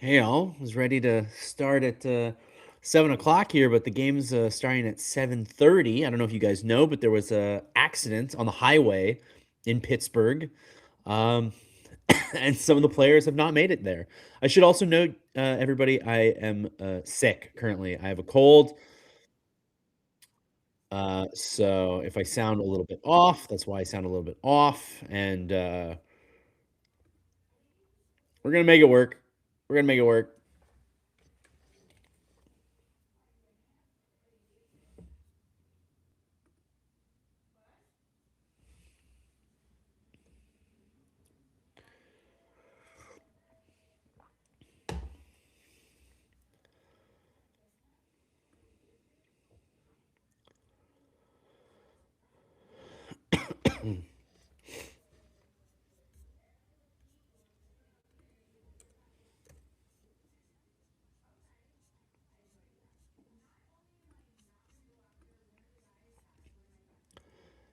Hey, all was ready to start at 7 o'clock here, but the game's starting at 7:30. I don't know if you guys know, but there was a accident on the highway in Pittsburgh, um, and some of the players have not made it there. I should also note, everybody, I am sick currently. I have a cold, so if I sound a little bit off, that's why I sound a little bit off, and we're gonna make it work. We're gonna make it work.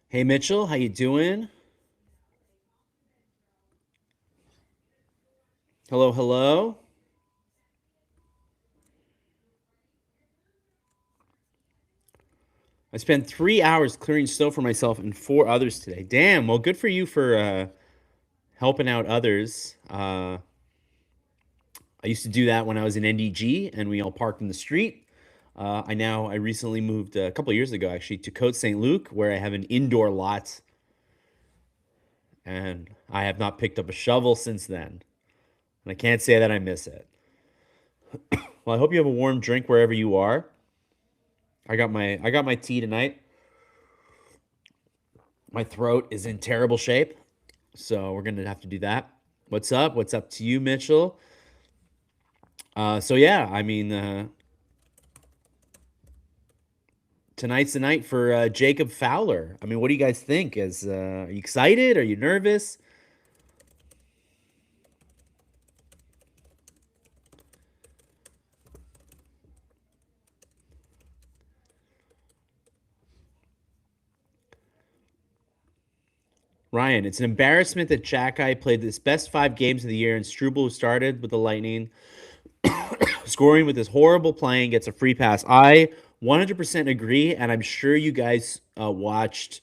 Hey, Mitchell, how you doing? Hello, hello. I spent 3 hours clearing snow for myself and four others today. Damn. Well, good for you for helping out others. I used to do that when I was in NDG, and we all parked in the street. I recently moved a couple years ago actually to Côte Saint Luc, where I have an indoor lot, and I have not picked up a shovel since then. And I can't say that I miss it. Well, I hope you have a warm drink wherever you are. I got my tea tonight. My throat is in terrible shape, so we're gonna have to do that. What's up? What's up to you, Mitchell? So yeah, tonight's the night for Jacob Fowler. I mean, what do you guys think? Are you excited? Are you nervous? Ryan, it's an embarrassment that Jacky played his best 5 games of the year, and Struble, who started with the Lightning, scoring with his horrible playing, gets a free pass. I 100% agree, and I'm sure you guys watched.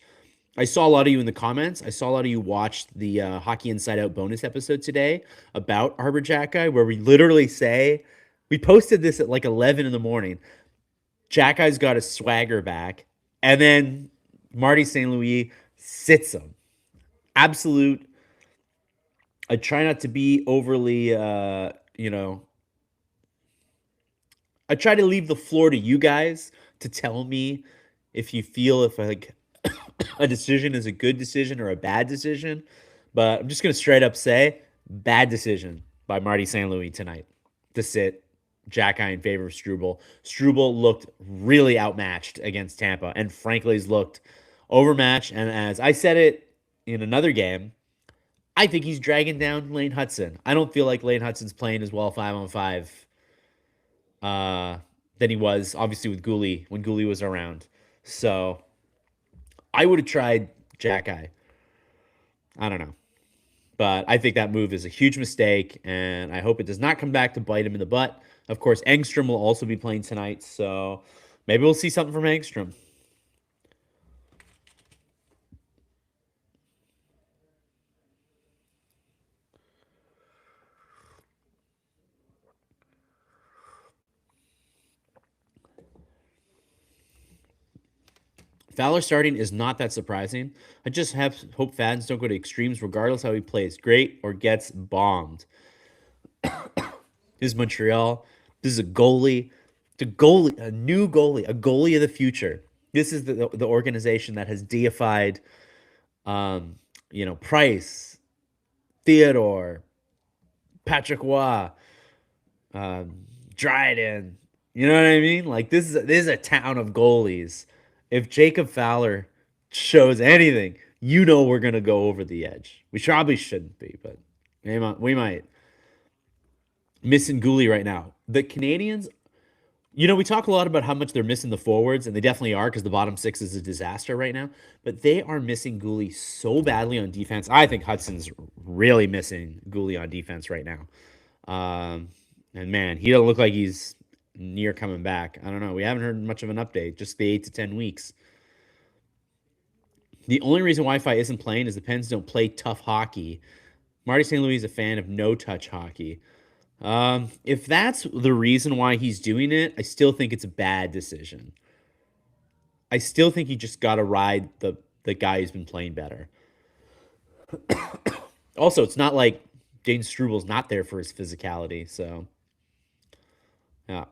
I saw a lot of you in the comments. I saw a lot of you watched the Hockey Inside Out bonus episode today about Arbor Jacky, where we literally say, we posted this at like 11 in the morning. Jackie's got his swagger back, and then Marty St. Louis sits him. Absolute. I try not to be overly, I try to leave the floor to you guys to tell me if you feel if like a decision is a good decision or a bad decision. But I'm just gonna straight up say bad decision by Marty St. Louis tonight to sit Jacky in favor of Struble. Struble looked really outmatched against Tampa, and Frankly's looked overmatched. And as I said it in another game, I think he's dragging down Lane Hudson. I don't feel like Lane Hudson's playing as well 5-on-5 uh, than he was obviously with Gooley when Gooley was around. So I would have tried Jacky. I don't know. But I think that move is a huge mistake, and I hope it does not come back to bite him in the butt. Of course, Engstrom will also be playing tonight, so maybe we'll see something from Engstrom. Fowler starting is not that surprising. I just have hope fans don't go to extremes regardless how he plays, great or gets bombed. This is Montreal. This is a goalie. The goalie, a new goalie, a goalie of the future. This is the organization that has deified, um, Price, Theodore, Patrick Waugh, Dryden. You know what I mean? Like this is a town of goalies. If Jacob Fowler shows anything, we're gonna go over the edge. We probably shouldn't be, but we might. Missing Gooley right now. The Canadians, we talk a lot about how much they're missing the forwards, and they definitely are because the bottom six is a disaster right now. But they are missing Gooley so badly on defense. I think Hudson's really missing Gooley on defense right now. Um, And man, he doesn't look like he's near coming back. I don't know. We haven't heard much of an update, just the 8 to 10 weeks. The only reason Wi-Fi isn't playing is the Pens don't play tough hockey. Marty St. Louis is a fan of no-touch hockey. If that's the reason why he's doing it, I still think it's a bad decision. I still think you just got to ride the guy who's been playing better. Also, it's not like Jaden Strubal's not there for his physicality. So, yeah.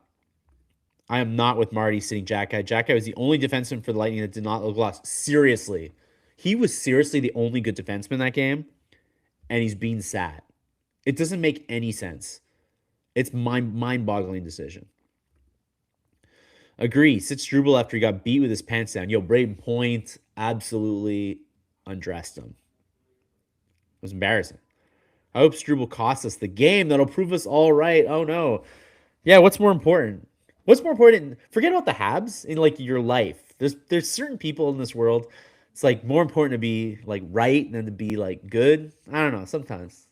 I am not with Marty sitting Jack Guy. Jack Guy was the only defenseman for the Lightning that did not look lost. Seriously. He was seriously the only good defenseman in that game, and he's being sat. It doesn't make any sense. It's mind-boggling decision. Agree. Sit Struble after he got beat with his pants down. Yo, Braden Point absolutely undressed him. It was embarrassing. I hope Struble costs us the game. That'll prove us all right. Oh no. Yeah, what's more important? What's more important? Forget about the Habs in like your life. There's certain people in this world. It's like more important to be like right than to be like good. I don't know. Sometimes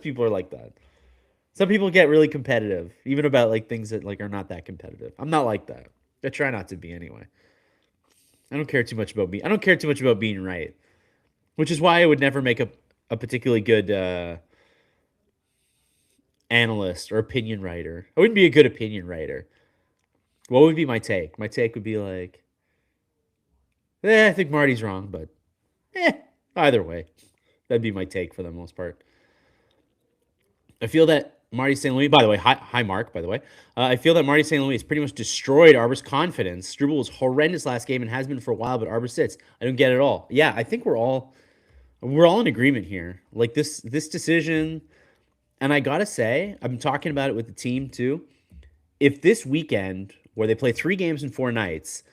people are like that. Some people get really competitive, even about like things that like are not that competitive. I'm not like that. I try not to be anyway. I don't care too much about I don't care too much about being right, which is why I would never make a particularly good analyst or opinion writer. I wouldn't be a good opinion writer. What would be my take? My take would be like, I think Marty's wrong, but either way, that'd be my take for the most part. I feel that Marty St. Louis, by the way, hi Mark, by the way. I feel that Marty St. Louis has pretty much destroyed Arbor's confidence. Struble was horrendous last game and has been for a while, but Arbor sits. I don't get it all. Yeah, I think we're all in agreement here. Like this decision, and I gotta say, I'm talking about it with the team too. If this weekend, where they play 3 games in 4 nights,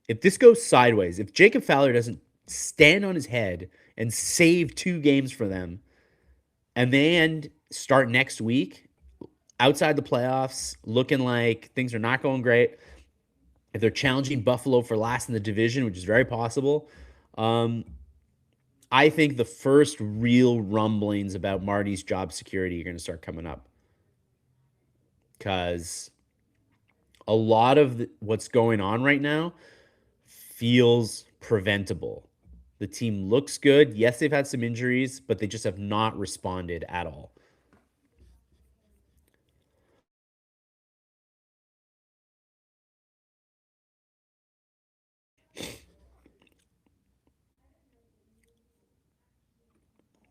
if this goes sideways, if Jacob Fowler doesn't stand on his head and save 2 games for them, and they start next week outside the playoffs, looking like things are not going great, if they're challenging Buffalo for last in the division, which is very possible, I think the first real rumblings about Marty's job security are going to start coming up. Because a lot of what's going on right now feels preventable. The team looks good. Yes, they've had some injuries, but they just have not responded at all.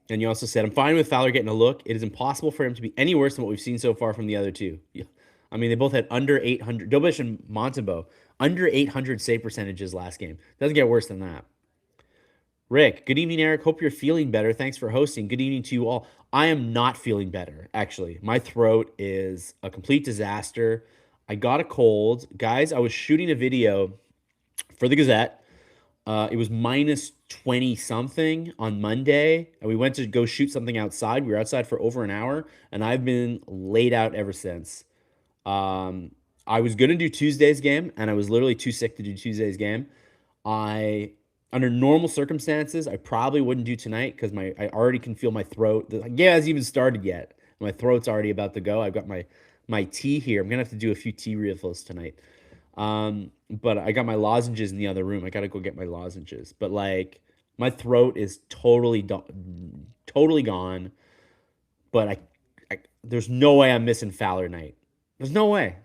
And you also said, I'm fine with Fowler getting a look. It is impossible for him to be any worse than what we've seen so far from the other two. Yeah. I mean, they both had under 800. Dobish and Montembeault, under 800 save percentages last game. Doesn't get worse than that. Rick, good evening, Eric. Hope you're feeling better. Thanks for hosting. Good evening to you all. I am not feeling better, actually. My throat is a complete disaster. I got a cold. Guys, I was shooting a video for the Gazette. It was minus 20 something on Monday, and we went to go shoot something outside. We were outside for over an hour, and I've been laid out ever since. I was going to do Tuesday's game, and I was literally too sick to do Tuesday's game. Under normal circumstances, I probably wouldn't do tonight because I already can feel my throat. The game hasn't even started yet. My throat's already about to go. I've got my tea here. I'm gonna have to do a few tea refills tonight. But I got my lozenges in the other room. I gotta go get my lozenges. But like my throat is totally gone. But there's no way I'm missing Fowler night. There's no way.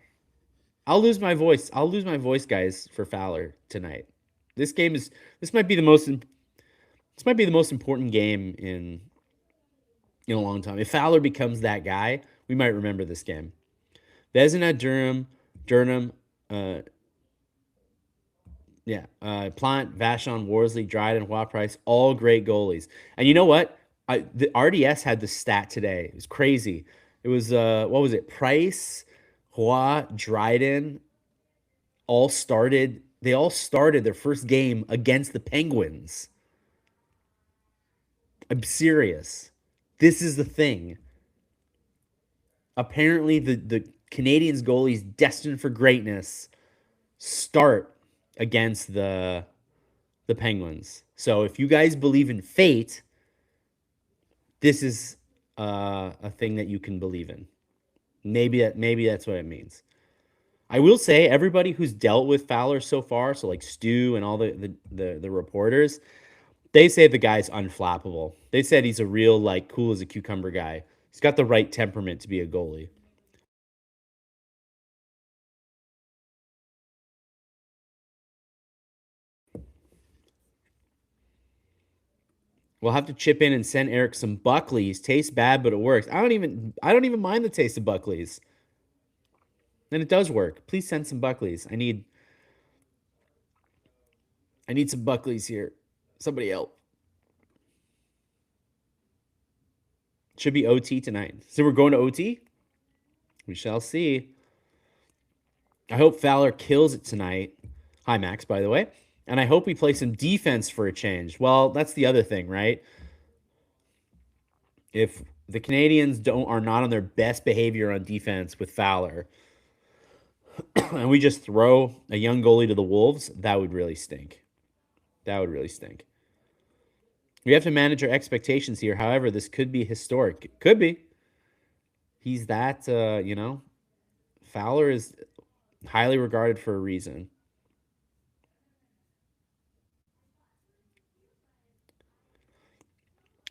I'll lose my voice. I'll lose my voice, guys, for Fowler tonight. This might be the most important game in a long time. If Fowler becomes that guy, we might remember this game. Vezina, Durham, Plant, Vachon, Worsley, Dryden, Watt Price, all great goalies. And you know what? The RDS had the stat today. It was crazy. It was what was it? Price, Hua, Dryden, they all started their first game against the Penguins. I'm serious. This is the thing. Apparently, the Canadiens goalies destined for greatness start against the Penguins. So if you guys believe in fate, this is a thing that you can believe in. Maybe that's what it means. I will say everybody who's dealt with Fowler so far, so like Stu and all the reporters, they say the guy's unflappable. They said he's a real like cool as a cucumber guy. He's got the right temperament to be a goalie. We'll have to chip in and send Eric some Buckley's. Tastes bad, but it works. I don't even mind the taste of Buckley's. And it does work. Please send some Buckley's. I need some Buckley's here. Somebody else. Should be OT tonight. So we're going to OT? We shall see. I hope Fowler kills it tonight. Hi, Max, by the way. And I hope we play some defense for a change. Well, that's the other thing, right? If the Canadians are not on their best behavior on defense with Fowler, and we just throw a young goalie to the Wolves, that would really stink. That would really stink. We have to manage our expectations here. However, this could be historic. It could be. He's that, Fowler is highly regarded for a reason.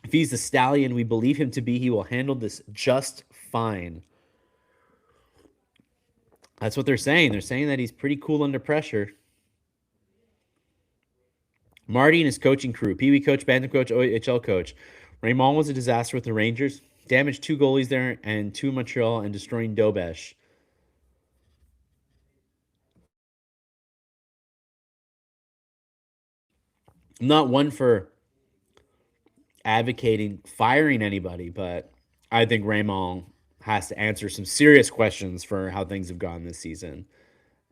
If he's the stallion we believe him to be, he will handle this just fine. That's what they're saying. They're saying that he's pretty cool under pressure. Marty and his coaching crew, Pee Wee coach, Bantam coach, OHL coach. Raymond was a disaster with the Rangers. Damaged two goalies there and two in Montreal and destroying Dobesh. I'm not one for advocating firing anybody, but I think Raymond has to answer some serious questions for how things have gone this season.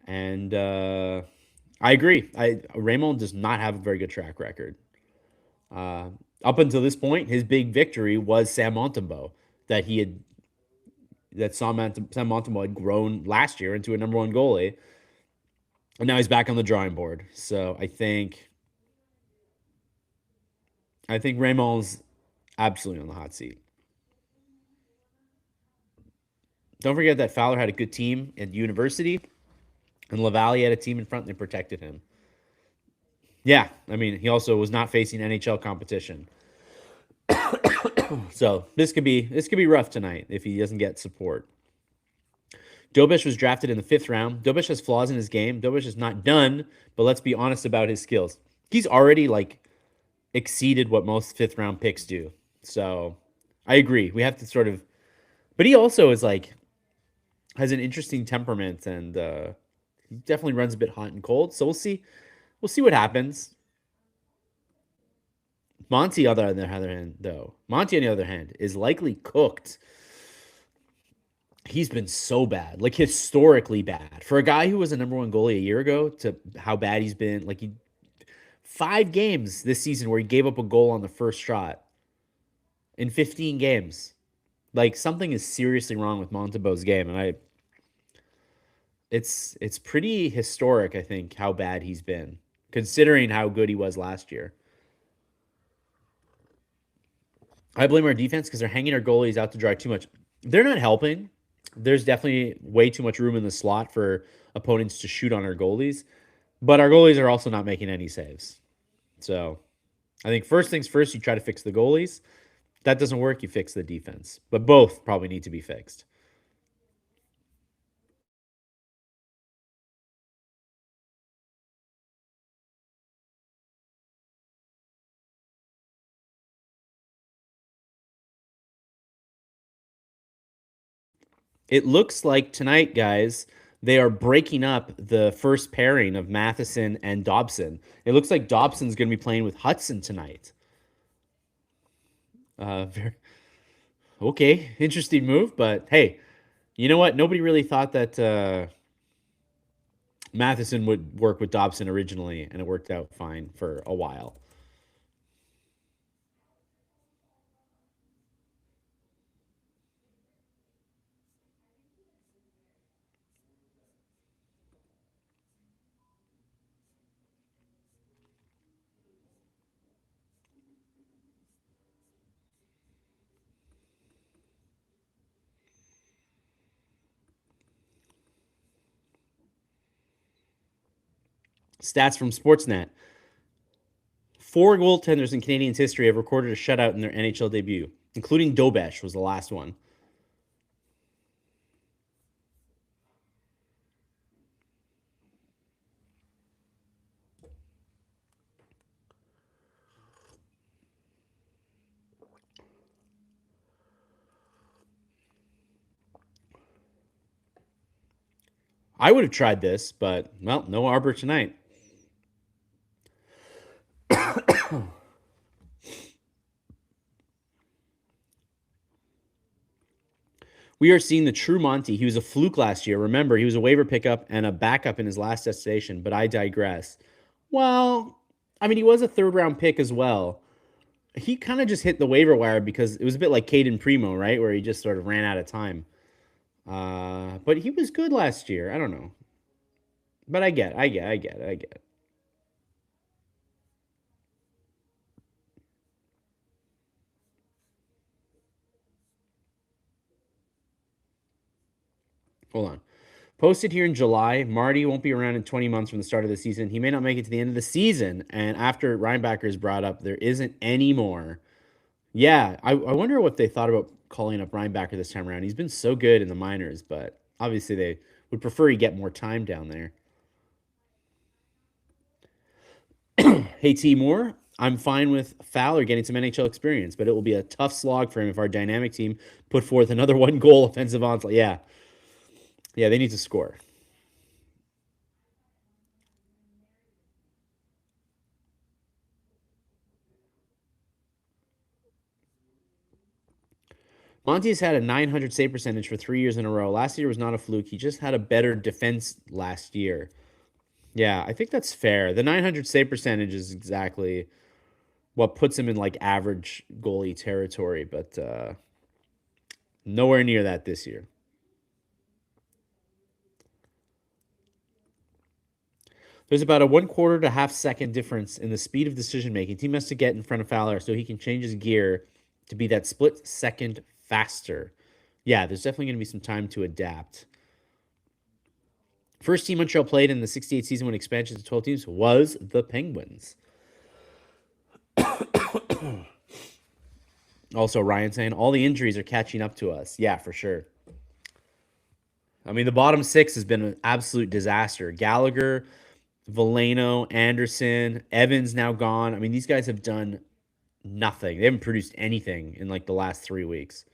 And I agree. Raymond does not have a very good track record. Uh, Up until this point, his big victory was Sam Montembeault that he had that Sam Montembeault had grown last year into a number one goalie, and now he's back on the drawing board. So I think Raymond's absolutely on the hot seat. Don't forget that Fowler had a good team at university, and Lavallee had a team in front that protected him. Yeah, I mean, he also was not facing NHL competition. So this could be rough tonight if he doesn't get support. Dobish was drafted in the 5th round. Dobish has flaws in his game. Dobish is not done, but let's be honest about his skills. He's already like exceeded what most 5th round picks do. So I agree. We have to sort of, but he also is like has an interesting temperament and he definitely runs a bit hot and cold. So we'll see. We'll see what happens. Monty, on the other hand, though, Monty on the other hand is likely cooked. He's been so bad, like historically bad. For a guy who was a number one goalie a year ago to how bad he's been, like he 5 games this season where he gave up a goal on the first shot in 15 games. Like something is seriously wrong with Montembeault's game, and it's pretty historic, I think, how bad he's been, considering how good he was last year. I blame our defense because they're hanging our goalies out to dry too much. They're not helping. There's definitely way too much room in the slot for opponents to shoot on our goalies, but our goalies are also not making any saves. So I think first things first, you try to fix the goalies. If that doesn't work, you fix the defense. But both probably need to be fixed. It looks like tonight, guys, they are breaking up the first pairing of Matheson and Dobson. It looks like Dobson's going to be playing with Hudson tonight. Very, okay, interesting move, but hey, you know what? Nobody really thought that Matheson would work with Dobson originally, and it worked out fine for a while. Stats from Sportsnet. 4 goaltenders in Canadians history have recorded a shutout in their NHL debut, including Dobesh was the last one. I would have tried this, but, well, no Arbor tonight. We are seeing the true Monty. He was a fluke last year. Remember, he was a waiver pickup and a backup in his last destination, but I digress. Well, I mean, he was a third round pick as well. He kind of just hit the waiver wire because it was a bit like Caden Primo, right? Where he just sort of ran out of time. But he was good last year. I don't know. But I get it. Hold on. Posted here in July, Marty won't be around in 20 months from the start of the season. He may not make it to the end of the season. And after Reinbacher is brought up, there isn't any more. Yeah, I wonder what they thought about calling up Reinbacher this time around. He's been so good in the minors, but obviously they would prefer he get more time down there. Hey, T. Moore, I'm fine with Fowler getting some NHL experience, but it will be a tough slog for him if our dynamic team put forth another 1 goal offensive onslaught. Yeah. Yeah, they need to score. Monty's had a 900 save percentage for 3 years in a row. Last year was not a fluke. He just had a better defense last year. Yeah, I think that's fair. The 900 save percentage is exactly what puts him in like average goalie territory, but nowhere near that this year. There's about a 1/4 to half second difference in the speed of decision making. Team has to get in front of Fowler so he can change his gear to be that split second faster. Yeah, there's definitely going to be some time to adapt. First team Montreal played in the 68 season when expansion to 12 teams was the Penguins. Also, Ryan saying all the injuries are catching up to us. Yeah, for sure. I mean, the bottom 6 has been an absolute disaster. Gallagher, Veleno, Anderson, Evans now gone. I mean, these guys have done nothing. They haven't produced anything in like the last 3 weeks.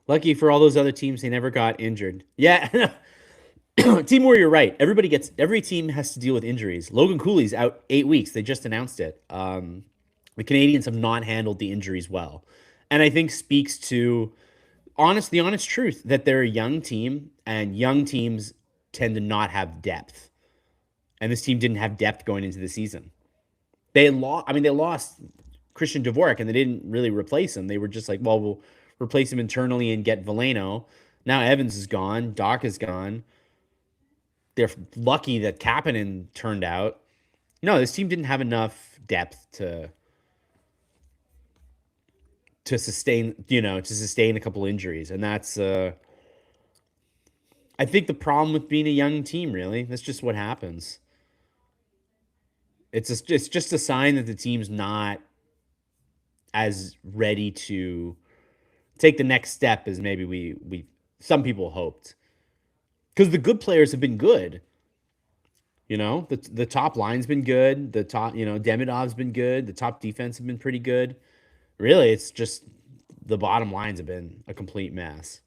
Lucky for all those other teams, they never got injured. Yeah, Timur, you're right. Every team has to deal with injuries. Logan Cooley's out 8 weeks. They just announced it. The Canadians have not handled the injuries well, and I think speaks to the honest truth that they're a young team, and young teams tend to not have depth. And this team didn't have depth going into the season. They lost. I mean, they lost Christian Dvorak, and they didn't really replace him. They were just like, well, we'll replace him internally and get Veleno. Now Evans is gone. Doc is gone. They're lucky that Kapanen turned out. No, this team didn't have enough depth to sustain a couple injuries, and that's I think the problem with being a young team. Really, that's just what happens. It's just a sign that the team's not as ready to take the next step as maybe we some people hoped. Because the good players have been good. You know, the top line's been good. The top, Demidov's been good. The top defense have been pretty good. Really, it's just the bottom lines have been a complete mess.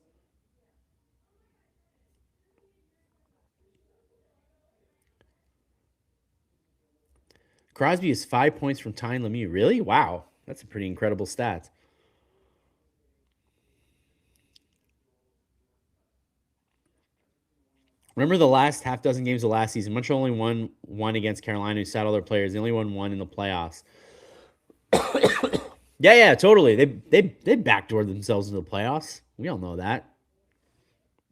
Crosby is 5 points from Ty Lemieux. Really? Wow. That's a pretty incredible stat. Remember the last half dozen games of last season? Montreal only won one against Carolina, who sat all their players. They only won one in the playoffs. Yeah, totally. They backdoored themselves into the playoffs. We all know that.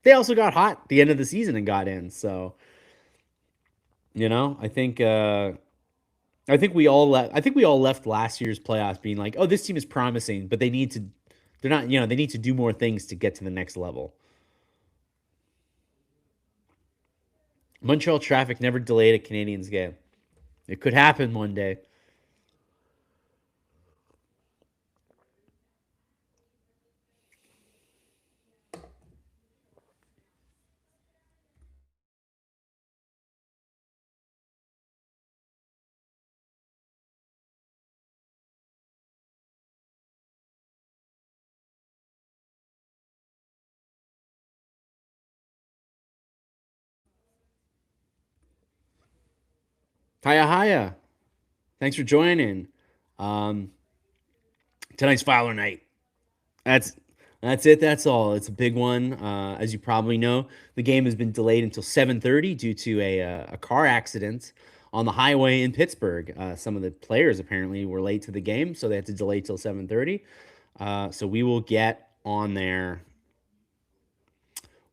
They also got hot at the end of the season and got in. So I think we all left. I think we all left last year's playoffs being like, "Oh, this team is promising," but they need to. They're not. They need to do more things to get to the next level. Montreal traffic never delayed a Canadiens game. It could happen one day. Hiya, hiya. Thanks for joining. Um, tonight's Fowler night. That's that's it. That's all. It's a big one. As you probably know, the game has been delayed until 7:30 due to a car accident on the highway in Pittsburgh. Some of the players apparently were late to the game, so they had to delay till 7:30. So we will get on there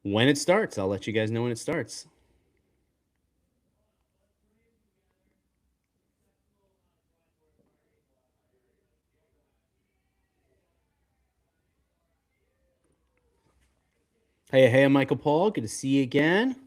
when it starts. I'll let you guys know when it starts. Hey, Michael Paul. Good to see you again.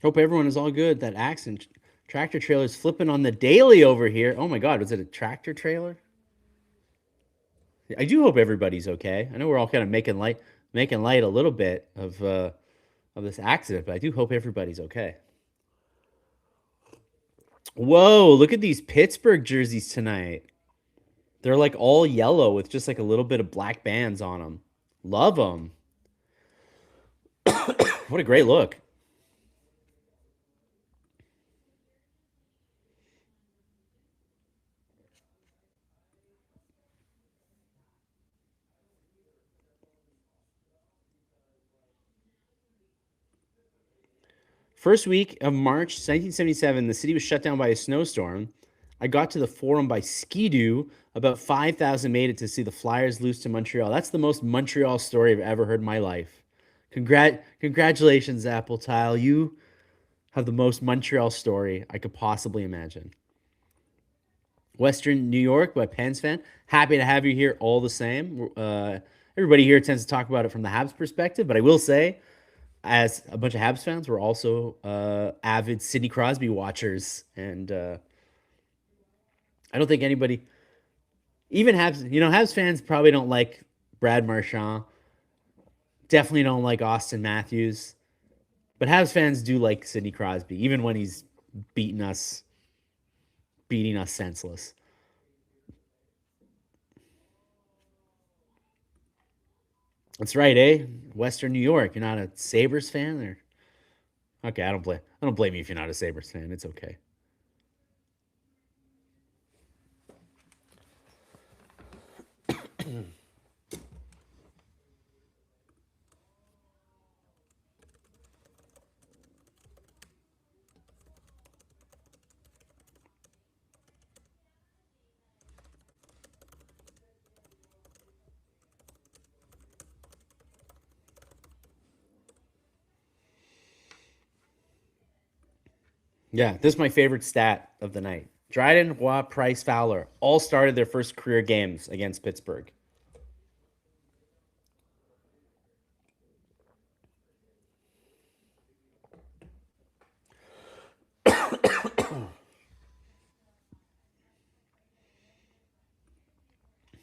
Hope everyone is all good. That accident tractor trailer is flipping on the daily over here. Oh my God, was it a tractor trailer? I do hope everybody's okay. I know we're all kind of making light a little bit of this accident, but I do hope everybody's okay. Whoa, look at these Pittsburgh jerseys tonight. They're like all yellow with just like a little bit of black bands on them. Love them. What a great look. First week of March 1977, the city was shut down by a snowstorm. I got to the forum by Ski-Doo. About 5,000 made it to see the Flyers lose to Montreal. That's the most Montreal story I've ever heard in my life. Congratulations, Apple Tile. You have the most Montreal story I could possibly imagine. Western New York by Pens fan. Happy to have you here all the same. Everybody here tends to talk about it from the Habs perspective, but I will say, as a bunch of Habs fans, we're also avid Sidney Crosby watchers, and I don't think anybody, even Habs fans probably don't like Brad Marchand. Definitely don't like Austin Matthews, but Habs fans do like Sidney Crosby, even when he's beating us, beating us senseless. That's right, eh? Western New York. You're not a Sabres fan, or okay? I don't blame you if you're not a Sabres fan. It's okay. Yeah, this is my favorite stat of the night. Dryden, Roy, Price, Fowler all started their first career games against Pittsburgh.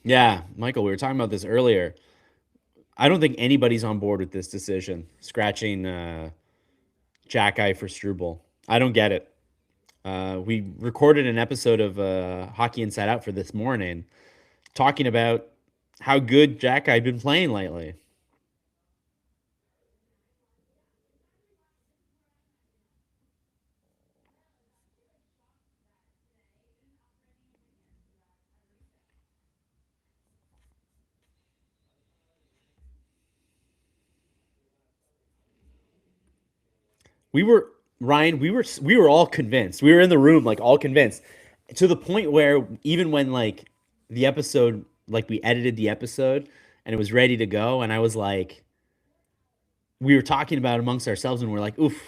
Yeah, Michael, we were talking about this earlier. I don't think anybody's on board with this decision, scratching Jack Eye for Struble. I don't get it. We recorded an episode of Hockey Inside Out for this morning, talking about how good Jack Eye had been playing lately. We were Ryan. We were all convinced. We were in the room, like all convinced, to the point where even when like the episode, like we edited the episode and it was ready to go, and I was like, we were talking about it amongst ourselves, and we're like, "Oof,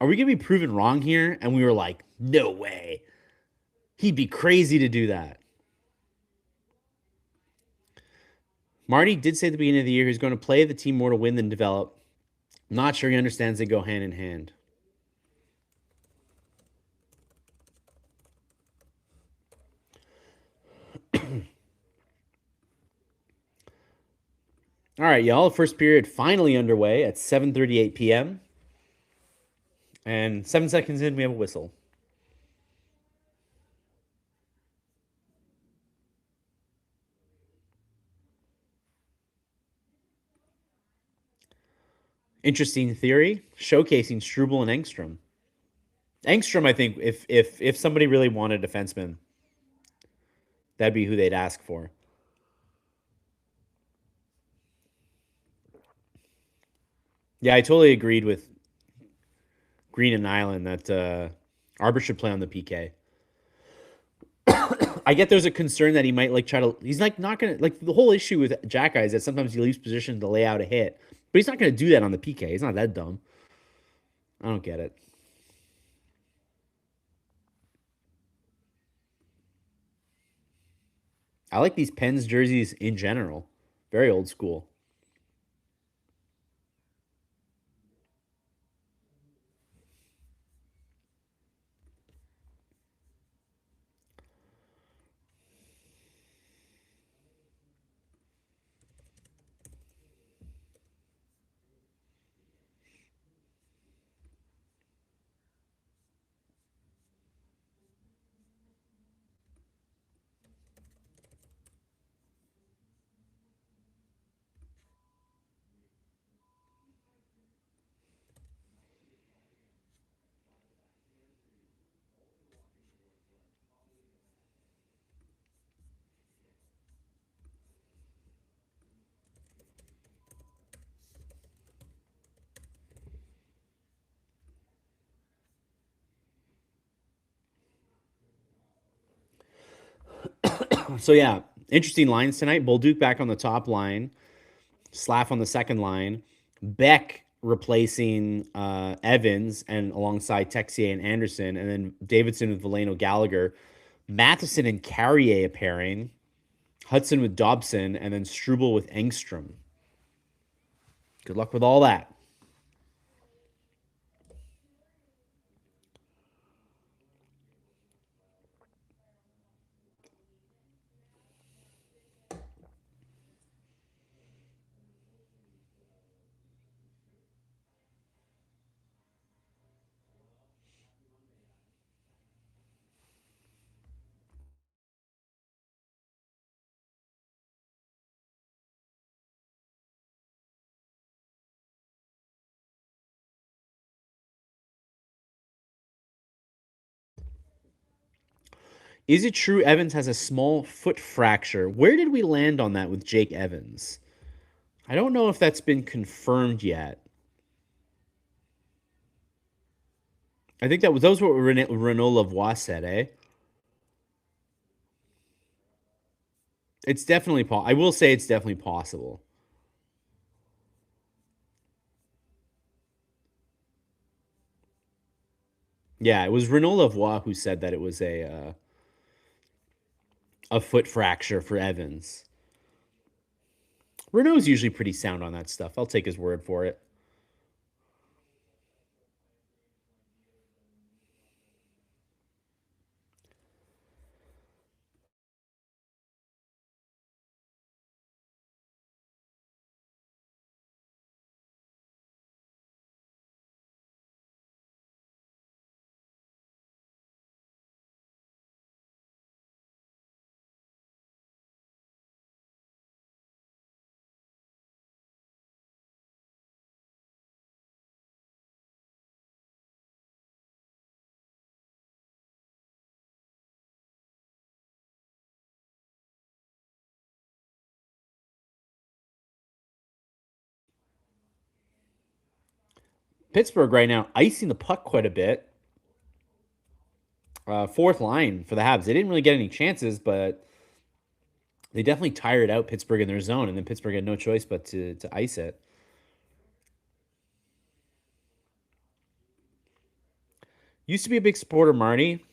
are we gonna be proven wrong here?" And we were like, "No way. He'd be crazy to do that." Marty did say at the beginning of the year he's going to play the team more to win than develop. Not sure he understands they go hand in hand. All right, y'all. First period finally underway at 7:38 p.m. And 7 seconds in, we have a whistle. Interesting theory, showcasing Struble and Engstrom. Engstrom, I think, if somebody really wanted a defenseman, that'd be who they'd ask for. Yeah, I totally agreed with Green and Nyland that Arbor should play on the PK. I get there's a concern that he might like try to. He's like not gonna like the whole issue with Jack Eye is that sometimes he leaves position to lay out a hit, but he's not gonna do that on the PK. He's not that dumb. I don't get it. I like these Pens jerseys in general. Very old school. So yeah, interesting lines tonight. Bolduc back on the top line, Slav on the second line, Beck replacing Evans and alongside Texier and Anderson, and then Davidson with Valeno Gallagher, Matheson and Carrier pairing, Hudson with Dobson, and then Struble with Engstrom. Good luck with all that. Is it true Evans has a small foot fracture? Where did we land on that with Jake Evans? I don't know if that's been confirmed yet. I think that was what Renault Lavoie said, eh? It's definitely I will say it's definitely possible. Yeah, it was Renaud Lavoie who said that it was a foot fracture for Evans. Renault's usually pretty sound on that stuff. I'll take his word for it. Pittsburgh right now icing the puck quite a bit. Fourth line for the Habs. They didn't really get any chances, but they definitely tired out Pittsburgh in their zone, and then Pittsburgh had no choice but to ice it. Used to be a big supporter, Marty,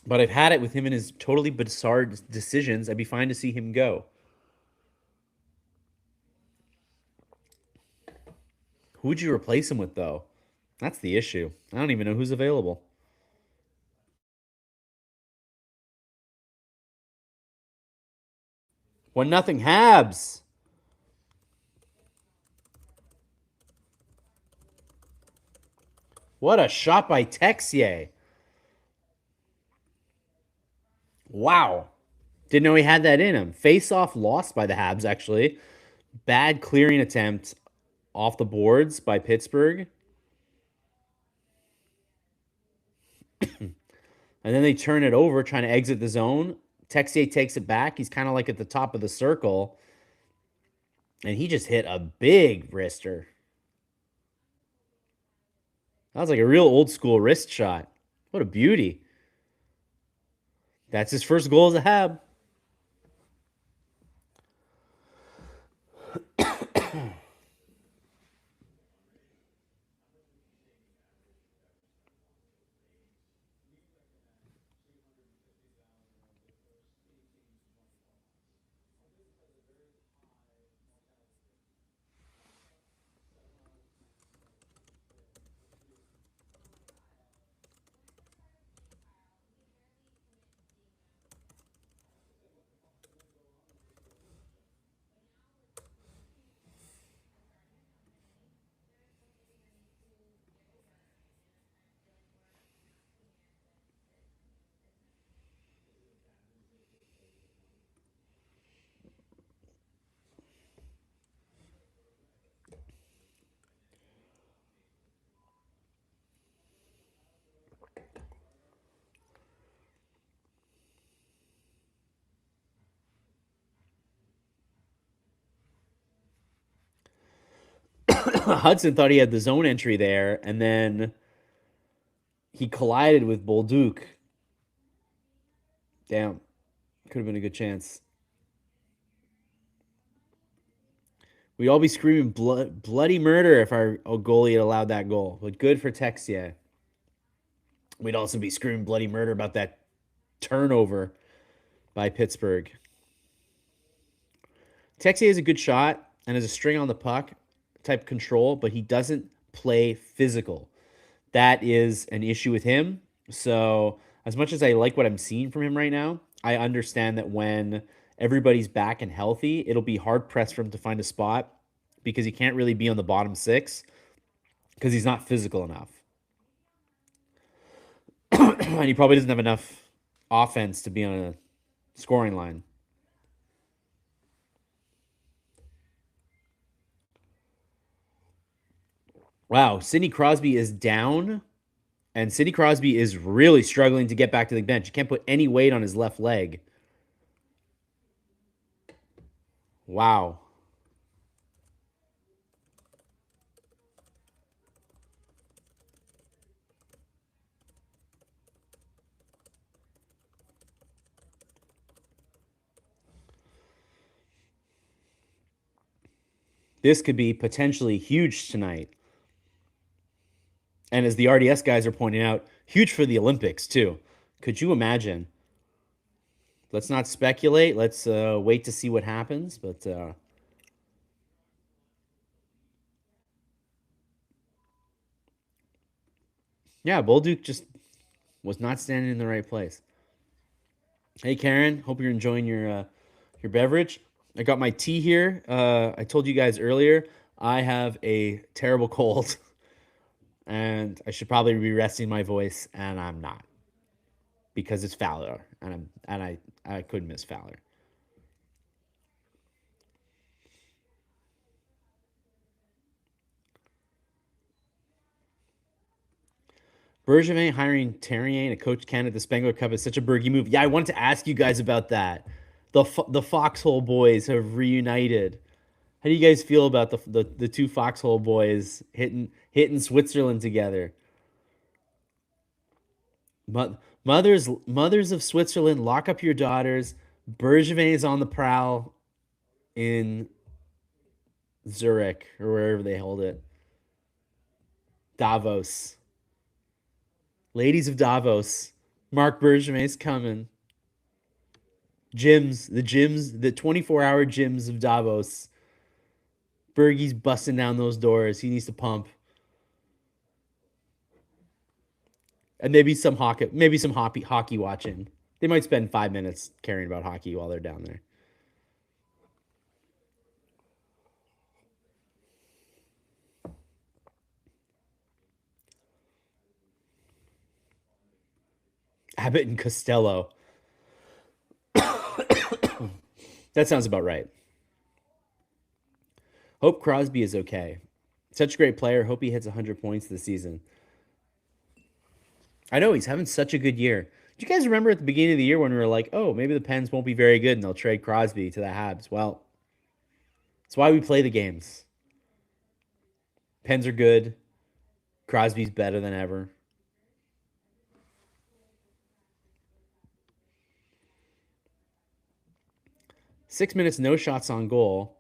but I've had it with him and his totally bizarre decisions. I'd be fine to see him go. Who would you replace him with, though? That's the issue. I don't even know who's available. 1-0 Habs. What a shot by Texier. Wow. Didn't know he had that in him. Face off lost by the Habs, actually. Bad clearing attempt off the boards by Pittsburgh. And then they turn it over, trying to exit the zone. Texier takes it back. He's kind of like at the top of the circle. And he just hit a big wrister. That was like a real old school wrist shot. What a beauty. That's his first goal as a Hab. Hudson thought he had the zone entry there, and then he collided with Bolduc. Damn. Could have been a good chance. We'd all be screaming bloody murder if our goalie had allowed that goal. But good for Texier. We'd also be screaming bloody murder about that turnover by Pittsburgh. Texier is a good shot and has a string on the puck type control, but he doesn't play physical. That is an issue with him. So, as much as I like what I'm seeing from him right now, I understand that when everybody's back and healthy, it'll be hard pressed for him to find a spot because he can't really be on the bottom six because he's not physical enough. And he probably doesn't have enough offense to be on a scoring line. Wow, Sidney Crosby is down, and Sidney Crosby is really struggling to get back to the bench. He can't put any weight on his left leg. Wow. This could be potentially huge tonight. And as the RDS guys are pointing out, huge for the Olympics too. Could you imagine? Let's not speculate. Let's wait to see what happens. But yeah, Bolduc just was not standing in the right place. Hey, Karen. Hope you're enjoying your beverage. I got my tea here. I told you guys earlier I have a terrible cold, and I should probably be resting my voice, and I'm not because it's Fowler, and I couldn't miss Fowler. Bergevin hiring Terrien to coach Canada at the Spengler Cup is such a Bergie move. Yeah, I wanted to ask you guys about that. The Foxhole boys have reunited. How do you guys feel about the two Foxhole boys hitting Switzerland together? Mothers of Switzerland, lock up your daughters. Bergevin is on the prowl in Zurich or wherever they hold it. Davos. Ladies of Davos. Mark Bergevin is coming. Gyms, the 24-hour gyms of Davos. Bergie's busting down those doors. He needs to pump. And maybe some hockey watching. They might spend 5 minutes caring about hockey while they're down there. Abbott and Costello. That sounds about right. Hope Crosby is okay. Such a great player. Hope he hits 100 points this season. I know he's having such a good year. Do you guys remember at the beginning of the year when we were like, oh, maybe the Pens won't be very good and they'll trade Crosby to the Habs? Well, that's why we play the games. Pens are good. Crosby's better than ever. Six minutes, no shots on goal.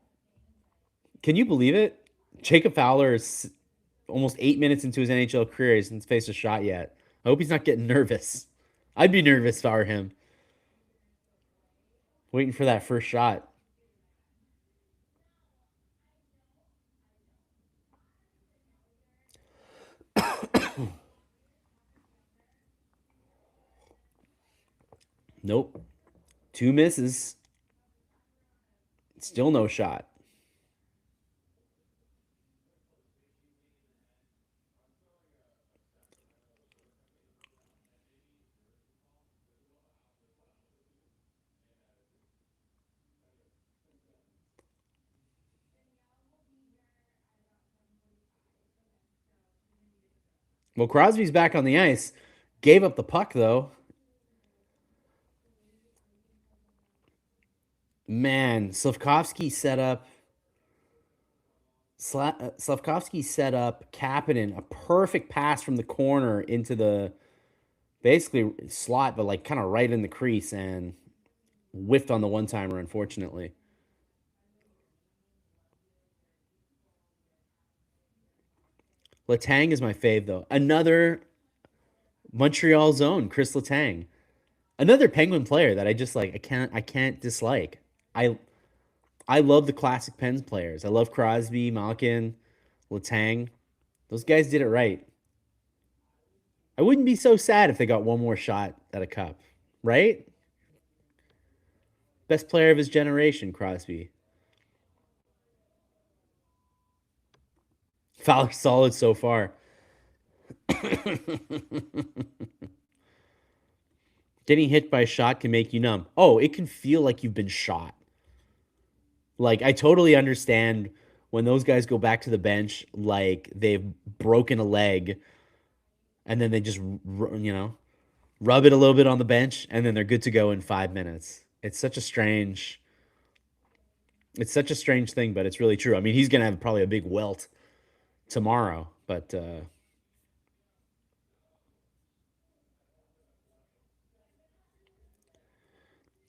Can you believe it? Jacob Fowler is almost 8 minutes into his NHL career. He hasn't faced a shot yet. I hope he's not getting nervous. I'd be nervous for him. Waiting for that first shot. Nope. Two misses. Still no shot. Well, Crosby's back on the ice. Gave up the puck, though. Man, Slavkovsky set up. Slavkovsky set up Kapanen, a perfect pass from the corner into the basically slot, but like kind of right in the crease and whiffed on the one timer, unfortunately. Letang is my fave, though. Another Montreal zone, Chris Letang. Another Penguin player that I just like. I can't dislike. I I love the classic Pens players. I love Crosby, Malkin, Letang. Those guys did it right. I wouldn't be so sad if they got one more shot at a cup, right? Best player of his generation, Crosby. Fowler solid so far. Getting hit by a shot can make you numb. Oh, it can feel like you've been shot. Like I totally understand when those guys go back to the bench like they've broken a leg and then they just rub it a little bit on the bench and then they're good to go in 5 minutes. It's such a strange thing, but it's really true. I mean, he's going to have probably a big welt tomorrow, but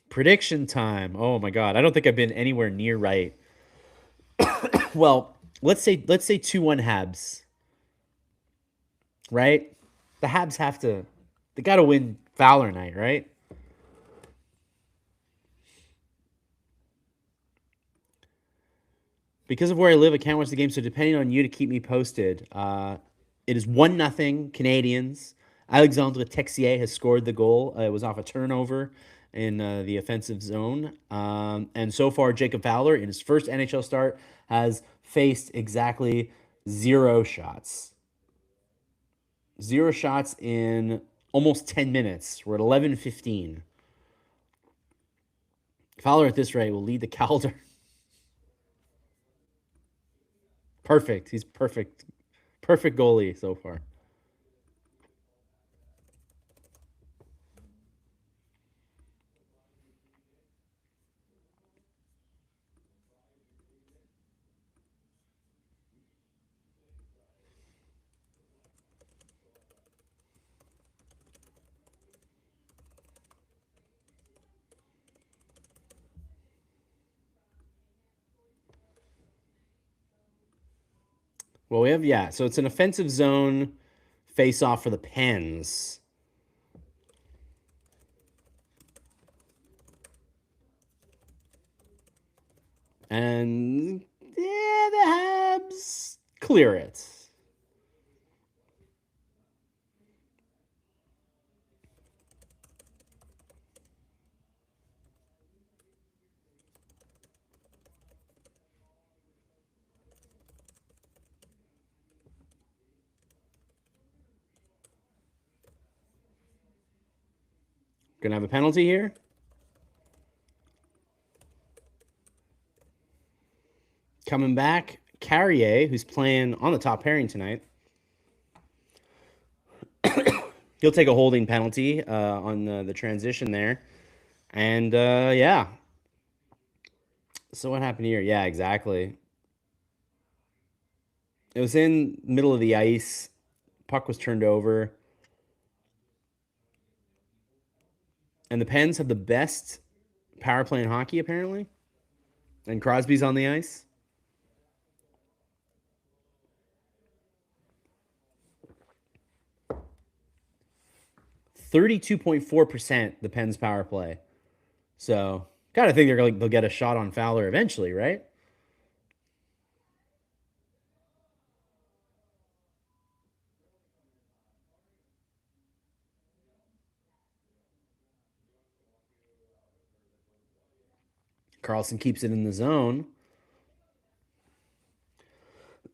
prediction time. Oh my god, I don't think I've been anywhere near right. Well, let's say 2-1 Habs. right? The Habs have to. They got to win Fowler night, right? Because of where I live, I can't watch the game. So depending on you to keep me posted, it is 1-0 Canadians. Alexandre Texier has scored the goal. It was off a turnover in the offensive zone. And so far, Jacob Fowler, in his first NHL start, has faced exactly 0 shots. 0 shots in almost 10 minutes. We're at 11:15. Fowler at this rate will lead the Calder. Perfect. He's perfect. Perfect goalie so far. Well, we have, yeah. So it's an offensive zone face off for the Pens. And yeah, the Habs clear it. Gonna have a penalty here. Coming back, Carrier, who's playing on the top pairing tonight. He'll take a holding penalty on the transition there. And yeah. So what happened here? Yeah, exactly. It was in middle of the ice. Puck was turned over. And the Pens have the best power play in hockey, apparently. And Crosby's on the ice. 32.4% the Pens power play. So, gotta think they'll get a shot on Fowler eventually, right? Carlson keeps it in the zone.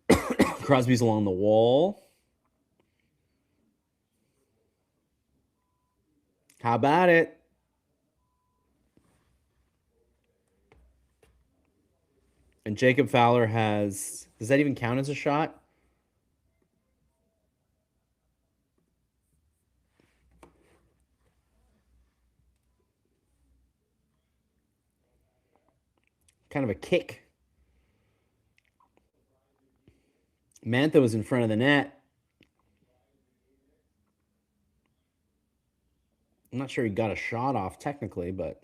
Crosby's along the wall. How about it? And Jacob Fowler has. Does that even count as a shot? Kind of a kick. Mantha was in front of the net. I'm not sure he got a shot off technically, but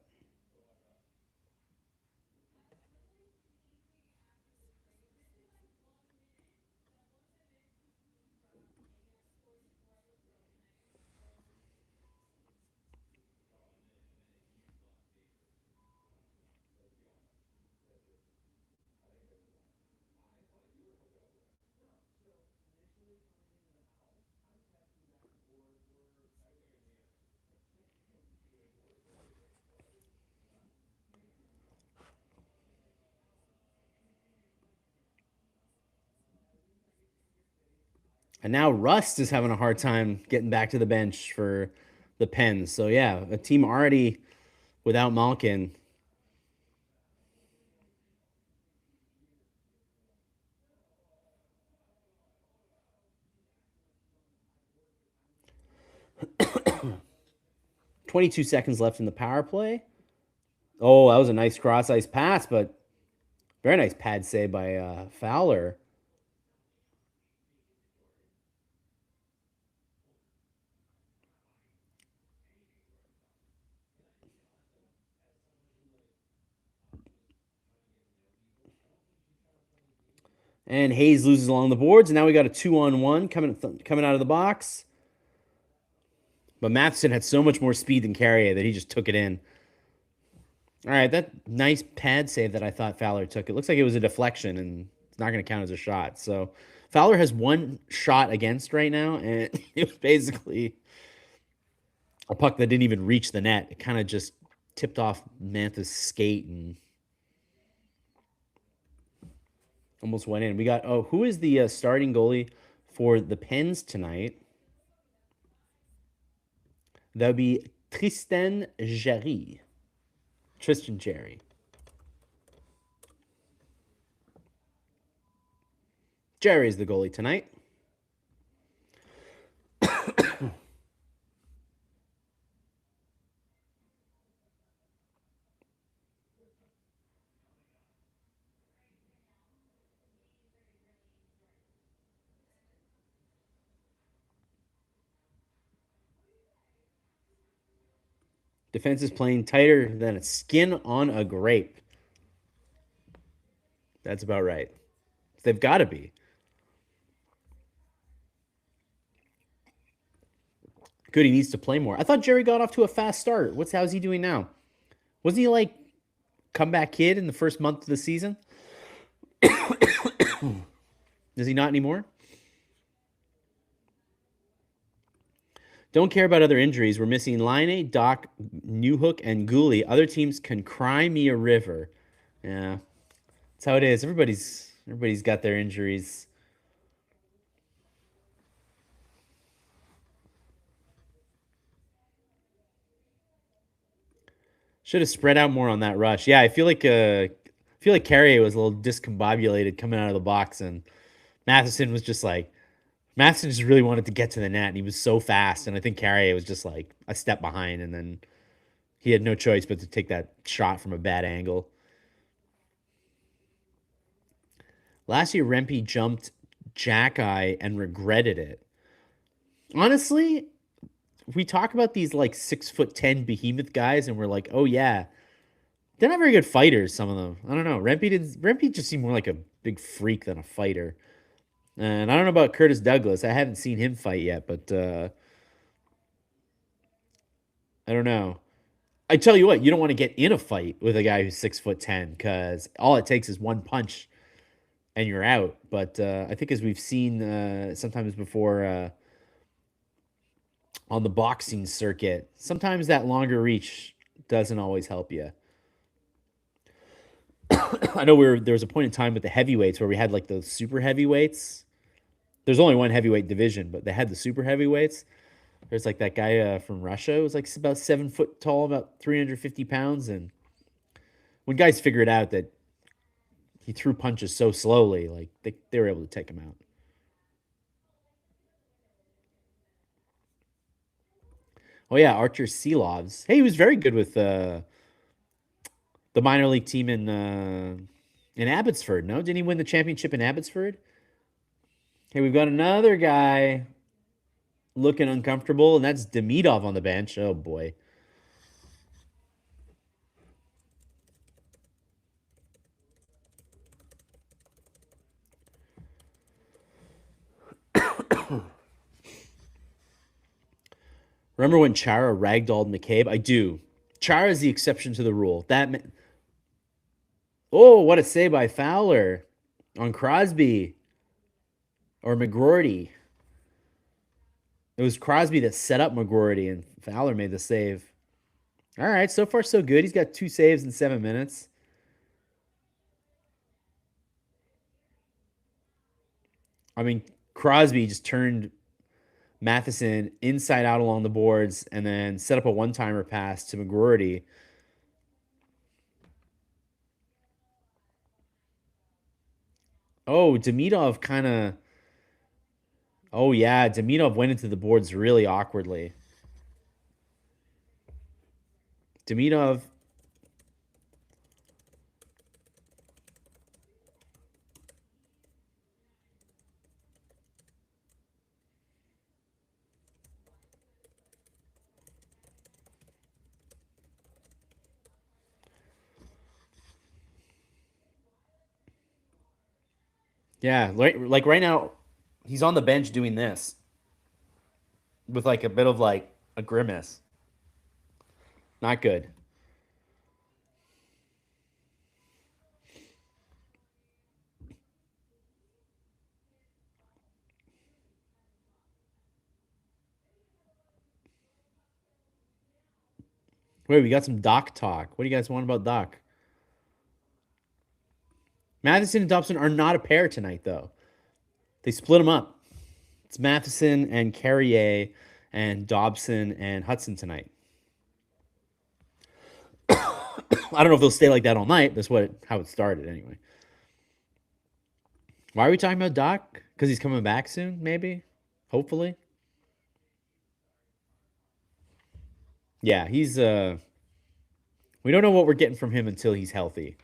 and now Rust is having a hard time getting back to the bench for the Pens. So yeah, a team already without Malkin. .22 seconds left in the power play. Oh, that was a nice cross ice pass, but very nice pad save by Fowler. And Hayes loses along the boards. And now we got a 2-on-1 coming out of the box. But Matheson had so much more speed than Carrier that he just took it in. All right, that nice pad save that I thought Fowler took. It looks like it was a deflection, and it's not going to count as a shot. So Fowler has one shot against right now, and it was basically a puck that didn't even reach the net. It kind of just tipped off Mantha's skate and almost went in. We got, who is the starting goalie for the Pens tonight? That would be Tristan Jarry. Tristan Jarry. Jerry's the goalie tonight. Defense is playing tighter than a skin on a grape. That's about right. They've got to be. Good, he needs to play more. I thought Jerry got off to a fast start. How's he doing now? Wasn't he like comeback kid in the first month of the season? Is he not anymore? Don't care about other injuries. We're missing Line, Doc, Newhook, and Gooley. Other teams can cry me a river. Yeah, that's how it is. Everybody's got their injuries. Should have spread out more on that rush. Yeah, I feel like Carrier was a little discombobulated coming out of the box, and Matheson just really wanted to get to the net, and he was so fast, and I think Carrier was just like a step behind, and then he had no choice but to take that shot from a bad angle. Last year, Rempe jumped Jackeye and regretted it. Honestly, we talk about these like 6'10" behemoth guys, and we're like, oh yeah, they're not very good fighters. Some of them, I don't know. Rempe just seemed more like a big freak than a fighter. And I don't know about Curtis Douglas. I haven't seen him fight yet, but I don't know. I tell you what, you don't want to get in a fight with a guy who's 6'10" because all it takes is one punch and you're out. But I think as we've seen sometimes before on the boxing circuit, sometimes that longer reach doesn't always help you. I know there was a point in time with the heavyweights where we had like those super heavyweights. There's only one heavyweight division, but they had the super heavyweights. There's like that guy from Russia who was like about 7 foot tall, about 350 pounds. And when guys figured out that he threw punches so slowly, like they were able to take him out. Oh yeah, Archer Seelovs. Hey, he was very good with the minor league team in Abbotsford. No, didn't he win the championship in Abbotsford? Hey, we've got another guy looking uncomfortable, and that's Demidov on the bench. Oh boy. Remember when Chara ragdolled McCabe? I do. Chara is the exception to the rule. Oh, what a save by Fowler on Crosby or McGroarty. It was Crosby that set up McGroarty, and Fowler made the save. All right, so far so good. He's got 2 saves in 7 minutes. I mean, Crosby just turned Matheson inside out along the boards and then set up a one-timer pass to McGroarty. Oh, Demidov kind of. Oh, yeah. Demidov went into the boards really awkwardly. Demidov. Yeah, like right now, he's on the bench doing this with like a bit of like a grimace. Not good. Wait, we got some Doc talk. What do you guys want about Doc? Matheson and Dobson are not a pair tonight, though. They split them up. It's Matheson and Carrier and Dobson and Hudson tonight. I don't know if they'll stay like that all night. That's how it started anyway. Why are we talking about Doc? Because he's coming back soon, maybe? Hopefully. Yeah, he's we don't know what we're getting from him until he's healthy.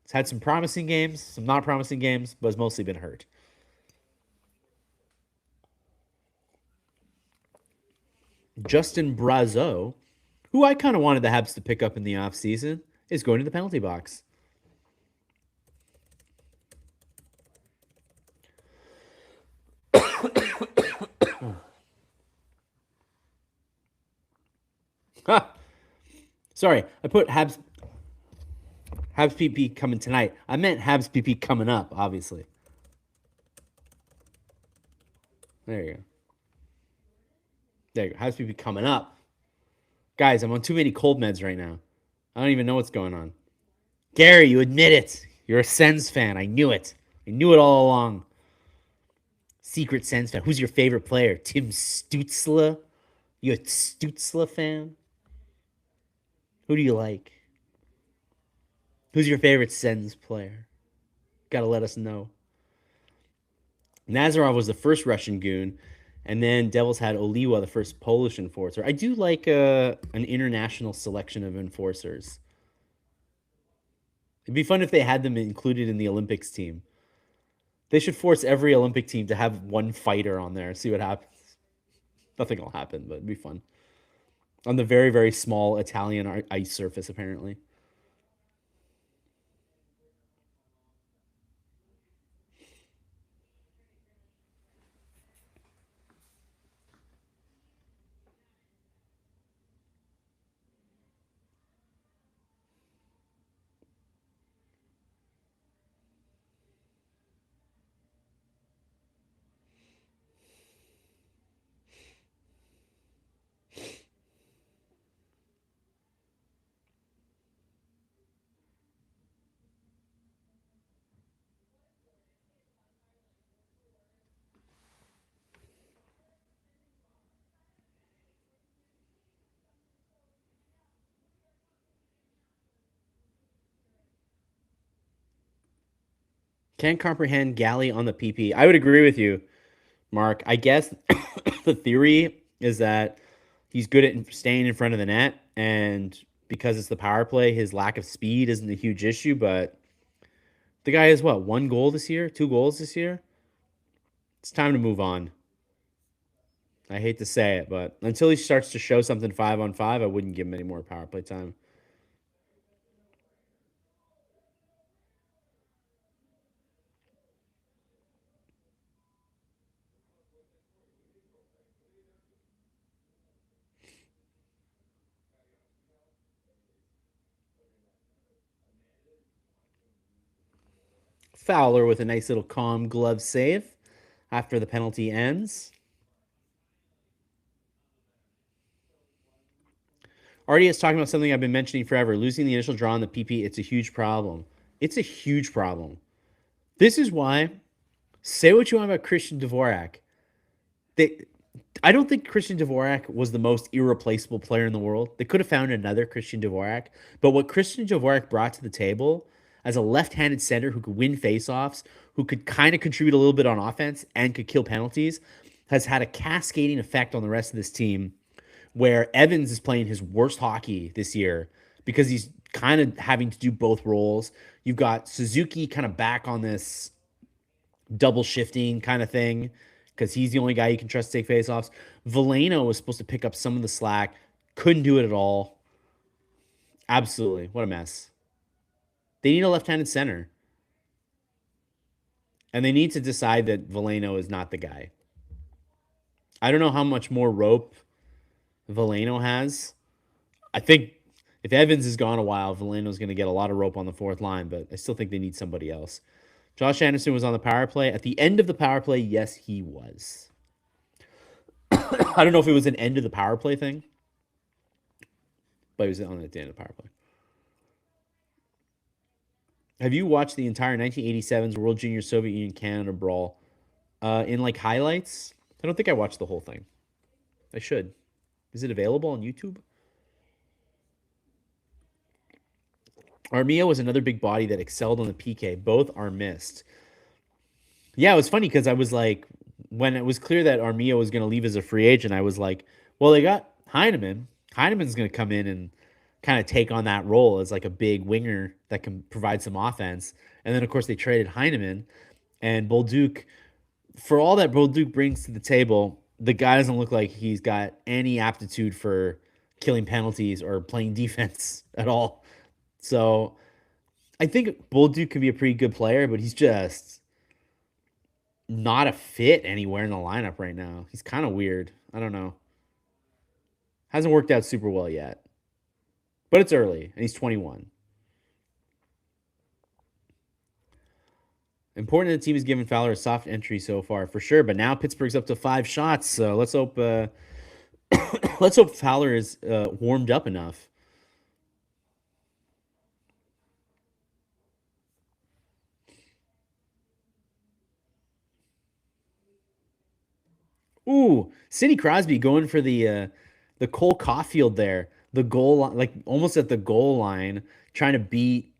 He's had some promising games, some not promising games, but has mostly been hurt. Justin Brazeau, who I kind of wanted the Habs to pick up in the offseason, is going to the penalty box. Ha! Sorry, I put Habs PP coming tonight. I meant Habs PP coming up, obviously. There you go. There you go. Habs PP coming up. Guys, I'm on too many cold meds right now. I don't even know what's going on. Gary, you admit it. You're a Sens fan. I knew it. I knew it all along. Secret Sens fan. Who's your favorite player? Tim Stützle? You a Stützle fan? Who do you like? Who's your favorite Sens player? Gotta let us know. Nazarov was the first Russian goon, and then Devils had Oliwa, the first Polish enforcer. I do like an international selection of enforcers. It'd be fun if they had them included in the Olympics team. They should force every Olympic team to have one fighter on there. See what happens. Nothing will happen, but it'd be fun. On the very, very small Italian ice surface, apparently. Can't comprehend Galley on the PP. I would agree with you, Mark. I guess the theory is that he's good at staying in front of the net, and because it's the power play, his lack of speed isn't a huge issue. But the guy has what, 1 goal this year, 2 goals this year? It's time to move on. I hate to say it, but until he starts to show something 5-on-5, I wouldn't give him any more power play time. Fowler with a nice little calm glove save after the penalty ends. Artie is talking about something I've been mentioning forever. Losing the initial draw on the PP, it's a huge problem. It's a huge problem. This is why, say what you want about Christian Dvorak. They, I don't think Christian Dvorak was the most irreplaceable player in the world. They could have found another Christian Dvorak. But what Christian Dvorak brought to the table as a left-handed center who could win faceoffs, who could kind of contribute a little bit on offense and could kill penalties, has had a cascading effect on the rest of this team where Evans is playing his worst hockey this year because he's kind of having to do both roles. You've got Suzuki kind of back on this double shifting kind of thing because he's the only guy you can trust to take faceoffs. Veleno was supposed to pick up some of the slack, couldn't do it at all. Absolutely. What a mess. They need a left handed center. And they need to decide that Veleno is not the guy. I don't know how much more rope Veleno has. I think if Evans is gone a while, Veleno's going to get a lot of rope on the fourth line, but I still think they need somebody else. Josh Anderson was on the power play. At the end of the power play, yes, he was. I don't know if it was an end of the power play thing, but he was on at the end of the power play. Have you watched the entire 1987's World Junior Soviet Union Canada brawl in like highlights? I don't think I watched the whole thing. I should. Is it available on YouTube? Armia was another big body that excelled on the PK. Both are missed. Yeah, it was funny because I was like, when it was clear that Armia was going to leave as a free agent, I was like, well, they got Heineman. Heineman's going to come in and kind of take on that role as like a big winger that can provide some offense. And then, of course, they traded Heineman and Bolduc. For all that Bolduc brings to the table, the guy doesn't look like he's got any aptitude for killing penalties or playing defense at all. So I think Bolduc can be a pretty good player, but he's just not a fit anywhere in the lineup right now. He's kind of weird. I don't know. Hasn't worked out super well yet. But it's early, and he's 21. Important that the team has given Fowler a soft entry so far, for sure. But now Pittsburgh's up to 5 shots, so let's hope let's hope Fowler is warmed up enough. Ooh, Sidney Crosby going for the Cole Caulfield there, the goal line, like almost at the goal line, trying to beat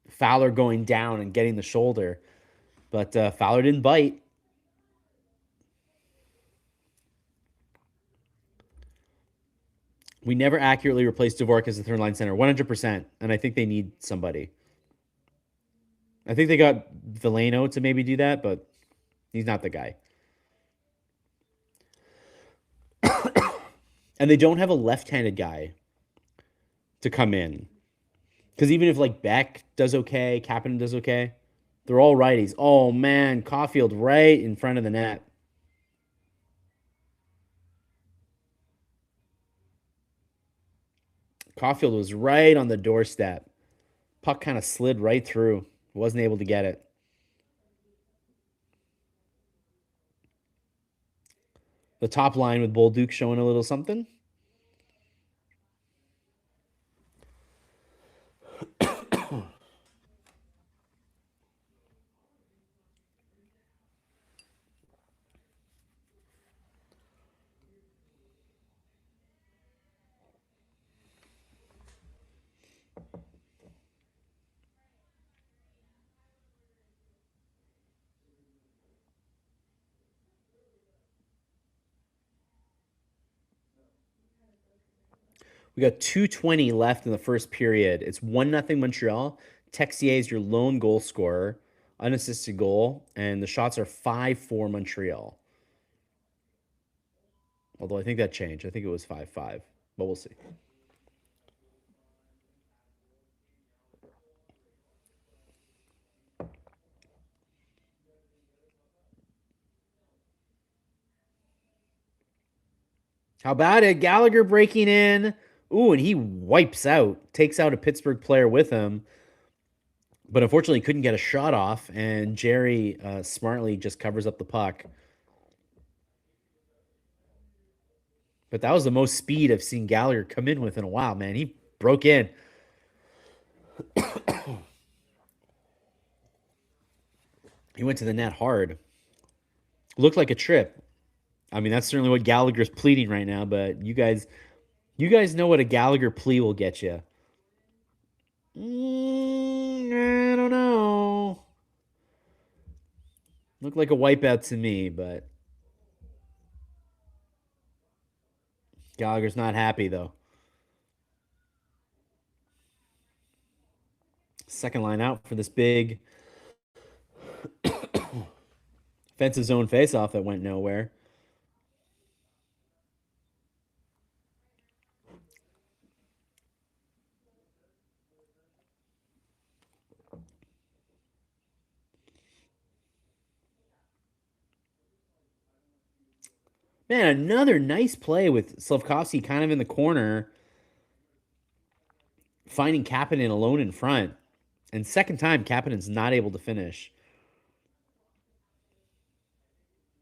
Fowler going down and getting the shoulder, but Fowler didn't bite. We never accurately replaced Dvorak as the third line center, 100%, and I think they need somebody. I think they got Veleno to maybe do that, but he's not the guy. And they don't have a left-handed guy to come in. Because even if like Beck does okay, Kapanen does okay, they're all righties. Oh man, Caulfield right in front of the net. Caulfield was right on the doorstep. Puck kind of slid right through. Wasn't able to get it. The top line with Bolduc showing a little something. We got 2:20 left in the first period. It's 1-0 Montreal. Texier is your lone goal scorer, unassisted goal, and the shots are 5-4 Montreal. Although I think that changed. I think it was 5-5, but we'll see. How about it? Gallagher breaking in. Ooh, and he wipes out, takes out a Pittsburgh player with him, but unfortunately couldn't get a shot off, and Jerry smartly just covers up the puck. But that was the most speed I've seen Gallagher come in with in a while, man. He broke in. He went to the net hard. Looked like a trip. I mean, that's certainly what Gallagher's pleading right now, but you guys know what a Gallagher plea will get you. I don't know. Looked like a wipeout to me, but Gallagher's not happy though. Second line out for this big offensive zone faceoff that went nowhere. Man, another nice play with Slavkovsky kind of in the corner, finding Kapanen alone in front. And second time, Kapanen's not able to finish.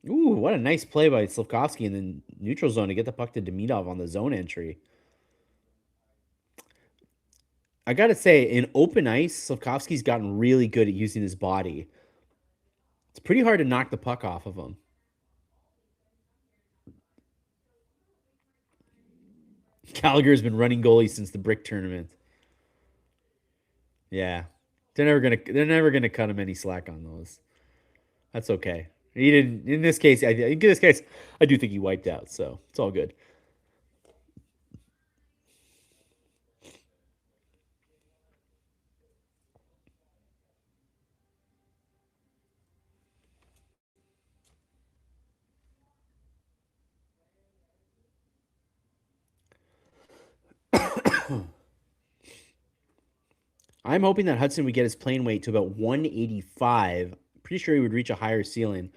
Ooh, what a nice play by Slavkovsky in the neutral zone to get the puck to Demidov on the zone entry. I gotta say, in open ice, Slavkovsky's gotten really good at using his body. It's pretty hard to knock the puck off of him. Gallagher's been running goalie since the Brick tournament. Yeah, they're never gonna cut him any slack on those. That's okay. He didn't in this case. In this case, I do think he wiped out, so it's all good. I'm hoping that Hudson would get his plane weight to about 185. Pretty sure he would reach a higher ceiling.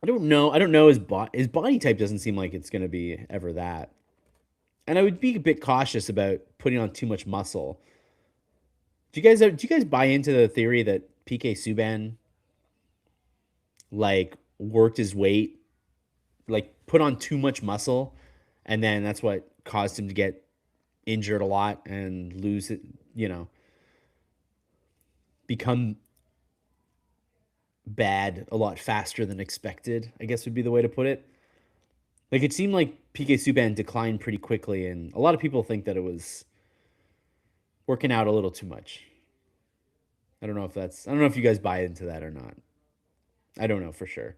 I don't know. I don't know his body type doesn't seem like it's going to be ever that. And I would be a bit cautious about putting on too much muscle. Do you guys buy into the theory that PK Subban like worked his weight, like put on too much muscle, and then that's what caused him to get injured a lot and lose it, you know, become bad a lot faster than expected, I guess would be the way to put it. Like it seemed like PK Subban declined pretty quickly, and a lot of people think that it was working out a little too much. I don't know if you guys buy into that or not. I don't know for sure.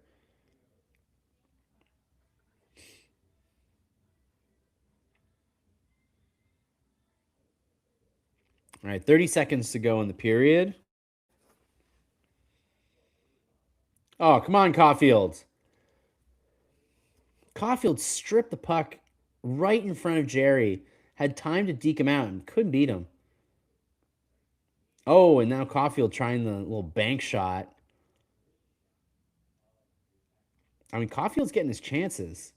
All right, 30 seconds to go in the period. Oh, come on, Caulfield. Caulfield stripped the puck right in front of Jerry, had time to deke him out and couldn't beat him. Oh, and now Caulfield trying the little bank shot. I mean, Caulfield's getting his chances.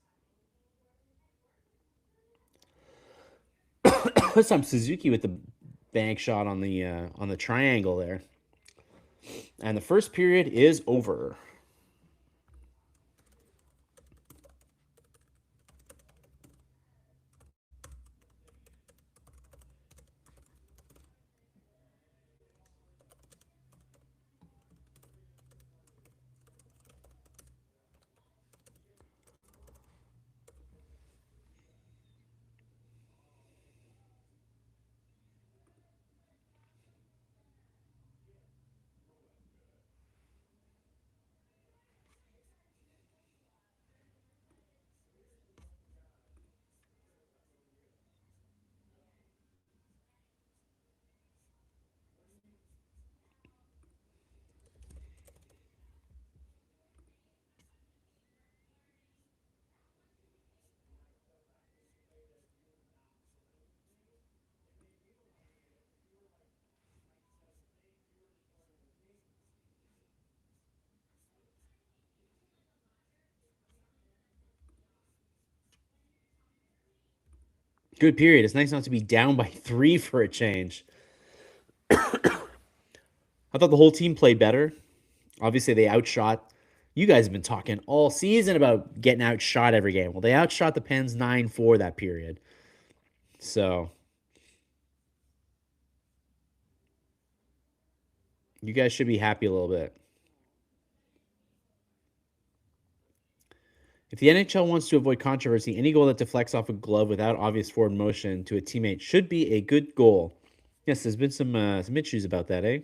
This time Suzuki with the bank shot on the triangle there. And the first period is over. Good period. It's nice not to be down by 3 for a change. I thought the whole team played better. Obviously, they outshot. You guys have been talking all season about getting outshot every game. Well, they outshot the Pens 9-4 that period. So you guys should be happy a little bit. If the NHL wants to avoid controversy, any goal that deflects off a glove without obvious forward motion to a teammate should be a good goal. Yes, there's been some issues about that, eh?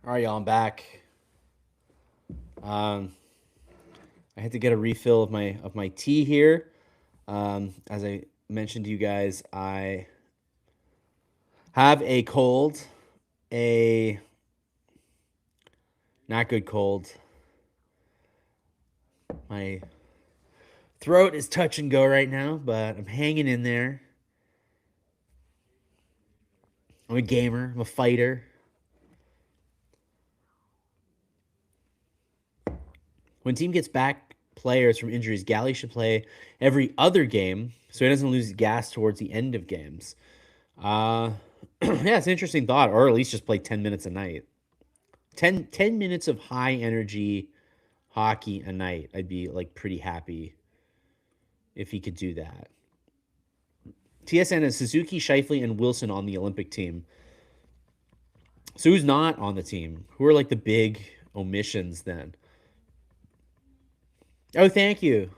All right, y'all, I'm back. I had to get a refill of my tea here. As I mentioned to you guys, I have a cold, a not good cold. My throat is touch and go right now, but I'm hanging in there. I'm a gamer. I'm a fighter. When team gets back players from injuries, Galley should play every other game so he doesn't lose gas towards the end of games. Uh, yeah, it's an interesting thought, or at least just play 10 minutes a night. 10 minutes of high energy hockey a night. I'd be like pretty happy if he could do that. TSN has Suzuki, Shifley, and Wilson on the Olympic team. So who's not on the team? Who are like the big omissions then? Oh, thank you.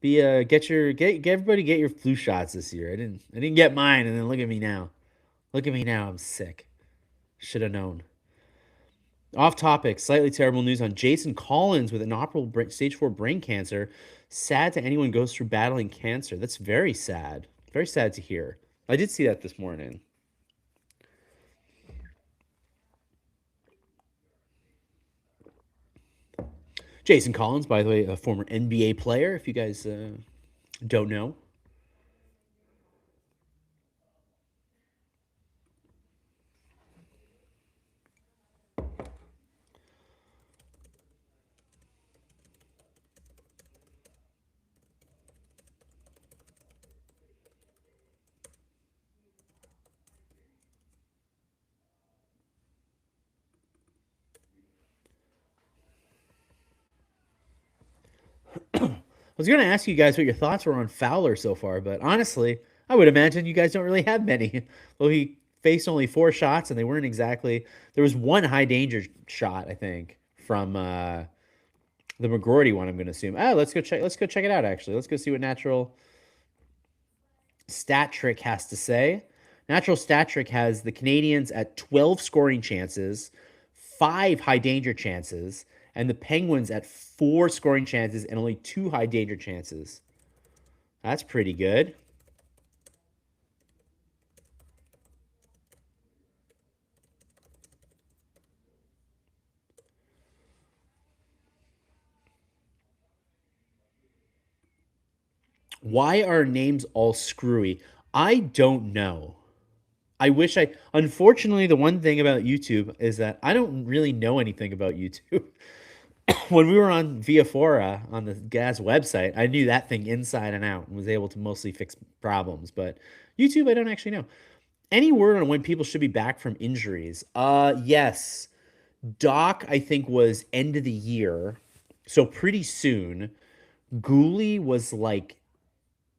Get everybody get your flu shots this year. I didn't get mine, and then look at me now. Look at me now. I'm sick. Should have known. Off topic, slightly terrible news on Jason Collins with inoperable stage 4 brain cancer. Sad to anyone goes through battling cancer. That's very sad. Very sad to hear. I did see that this morning. Jason Collins, by the way, a former NBA player, if you guys don't know. I was going to ask you guys what your thoughts were on Fowler so far, but honestly, I would imagine you guys don't really have many. Well, he faced only 4 shots, and they weren't exactly. There was one high danger shot, I think, from the McGroarty one. I'm going to assume. Oh, let's go check. Let's go check it out. Actually, let's go see what Natural Stat Trick has to say. Natural Stat Trick has the Canadians at 12 scoring chances, 5 high danger chances, and the Penguins at 4 scoring chances and only 2 high danger chances. That's pretty good. Why are names all screwy? I don't know. I wish I. Unfortunately, the one thing about YouTube is that I don't really know anything about YouTube. When we were on Viafora on the Gas website, I knew that thing inside and out and was able to mostly fix problems. But YouTube, I don't actually know. Any word on when people should be back from injuries? Yes. Doc, I think, was end of the year. So pretty soon. Gooley was like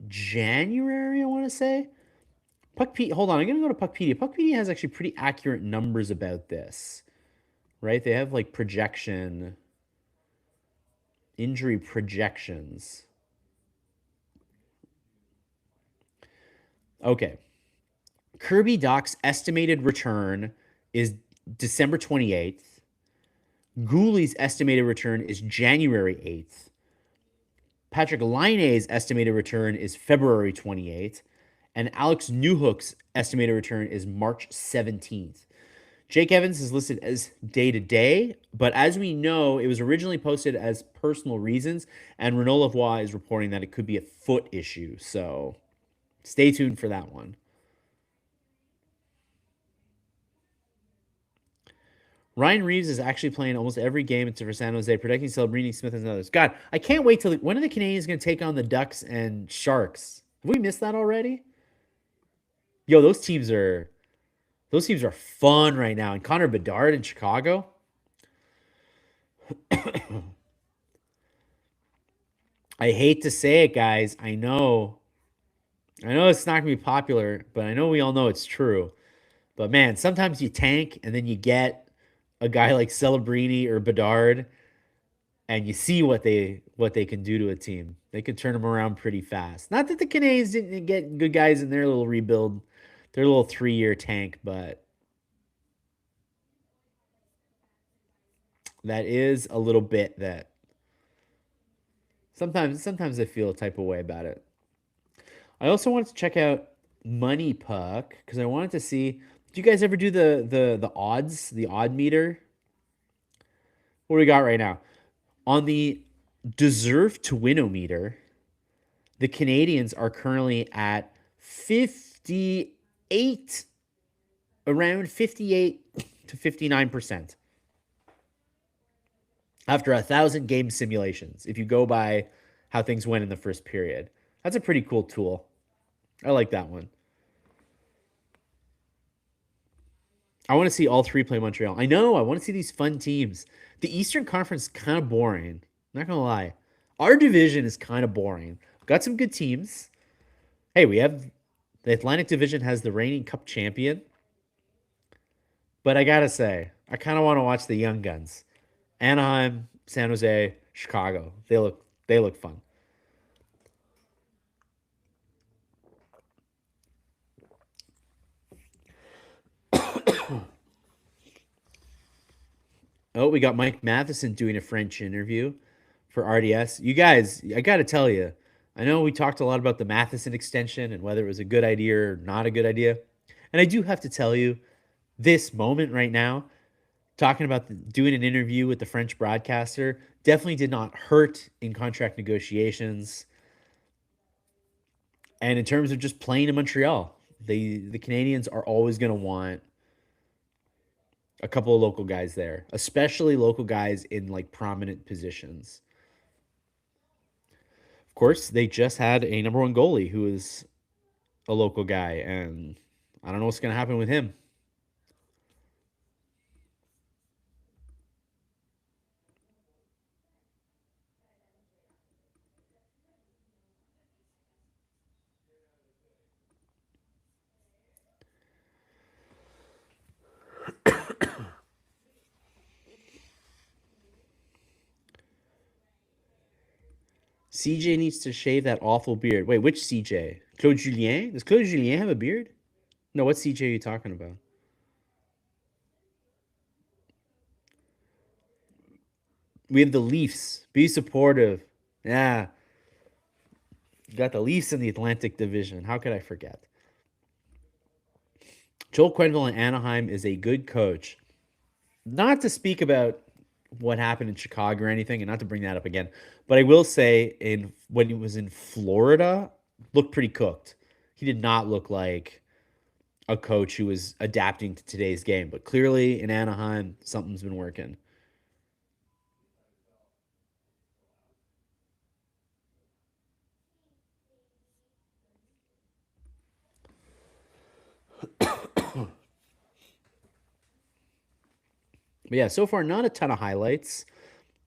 January, I want to say. Puckpedia, hold on, I'm gonna go to Puckpedia. Puckpedia has actually pretty accurate numbers about this, right? They have like injury projections. Okay. Kirby Dach's estimated return is December 28th. Gooley's estimated return is January 8th. Patrick Laine's estimated return is February 28th. And Alex Newhook's estimated return is March 17th. Jake Evans is listed as day to day, but as we know, it was originally posted as personal reasons, and Renaud Lavoie is reporting that it could be a foot issue. So stay tuned for that one. Ryan Reeves is actually playing almost every game for San Jose, protecting Celebrini, Smith, and others. God, I can't wait till when are the Canadians going to take on the Ducks and Sharks? Have we missed that already? Yo, those teams are fun right now. And Connor Bedard in Chicago. I hate to say it, guys. I know. I know it's not going to be popular, but I know we all know it's true. But man, sometimes you tank and then you get a guy like Celebrini or Bedard and you see what they can do to a team. They can turn them around pretty fast. Not that the Canadians didn't get good guys in their little rebuild, their little 3-year tank, but That is a little bit that sometimes I feel a type of way about it. I also wanted to check out Money Puck because I wanted to see. Do you guys ever do the odds, the odd meter? What do we got right now? On the deserve to win meter, the Canadians are currently at 58, around 58 to 59% after 1,000 game simulations. If you go by how things went in the first period, that's a pretty cool tool. I like that one. I want to see all three play Montreal. I know. I want to see these fun teams. The Eastern Conference is kind of boring. Not gonna lie, our division is kind of boring. Got some good teams. Hey, we have the Atlantic Division has the reigning Cup champion, but I gotta say, I kind of want to watch the young guns. Anaheim, San Jose, Chicago. They look fun. Oh, we got Mike Matheson doing a French interview for RDS. You guys, I got to tell you, I know we talked a lot about the Matheson extension and whether it was a good idea or not a good idea. And I do have to tell you, this moment right now, talking about doing an interview with the French broadcaster, definitely did not hurt in contract negotiations. And in terms of just playing in Montreal, the Canadians are always going to want a couple of local guys there, especially local guys in like prominent positions. Of course, they just had a number one goalie who is a local guy, and I don't know what's going to happen with him. CJ needs to shave that awful beard. Wait, which CJ? Claude Julien? Does Claude Julien have a beard? No, what CJ are you talking about? We have the Leafs. Be supportive. Yeah, you got the Leafs in the Atlantic Division. How could I forget? Joel Quenneville in Anaheim is a good coach. Not to speak about what happened in Chicago or anything, and not to bring that up again, but I will say, in when he was in Florida, looked pretty cooked. He did not look like a coach who was adapting to today's game, but clearly in Anaheim, something's been working. But yeah, so far not a ton of highlights.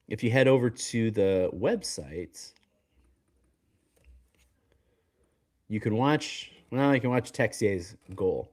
If you head over to the website, you can watch. Well, you can watch Texier's goal.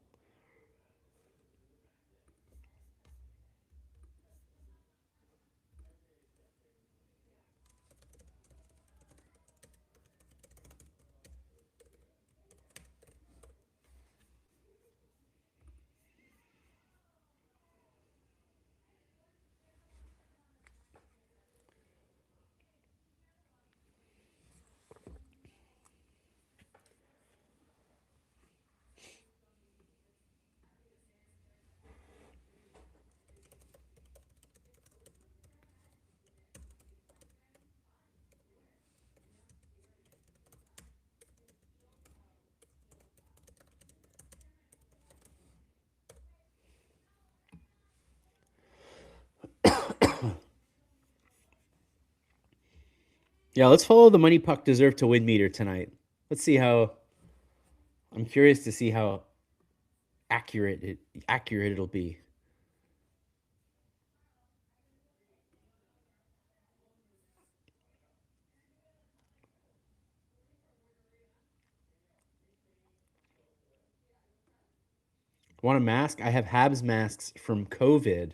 Yeah, let's follow the Money Puck Deserve to Win meter tonight. Let's see how. I'm curious to see how accurate it'll be. Want a mask? I have Habs masks from COVID.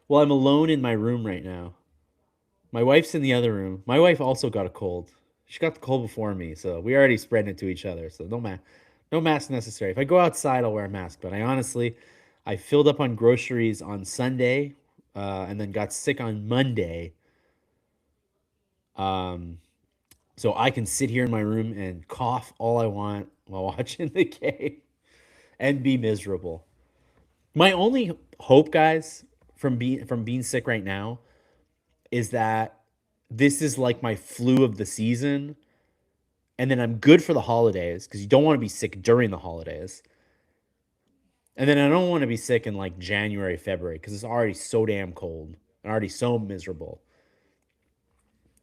Well, I'm alone in my room right now. My wife's in the other room. My wife also got a cold. She got the cold before me, so we already spread it to each other. So no mask necessary. If I go outside, I'll wear a mask. But I honestly, I filled up on groceries on Sunday, and then got sick on Monday. Um, so I can sit here in my room and cough all I want while watching the game and be miserable. My only hope, guys, from being sick right now is that this is like my flu of the season, and then I'm good for the holidays because you don't want to be sick during the holidays. And then I don't want to be sick in like January, February because it's already so damn cold and already so miserable.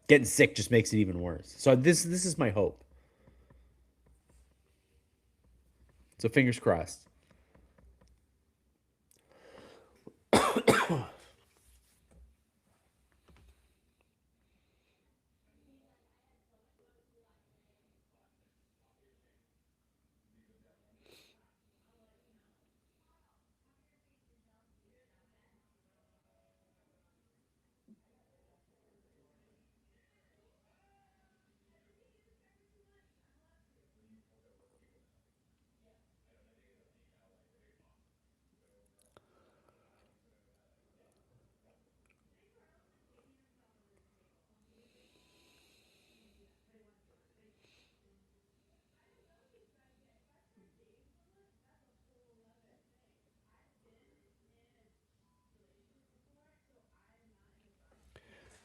Getting sick just makes it even worse. So this is my hope. So fingers crossed.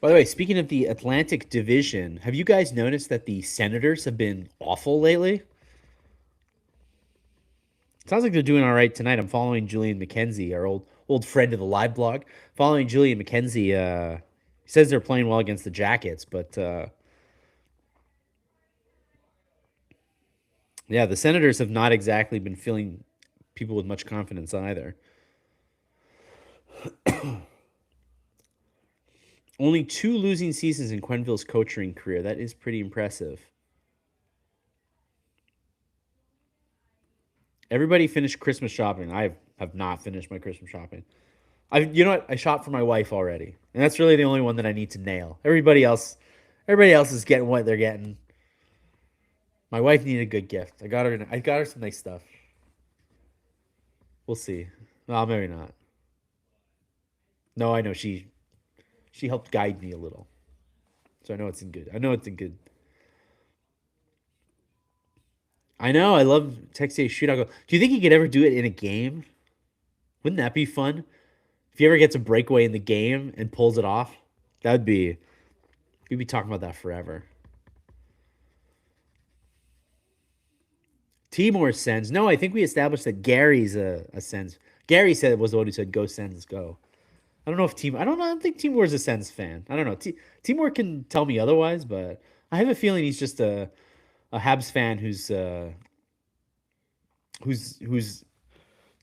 By the way, speaking of the Atlantic Division, have you guys noticed that the Senators have been awful lately? Sounds like they're doing all right tonight. I'm following Julian McKenzie, our old friend of the live blog. Following Julian McKenzie, he says they're playing well against the Jackets, but yeah, the Senators have not exactly been filling people with much confidence either. Only 2 losing seasons in Quenneville's coaching career. That is pretty impressive. Everybody finished Christmas shopping. I have not finished my Christmas shopping. You know what? I shopped for my wife already, and that's really the only one that I need to nail. Everybody else is getting what they're getting. My wife needed a good gift. I got her some nice stuff. We'll see. Well, maybe not. No, I know she helped guide me a little, so I know it's in good. I know it's in good. I know. I love Texier shootout. Go. Do you think he could ever do it in a game? Wouldn't that be fun? If he ever gets a breakaway in the game and pulls it off, that'd be. We'd be talking about that forever. Timor Sens. No, I think we established that Gary's a Sens. Gary said it was the one who said "Go Sens, go." I don't know if Team. I don't know. I don't think Timor's a Sens fan. I don't know. Timor can tell me otherwise, but I have a feeling he's just a Habs fan who's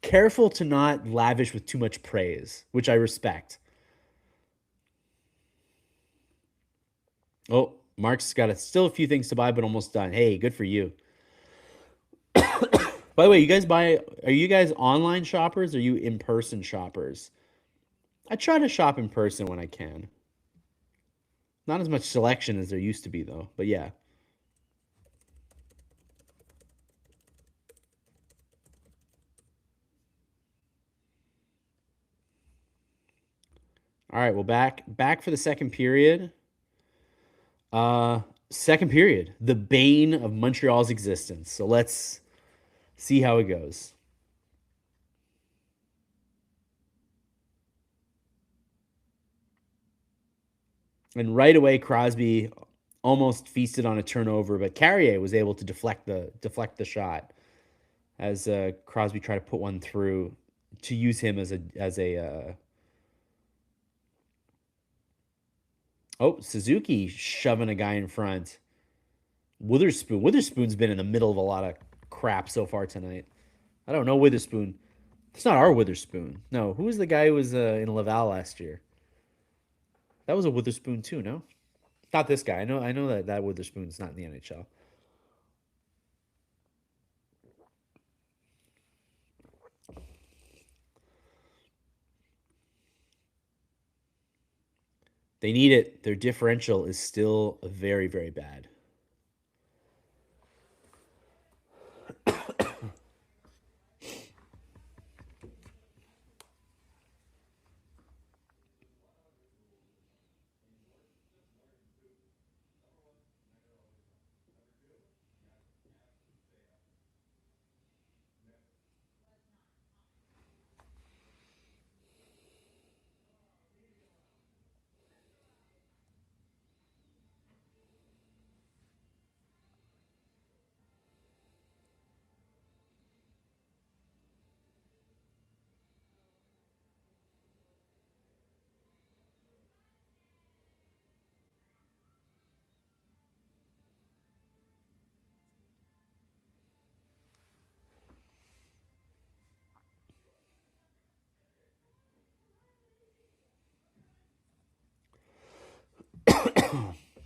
careful to not lavish with too much praise, which I respect. Oh, Mark's got still a few things to buy, but almost done. Hey, good for you. By the way, you guys buy? Are you guys online shoppers? Or are you in person shoppers? I try to shop in person when I can. Not as much selection as there used to be, though. But yeah. All right. Well, back for the second period. Uh, Second period, the bane of Montreal's existence. So let's see how it goes. And right away, Crosby almost feasted on a turnover, but Carrier was able to deflect the shot as Crosby tried to put one through to use him as a oh, Suzuki shoving a guy in front. Witherspoon's been in the middle of a lot of crap so far tonight. I don't know Witherspoon. It's not our Witherspoon. No, who was the guy who was in Laval last year? That was a Witherspoon too, no? Not this guy. I know that Witherspoon's not in the NHL. They need it. Their differential is still very, very bad.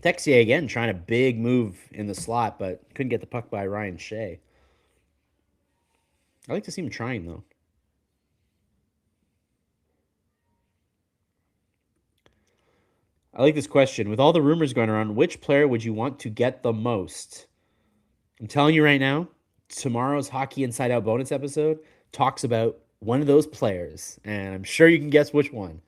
Texier again trying a big move in the slot, but couldn't get the puck by Ryan Shea. I like to see him trying, though. I like this question. With all the rumors going around, which player would you want to get the most? I'm telling you right now, tomorrow's Hockey Inside Out bonus episode talks about one of those players, and I'm sure you can guess which one.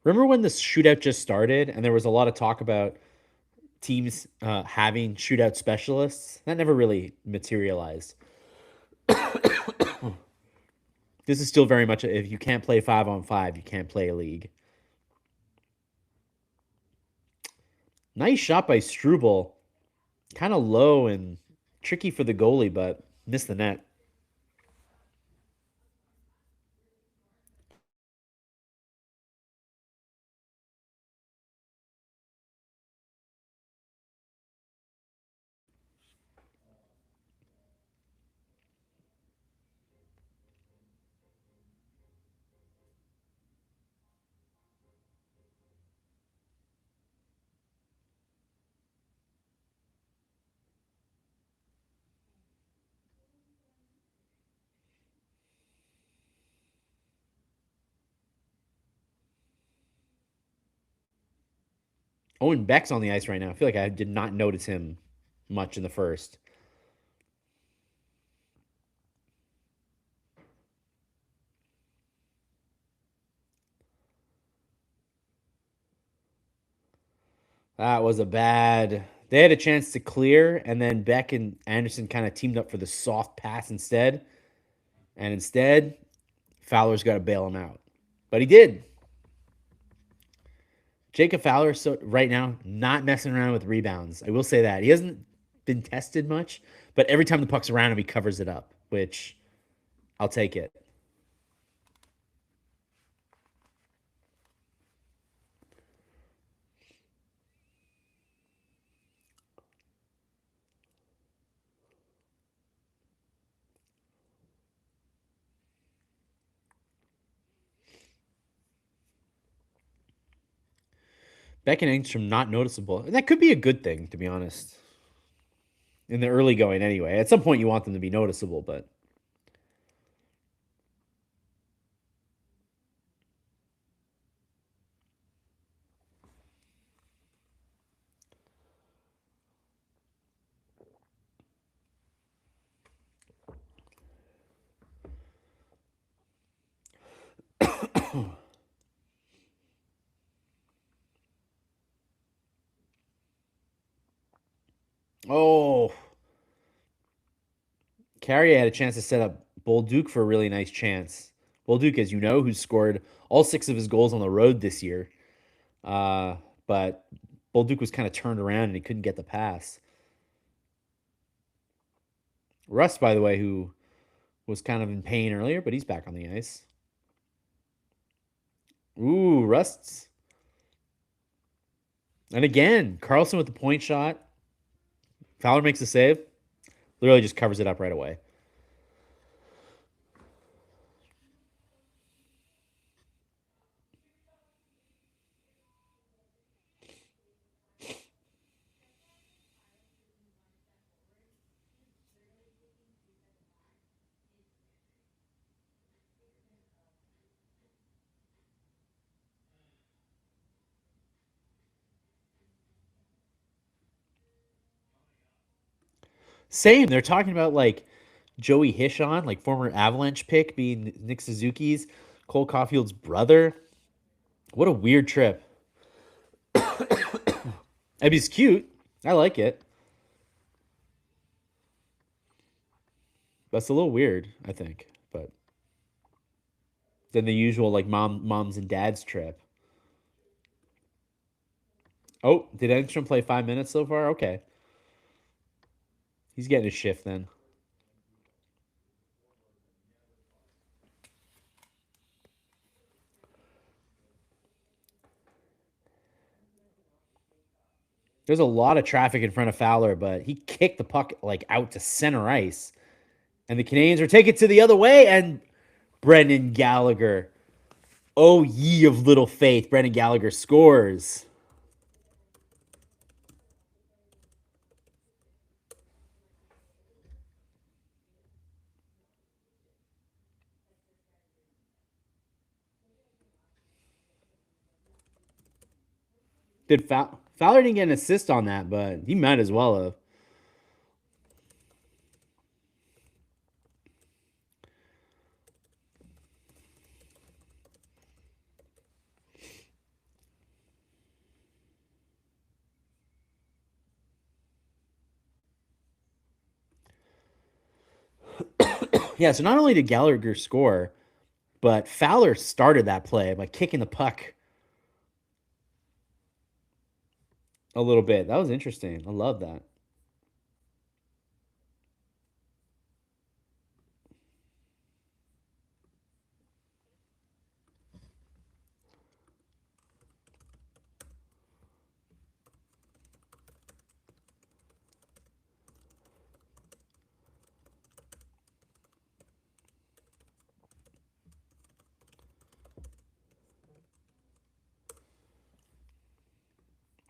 Remember when the shootout just started and there was a lot of talk about teams having shootout specialists? That never really materialized. This is still very much if you can't play 5-on-5, you can't play a league. Nice shot by Struble. Kind of low and tricky for the goalie, but missed the net. Owen Beck's on the ice right now. I feel like I did not notice him much in the first. That was a bad. They had a chance to clear, and then Beck and Anderson kind of teamed up for the soft pass instead. And instead, Fowler's got to bail him out. But he did. Jacob Fowler, so right now, not messing around with rebounds. I will say that. He hasn't been tested much, but every time the puck's around him, he covers it up, which I'll take it. Beck and Engstrom not noticeable. And that could be a good thing, to be honest. In the early going, anyway. At some point, you want them to be noticeable, but oh, Carrier had a chance to set up Bolduc for a really nice chance. Bolduc, as you know, who scored all 6 of his goals on the road this year. Uh, but Bolduc was kind of turned around and he couldn't get the pass. Russ, by the way, who was kind of in pain earlier, but he's back on the ice. Ooh, Rust's. And again, Carlson with the point shot. Fowler makes the save. Literally just covers it up right away. Same. They're talking about like Joey Hishon, like former Avalanche pick, being Nick Suzuki's Cole Caulfield's brother. What a weird trip. I mean, he's cute. I like it. That's a little weird, I think. But than the usual like moms and dads trip. Oh, did Edstrom play 5 minutes so far? Okay. He's getting his shift then. There's a lot of traffic in front of Fowler, but he kicked the puck like out to center ice. And the Canadians are taking it to the other way, and Brendan Gallagher. Oh, ye of little faith. Brendan Gallagher scores. Fowler didn't get an assist on that, but he might as well have. Yeah, so not only did Gallagher score, but Fowler started that play by kicking the puck a little bit. That was interesting. I love that.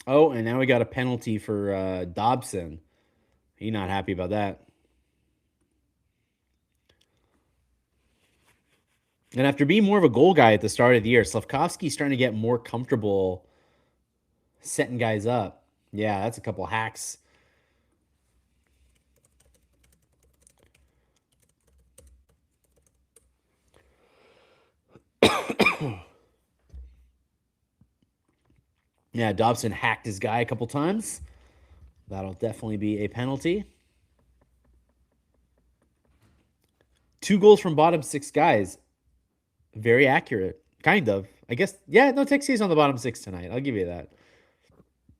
Oh, and now we got a penalty for Dobson. He's not happy about that. And after being more of a goal guy at the start of the year, Slavkovsky's starting to get more comfortable setting guys up. Yeah, that's a couple hacks. Yeah, Dobson hacked his guy a couple times. That'll definitely be a penalty. 2 goals from bottom six guys. Very accurate. Kind of. I guess. Yeah, no, Texi's on the bottom six tonight. I'll give you that.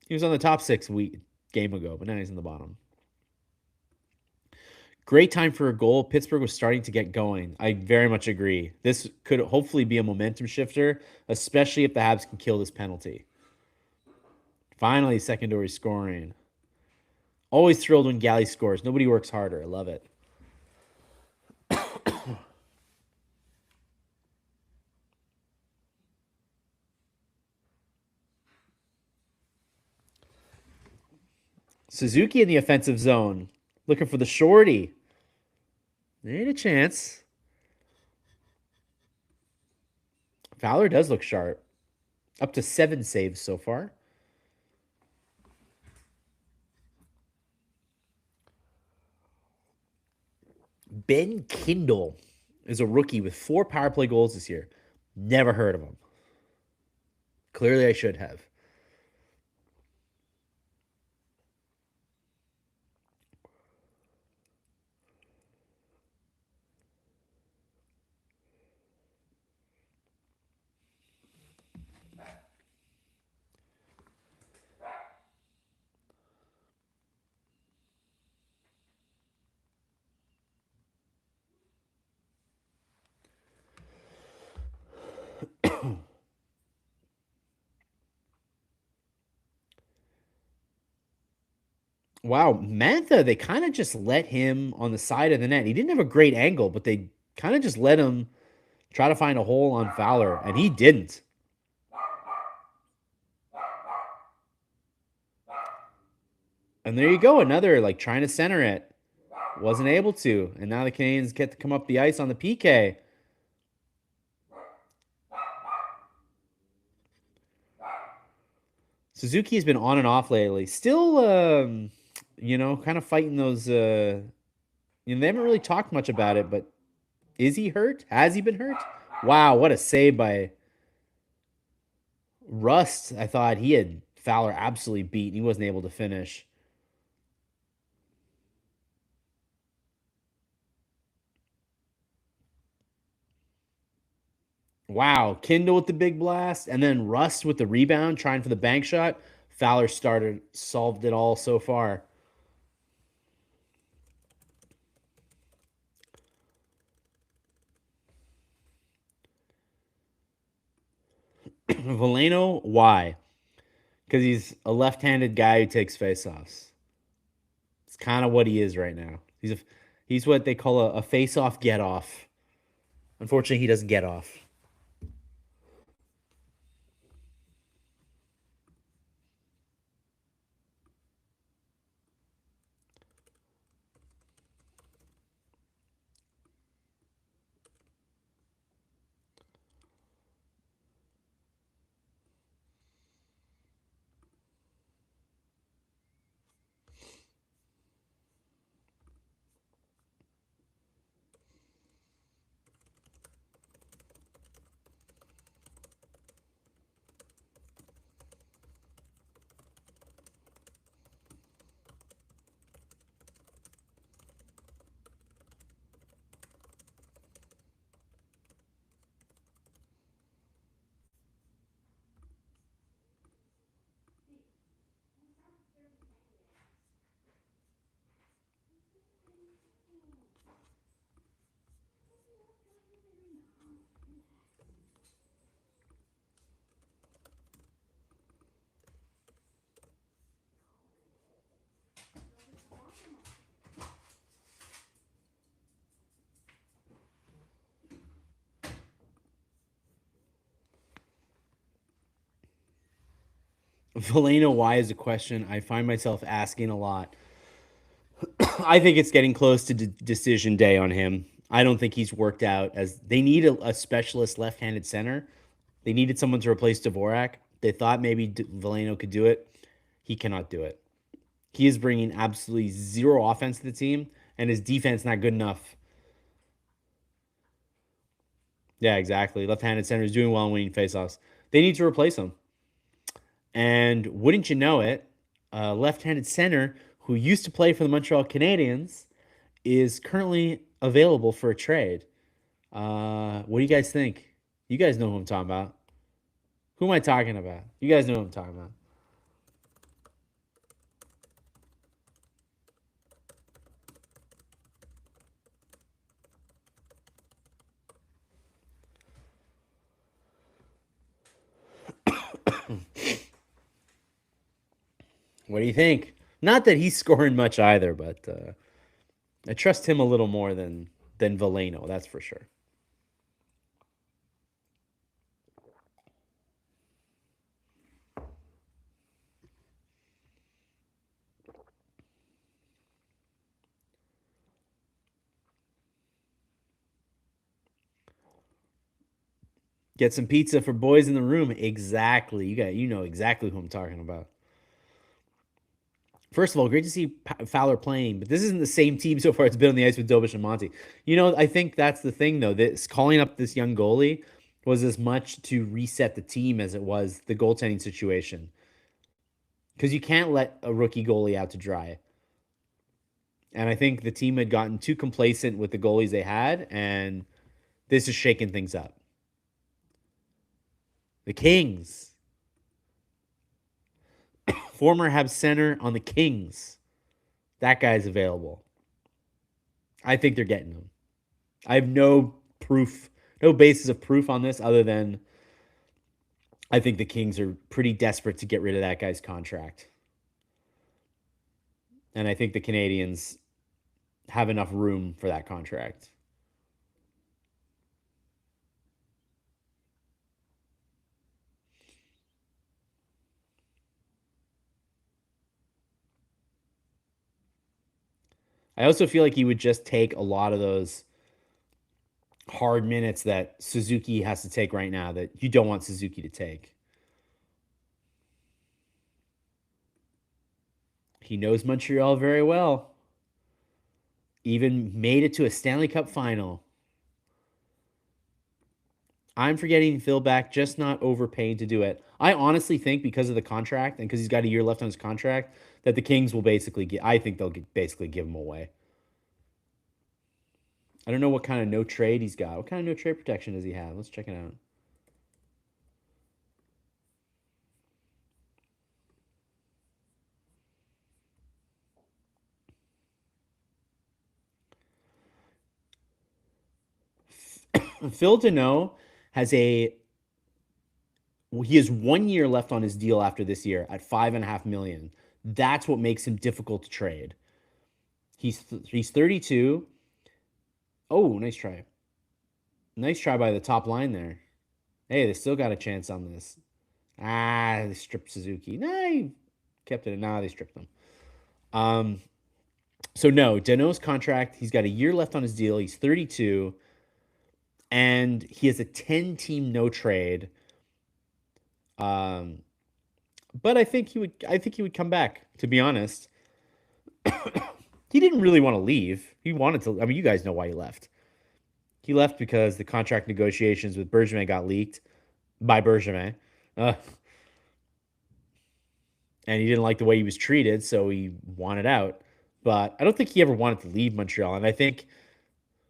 He was on the top six week game ago, but now he's in the bottom. Great time for a goal. Pittsburgh was starting to get going. I very much agree. This could hopefully be a momentum shifter, especially if the Habs can kill this penalty. Finally, secondary scoring. Always thrilled when Galley scores. Nobody works harder. I love it. Suzuki in the offensive zone. Looking for the shorty. Ain't a chance. Fowler does look sharp. Up to 7 saves so far. Ben Kindle is a rookie with 4 power play goals this year. Never heard of him. Clearly, I should have. Wow, Mantha, they kind of just let him on the side of the net. He didn't have a great angle, but they kind of just let him try to find a hole on Fowler, and he didn't. And there you go, another like trying to center it. Wasn't able to. And now the Canadians get to come up the ice on the PK. Suzuki's been on and off lately. Still, kind of fighting those. They haven't really talked much about it, but is he hurt? Has he been hurt? Wow, what a save by Rust. I thought he had Fowler absolutely beat. He wasn't able to finish. Wow, Kindle with the big blast, and then Rust with the rebound, trying for the bank shot. Fowler solved it all so far. Veleno, why? because he's a left-handed guy who takes face-offs. It's kind of what he is right now. He's what they call a face-off get-off. Unfortunately, he doesn't get off. Veleno Y is a question I find myself asking a lot. I think it's getting close to decision day on him. I don't think he's worked out as they need a specialist left-handed center. They needed someone to replace Dvorak. They thought maybe Veleno could do it. He cannot do it. He is bringing absolutely zero offense to the team, and his defense not good enough. Yeah, exactly. Left-handed center is doing well in winning faceoffs. They need to replace him. And wouldn't you know it, left-handed center who used to play for the Montreal Canadiens is currently available for a trade. What do you guys think? You guys know who I'm talking about. Who am I talking about? You guys know who I'm talking about. What do you think? Not that he's scoring much either, but I trust him a little more than Veleno. That's for sure. Get some pizza for boys in the room. Exactly. You know exactly who I'm talking about. First of all, great to see Fowler playing, but this isn't the same team so far. It's been on the ice with Dobish and Monty. I think that's the thing though. This calling up this young goalie was as much to reset the team as it was the goaltending situation. Because you can't let a rookie goalie out to dry. And I think the team had gotten too complacent with the goalies they had, and this is shaking things up. The Kings, former Habs center on the Kings, that guy's available. I think they're getting him. I have no proof, no basis of proof on this other than I think the Kings are pretty desperate to get rid of that guy's contract. And I think the Canadians have enough room for that contract. I also feel like he would just take a lot of those hard minutes that Suzuki has to take right now that you don't want Suzuki to take. He knows Montreal very well. Even made it to a Stanley Cup final. I'm forgetting Phil back, just not overpaying to do it. I honestly think because of the contract and because he's got a year left on his contract, that the Kings will basically get. I think they'll basically give him away. I don't know what kind of no trade he's got. What kind of no trade protection does he have? Let's check it out. Phil Deneau has a He has 1 year left on his deal after this year at 5.5 million. That's what makes him difficult to trade. He's 32. Oh, nice try. Nice try by the top line there. Hey, they still got a chance on this. Ah, they stripped Suzuki. Nah, he kept it. Nah, they stripped him. Um, so no, Danault's contract, he's got a year left on his deal. He's 32, and he has a 10-team no trade. Um, but I think he would come back, to be honest. He didn't really want to leave. He wanted to, I mean, you guys know why he left. He left because the contract negotiations with Bergevin got leaked by Bergevin. Uh, and he didn't like the way he was treated, so he wanted out. But I don't think he ever wanted to leave Montreal. And I think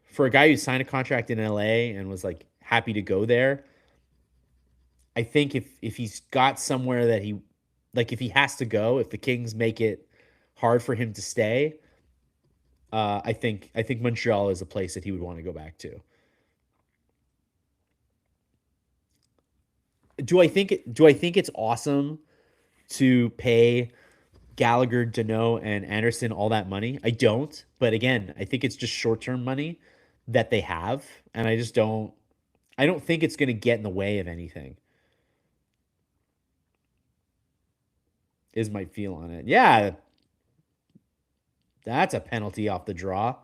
for a guy who signed a contract in LA and was like happy to go there, I think if he's got somewhere that he like if he has to go, if the Kings make it hard for him to stay, I think Montreal is a place that he would want to go back to. Do I think it's awesome to pay Gallagher, Danault, and Anderson all that money? I don't, but again, I think it's just short term money that they have, and I don't think it's going to get in the way of anything. Is my feel on it? Yeah, that's a penalty off the draw.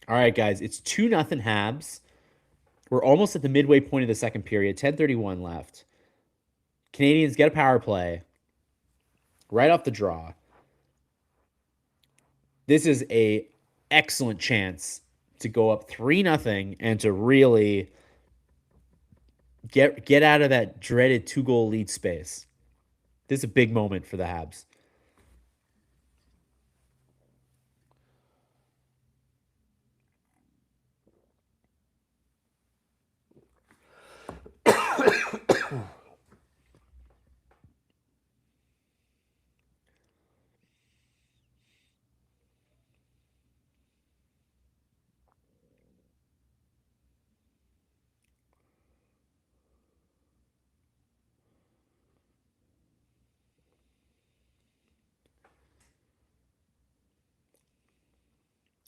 All right, guys, it's 2-0 Habs. We're almost at the midway point of the second period. 10:31 left. Canadians get a power play right off the draw. This is a excellent chance to go up 3-0 and to really get out of that dreaded 2-goal lead space. This is a big moment for the Habs.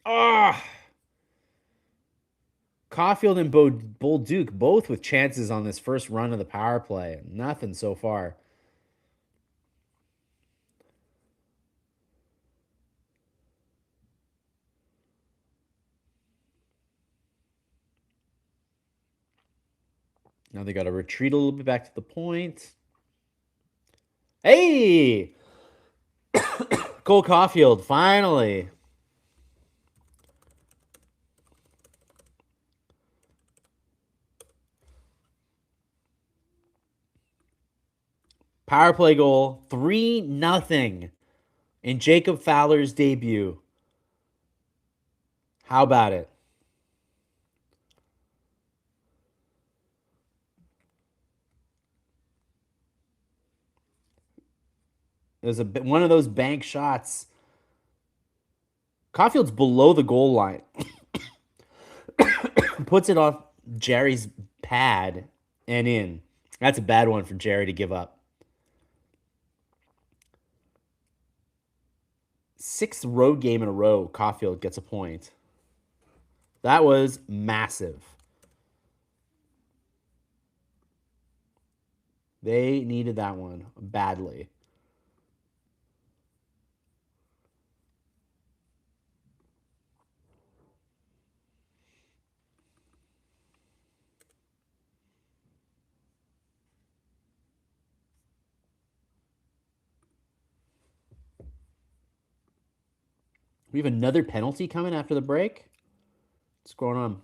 Ah, Caulfield and Bolduc both with chances on this first run of the power play. Nothing so far. Now they got to retreat a little bit back to the point. Hey, Cole Caulfield finally. Power play goal, 3-0 in Jacob Fowler's debut. How about it? It was one of those bank shots. Caulfield's below the goal line. Puts it off Jerry's pad and in. That's a bad one for Jerry to give up. Sixth road game in a row, Caulfield gets a point. That was massive. They needed that one badly. We have another penalty coming after the break. What's going on?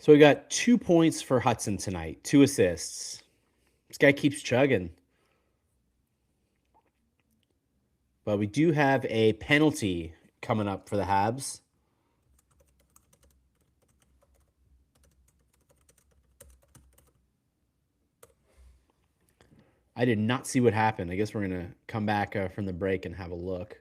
So we got 2 points for Hudson tonight, 2 assists. This guy keeps chugging. But we do have a penalty coming up for the Habs. I did not see what happened. I guess we're going to come back from the break and have a look.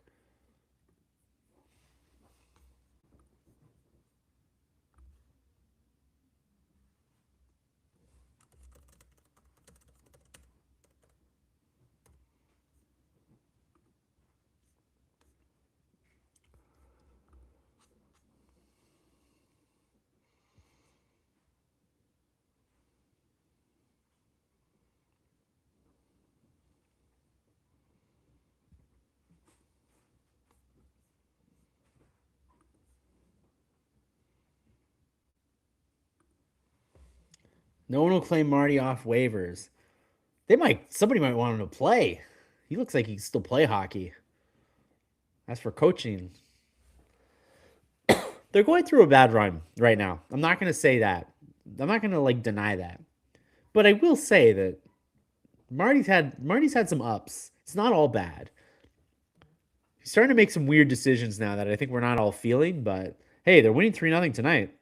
No one will claim Marty off waivers. Somebody might want him to play. He looks like he can still play hockey. As for coaching, they're going through a bad run right now. I'm not going to say that. I'm not going to deny that. But I will say that Marty's had some ups. It's not all bad. He's starting to make some weird decisions now that I think we're not all feeling, but hey, they're winning 3-0 tonight.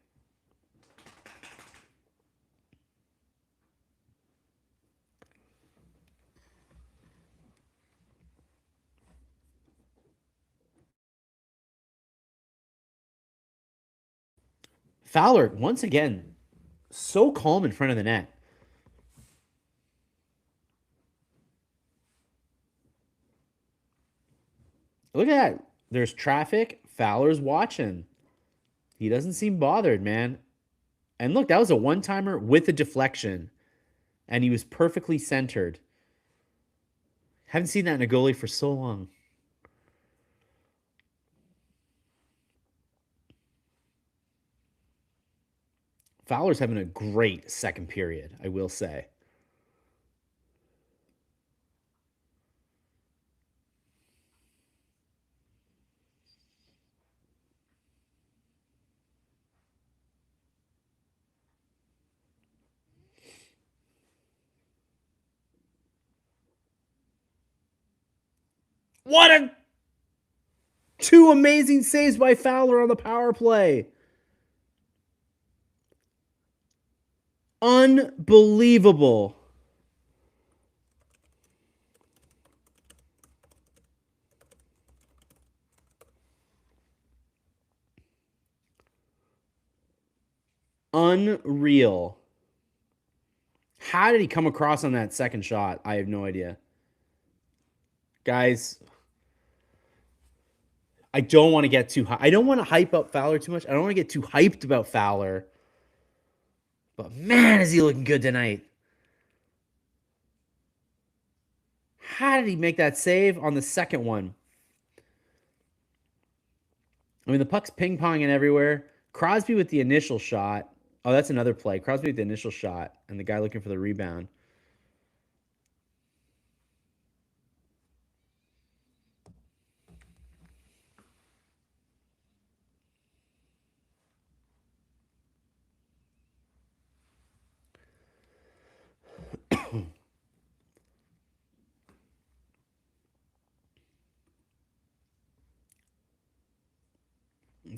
Fowler, once again, so calm in front of the net. Look at that. There's traffic. Fowler's watching. He doesn't seem bothered, man. And look, that was a one-timer with a deflection. And he was perfectly centered. Haven't seen that in a goalie for so long. Fowler's having a great second period, I will say. What a two amazing saves by Fowler on the power play. Unbelievable. Unreal. How did he come across on that second shot? I have no idea. Guys, I don't want to get too high. I don't want to hype up Fowler too much. I don't want to get too hyped about Fowler. But man, is he looking good tonight. How did he make that save on the second one? I mean, the puck's ping-ponging everywhere. Crosby with the initial shot. Oh, that's another play. Crosby with the initial shot, and the guy looking for the rebound.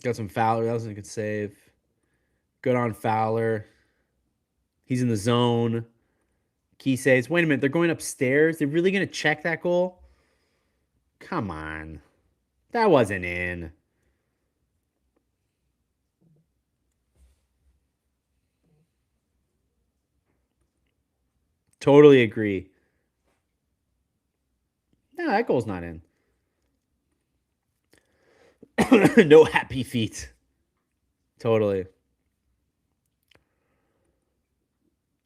Got some Fowler. That was a good save. Good on Fowler. He's in the zone. Key saves. Wait a minute. They're going upstairs. They're really going to check that goal? Come on. That wasn't in. Totally agree. No, that goal's not in. No happy feet. Totally.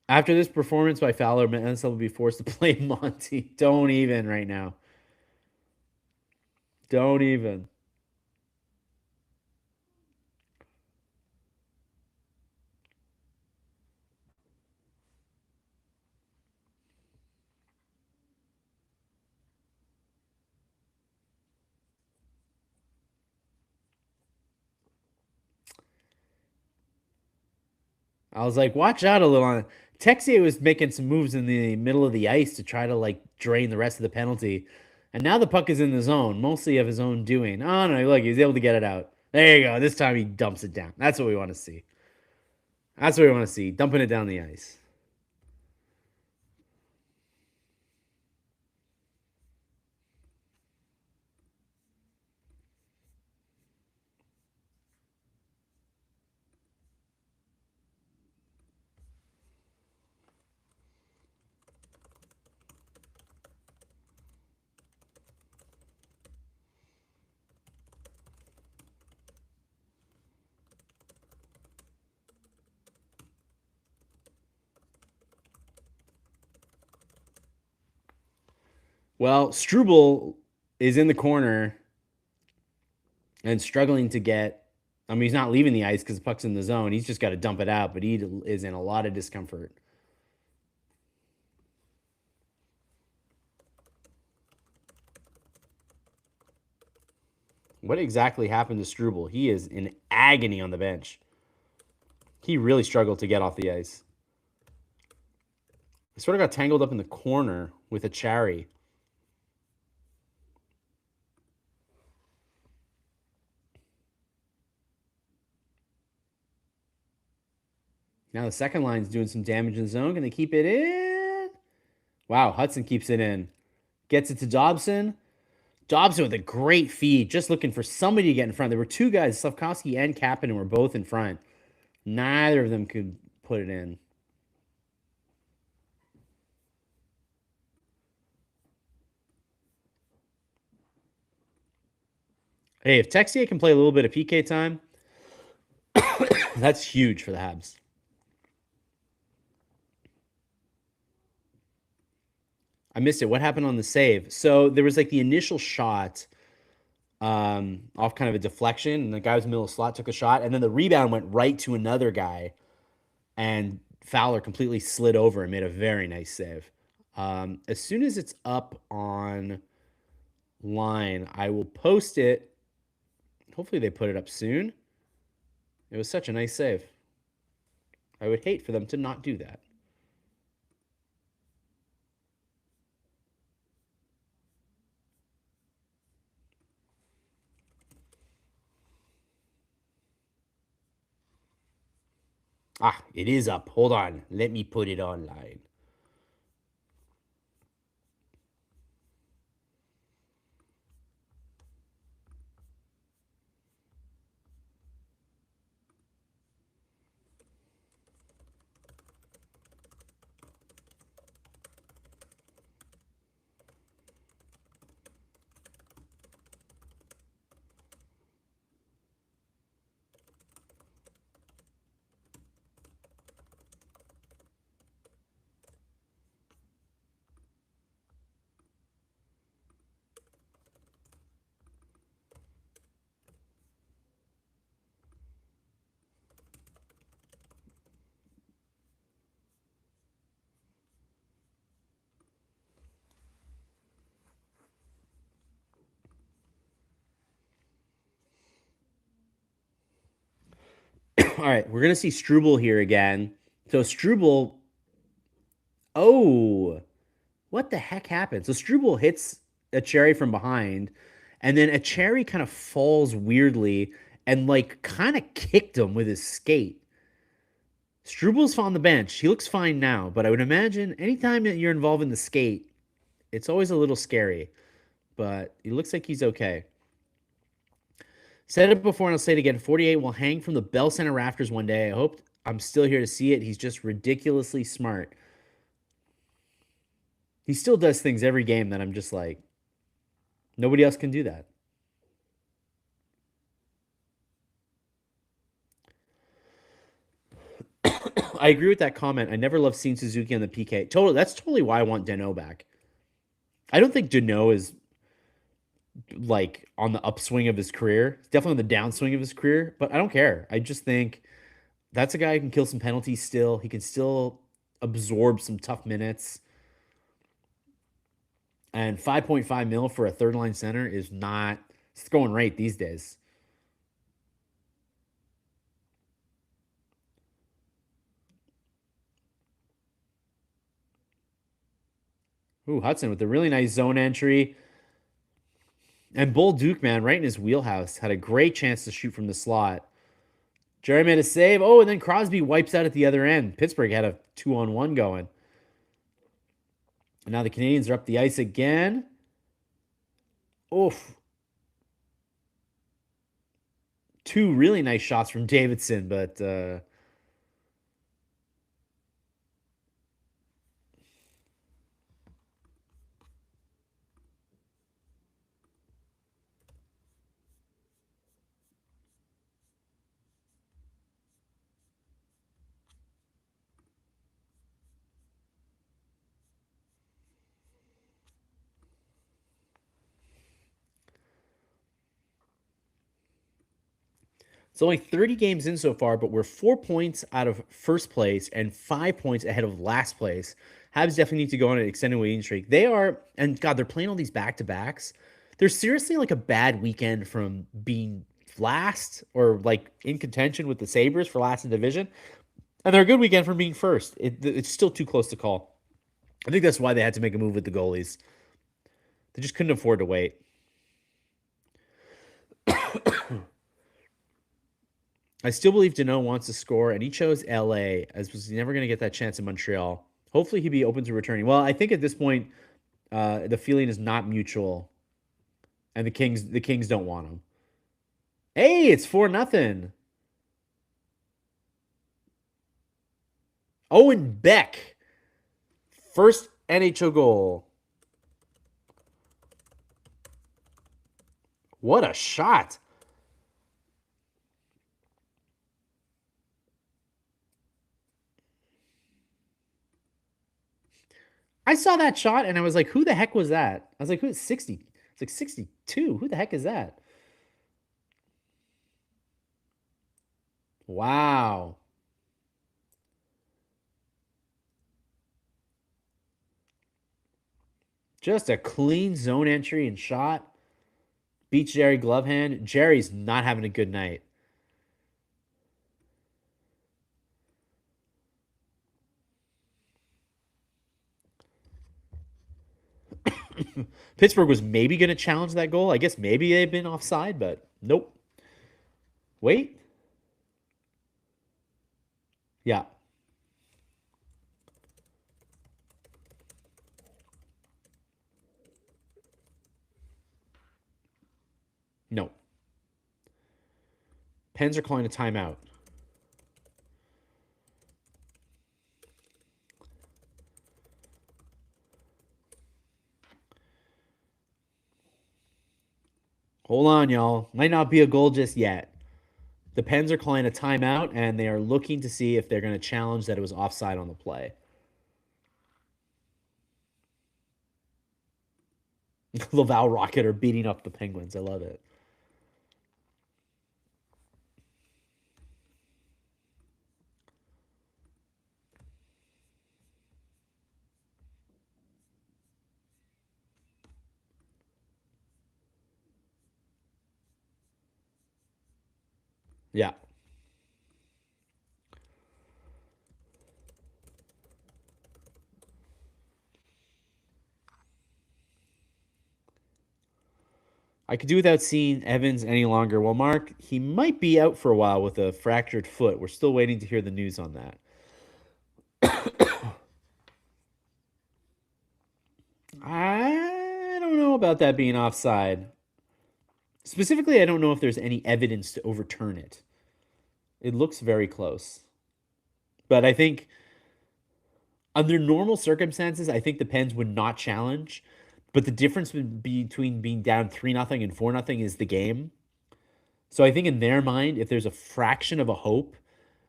After this performance by Fowler, Minnesota will be forced to play Monty. Don't even right now. Don't even. I was like, watch out a little on. Texier was making some moves in the middle of the ice to try to like drain the rest of the penalty. And now the puck is in the zone, mostly of his own doing. Oh no, look, he's able to get it out. There you go. This time he dumps it down. That's what we want to see. That's what we want to see. Dumping it down the ice. Well, Struble is in the corner and struggling to get. I mean, he's not leaving the ice because the puck's in the zone. He's just got to dump it out, but he is in a lot of discomfort. What exactly happened to Struble? He is in agony on the bench. He really struggled to get off the ice. He sort of got tangled up in the corner with Acciari. Now the second line's doing some damage in the zone. Can they keep it in? Wow, Hudson keeps it in. Gets it to Dobson. Dobson with a great feed, just looking for somebody to get in front. There were two guys, Slavkovsky and Kapanen, were both in front. Neither of them could put it in. Hey, if Texier can play a little bit of PK time, that's huge for the Habs. I missed it. What happened on the save? So there was like the initial shot off kind of a deflection, and the guy was in the middle of the slot, took a shot, and then the rebound went right to another guy, and Fowler completely slid over and made a very nice save. As soon as it's up on line, I will post it. Hopefully they put it up soon. It was such a nice save. I would hate for them to not do that. Ah, it is up. Hold on. Let me put it online. All right, we're gonna see Struble here again. So Struble, oh, what the heck happened? So Struble hits a cherry from behind, and then a cherry kind of falls weirdly and like kind of kicked him with his skate. Struble's on the bench. He looks fine now, but I would imagine anytime that you're involved in the skate, it's always a little scary. But he looks like he's okay. Said it before and I'll say it again. 48 will hang from the Bell Center rafters one day. I hope I'm still here to see it. He's just ridiculously smart. He still does things every game that I'm just like, nobody else can do that. I agree with that comment. I never loved seeing Suzuki on the PK. Totally, that's totally why I want Danault back. I don't think Danault is like on the upswing of his career. He's definitely on the downswing of his career, but I don't care. I just think that's a guy who can kill some penalties still. He can still absorb some tough minutes. And 5.5 mil for a third line center is not, it's going right these days. Ooh, Hudson with a really nice zone entry. And Bull Duke, man, right in his wheelhouse, had a great chance to shoot from the slot. Jerry made a save. Oh, and then Crosby wipes out at the other end. Pittsburgh had a 2-on-1 going. And now the Canadians are up the ice again. Oof. Two really nice shots from Davidson, but it's only 30 games in so far, but we're 4 points out of first place and 5 points ahead of last place. Habs definitely need to go on an extended waiting streak. They are, and God, they're playing all these back to backs. They're seriously like a bad weekend from being last or like in contention with the Sabres for last in division. And they're a good weekend from being first. It's still too close to call. I think that's why they had to make a move with the goalies. They just couldn't afford to wait. I still believe Danault wants to score, and he chose LA as was never going to get that chance in Montreal. Hopefully, he'd be open to returning. Well, I think at this point, the feeling is not mutual, and the Kings don't want him. Hey, it's 4-0. Owen Beck, first NHL goal. What a shot! I saw that shot and I was like, who the heck was that? I was like, who's 60? It's like 62. Who the heck is that? Wow. Just a clean zone entry and shot. Beats Jerry Glovehand. Jerry's not having a good night. Pittsburgh was maybe going to challenge that goal. I guess maybe they've been offside, but nope. Wait. Yeah. No. Pens are calling a timeout. Hold on, y'all. Might not be a goal just yet. The Pens are calling a timeout, and they are looking to see if they're going to challenge that it was offside on the play. Laval Rocket are beating up the Penguins. I love it. Yeah. I could do without seeing Evans any longer. Well, Mark, he might be out for a while with a fractured foot. We're still waiting to hear the news on that. I don't know about that being offside. Specifically, I don't know if there's any evidence to overturn it. It looks very close. But I think under normal circumstances, I think the Pens would not challenge. But the difference between being down 3-0 and 4-0 is the game. So I think in their mind, if there's a fraction of a hope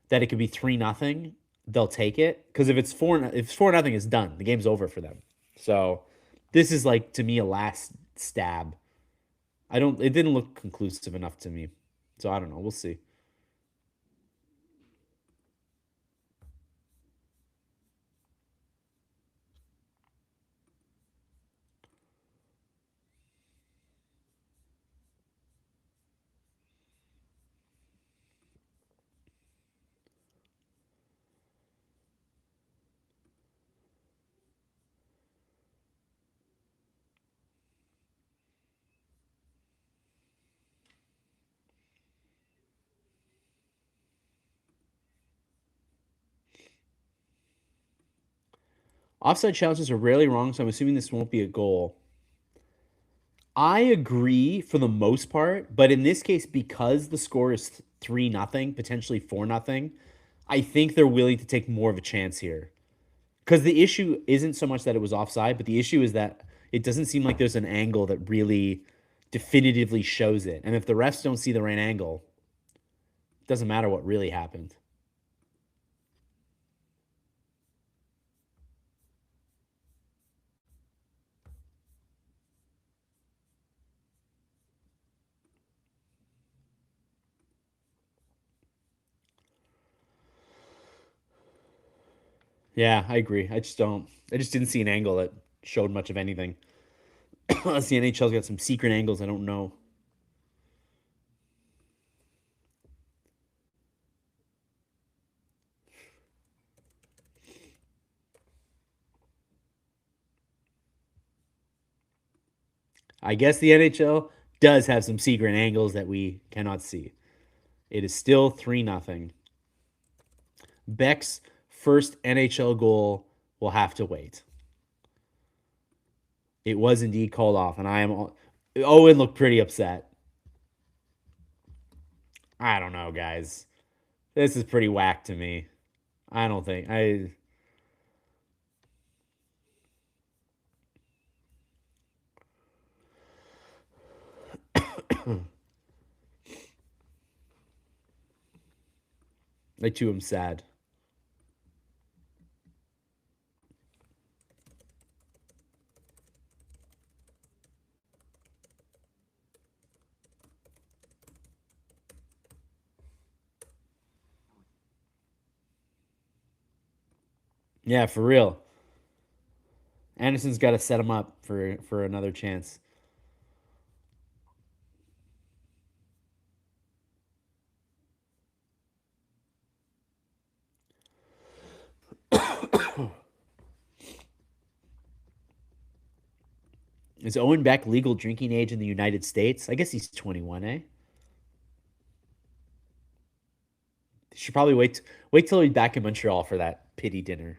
that it could be 3-0, they'll take it. Because if it's 4-0, it's done. The game's over for them. So this is like to me a last stab. It didn't look conclusive enough to me. So I don't know. We'll see. Offside challenges are rarely wrong, so I'm assuming this won't be a goal. I agree for the most part, but in this case, because the score is 3-0, potentially 4-0, I think they're willing to take more of a chance here. Because the issue isn't so much that it was offside, but the issue is that it doesn't seem like there's an angle that really definitively shows it. And if the refs don't see the right angle, it doesn't matter what really happened. Yeah, I agree. I just don't. I just didn't see an angle that showed much of anything. Unless the NHL's got some secret angles I don't know. I guess the NHL does have some secret angles that we cannot see. It is still 3-0. Beck's first NHL goal will have to wait. It was indeed called off, and I am. Owen looked pretty upset. I don't know, guys. This is pretty whack to me. I don't think I. I too am sad. Yeah, for real. Anderson's got to set him up for another chance. Is Owen Beck legal drinking age in the United States? I guess he's 21, eh? Should probably wait till he's back in Montreal for that pity dinner.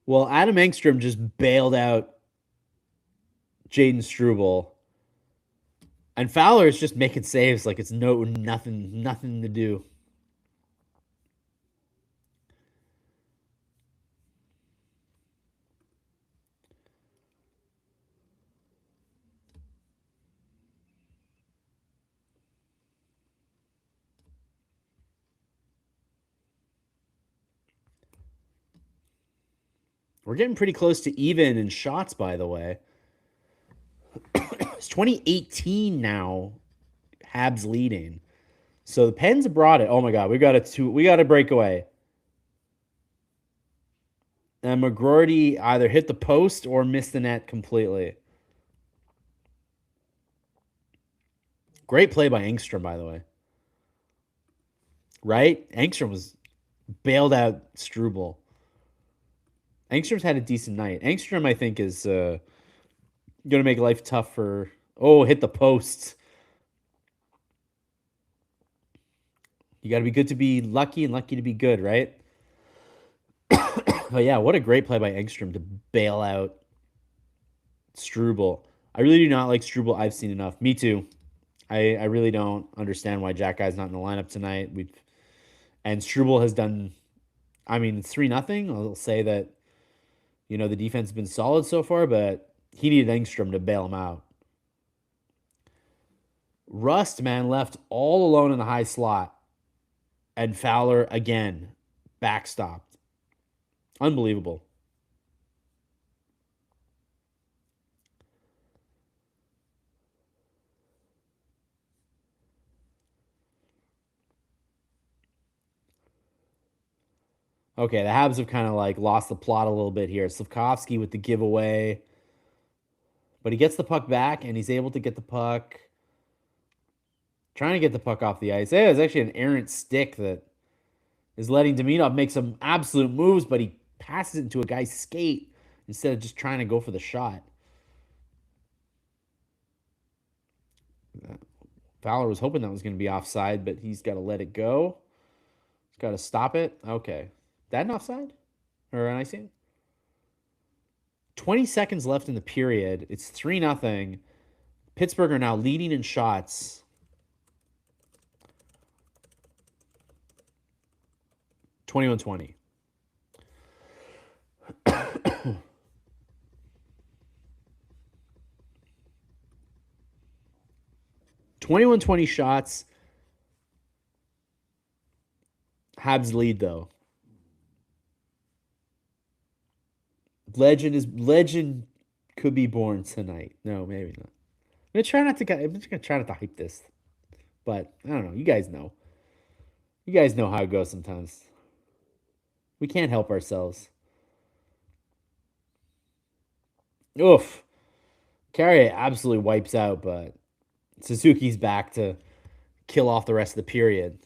Well, Adam Engstrom just bailed out Jaden Struble, and Fowler is just making saves like it's nothing to do. We're getting pretty close to even in shots, by the way. It's 2018 now. Habs leading. So the Pens brought it. Oh my god, we got a breakaway. And McGroarty either hit the post or missed the net completely. Great play by Engstrom, by the way. Right? Engstrom was bailed out Struble. Engstrom's had a decent night. Engstrom, I think, is going to make life tough for. Oh, hit the posts. You got to be good to be lucky and lucky to be good, right? But yeah, what a great play by Engstrom to bail out Struble. I really do not like Struble. I've seen enough. Me too. I really don't understand why Jack Guy's not in the lineup tonight. And Struble has done. I mean, it's 3-0. I'll say that the defense has been solid so far, but he needed Engstrom to bail him out. Rust, man, left all alone in the high slot, and Fowler again backstopped. Unbelievable. Okay, the Habs have kind of like lost the plot a little bit here. Slavkovsky with the giveaway, but he gets the puck back and he's able to get the puck, trying to get the puck off the ice. Yeah, it's actually an errant stick that is letting Demidov make some absolute moves, but he passes it into a guy's skate instead of just trying to go for the shot. Fowler was hoping that was going to be offside, but he's got to let it go. He's got to stop it. Okay. That an offside? Or an icing? 20 seconds left in the period. It's 3-0. Pittsburgh are now leading in shots. 21-20. 21-20 shots. Habs lead though. Legend could be born tonight. No, maybe not. I'm just gonna try not to hype this. But I don't know. You guys know. You guys know how it goes sometimes. We can't help ourselves. Oof. Carrier absolutely wipes out, but Suzuki's back to kill off the rest of the period.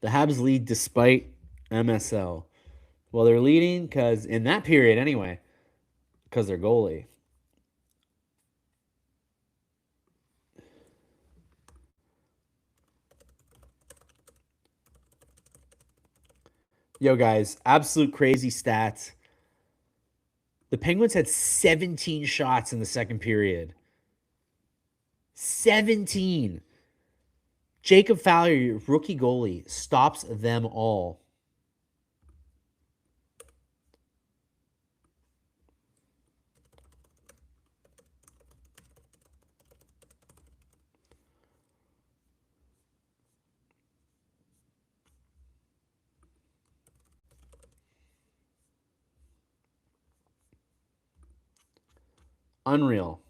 The Habs lead despite MSL. Well, they're leading because in that period anyway, because their goalie. Yo, guys, absolute crazy stats. The Penguins had 17 shots in the second period. 17. Jacob Fowler, rookie goalie, stops them all. Unreal.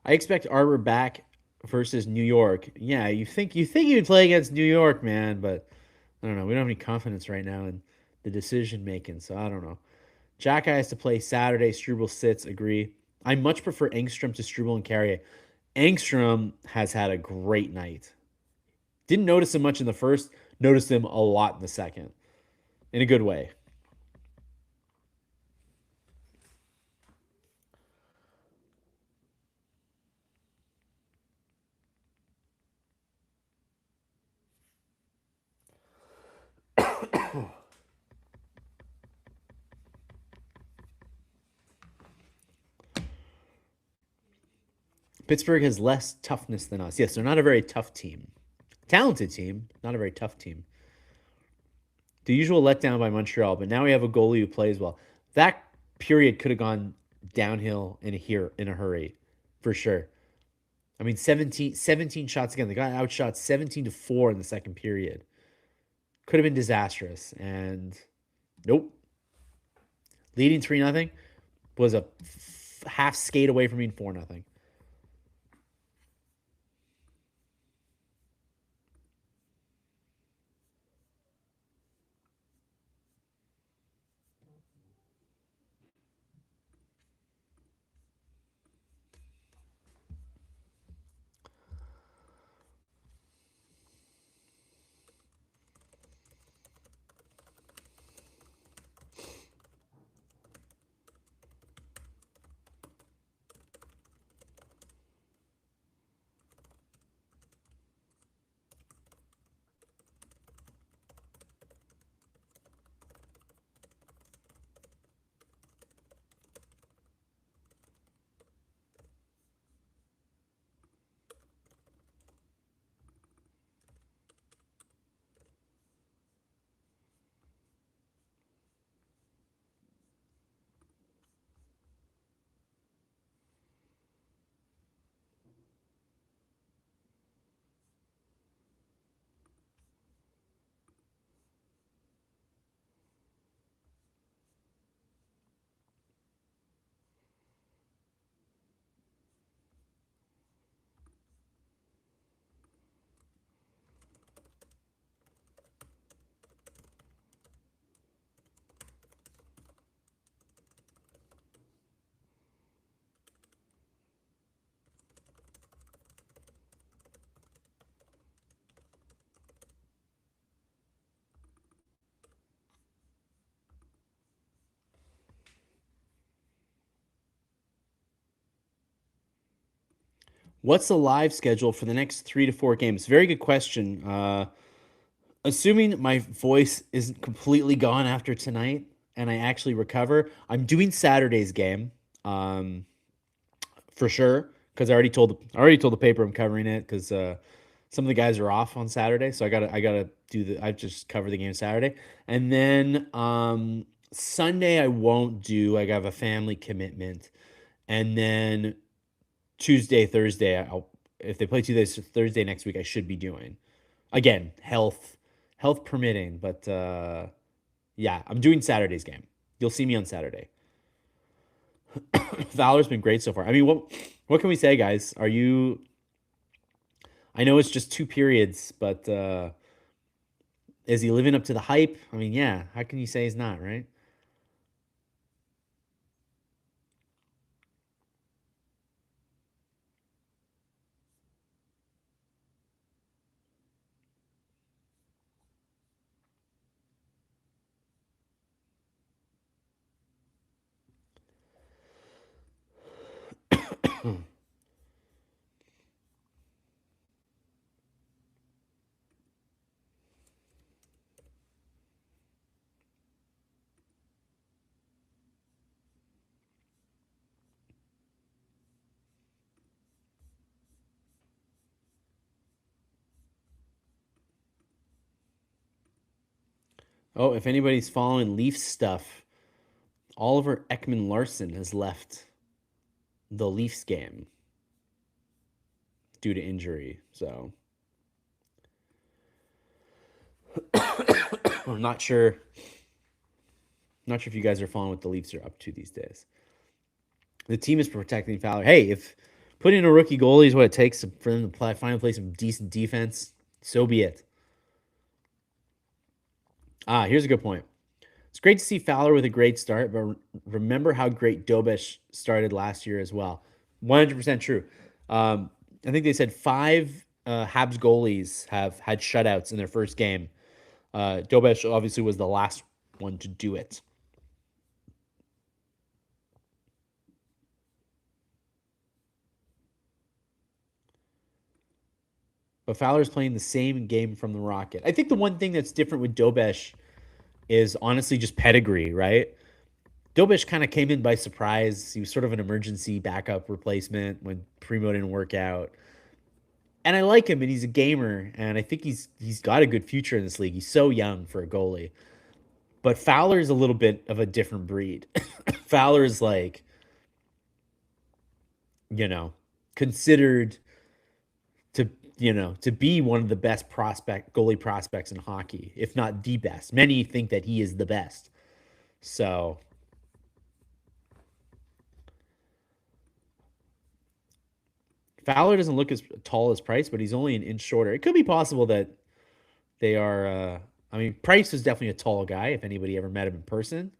I expect Arbor back versus New York. Yeah, you think you'd play against New York, man, but I don't know. We don't have any confidence right now in the decision making, so I don't know. Jack has to play Saturday. Struble sits. Agree. I much prefer Engstrom to Struble and Carrier. Engstrom has had a great night. Didn't notice him much in the first. Noticed him a lot in the second, in a good way. Pittsburgh has less toughness than us. Yes, they're not a very tough team. Talented team, not a very tough team. The usual letdown by Montreal, but now we have a goalie who plays well. That period could have gone downhill in a hurry, for sure. I mean, 17 shots again. They got outshot 17-4 in the second period. Could have been disastrous. And nope. Leading 3-0 was a half skate away from being 4-0. What's the live schedule for the next 3 to 4 games? Very good question. Assuming my voice isn't completely gone after tonight and I actually recover, I'm doing Saturday's game, um, for sure. Because I already told the paper I'm covering it because some of the guys are off on Saturday, so I gotta do the I just cover the game Saturday, and then Sunday I won't do. I have a family commitment, and then Tuesday, Thursday, I'll if they play Tuesday, Thursday next week, I should be doing. Again, health permitting, but yeah, I'm doing Saturday's game. You'll see me on Saturday. Valor's been great so far. I mean, what can we say, guys? Are you? I know it's just 2 periods, but is he living up to the hype? I mean, yeah. How can you say he's not, right? Oh, if anybody's following Leafs stuff, Oliver Ekman Larson has left the Leafs game due to injury. So I'm not sure if you guys are following what the Leafs are up to these days. The team is protecting Fowler. Hey, if putting in a rookie goalie is what it takes for them to finally play some decent defense, so be it. Here's a good point. It's great to see Fowler with a great start, but remember how great Dobesh started last year as well. 100% true. I think they said five Habs goalies have had shutouts in their first game. Dobesh obviously was the last one to do it. But Fowler's playing the same game from the Rocket. I think the one thing that's different with Dobesh is honestly just pedigree, right? Dobish kind of came in by surprise. He was sort of an emergency backup replacement when Primo didn't work out. And I like him, and he's a gamer, and I think he's got a good future in this league. He's so young for a goalie. But Fowler's a little bit of a different breed. Fowler's like, you know, considered to to be one of the best goalie prospects in hockey, if not the best. Many think that he is the best. So Fowler doesn't look as tall as Price, but he's only an inch shorter. It could be possible that they are. I mean, Price was definitely a tall guy. If anybody ever met him in person,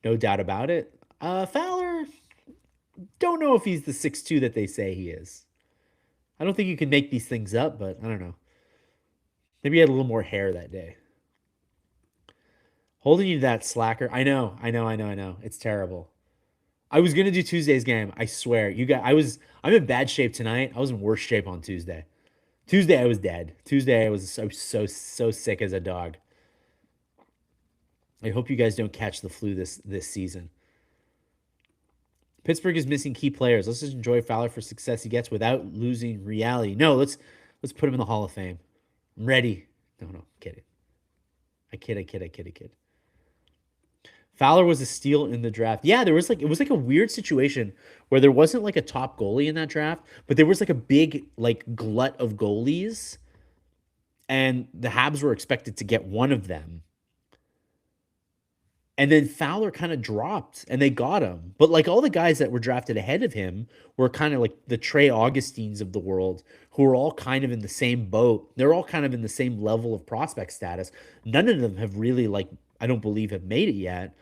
no doubt about it. Fowler, don't know if he's the 6'2" that they say he is. I don't think you can make these things up, but I don't know. Maybe he had a little more hair that day. Holding you to that slacker. I know. It's terrible. I was gonna do Tuesday's game. I swear. I'm in bad shape tonight. I was in worse shape on Tuesday. Tuesday I was dead. Tuesday I was so sick as a dog. I hope you guys don't catch the flu this season. Pittsburgh is missing key players. Let's just enjoy Fowler for success he gets without losing reality. No, let's put him in the Hall of Fame. I'm ready. No, I'm kidding. I kid. Fowler was a steal in the draft. Yeah, there was like it was like a weird situation where there wasn't like a top goalie in that draft, but there was like a big like glut of goalies, and the Habs were expected to get one of them. And then Fowler kind of dropped and they got him. But like all the guys that were drafted ahead of him were kind of like the Trey Augustines of the world, who are all kind of in the same boat. They're all kind of in the same level of prospect status. None of them have really like I don't believe have made it yet.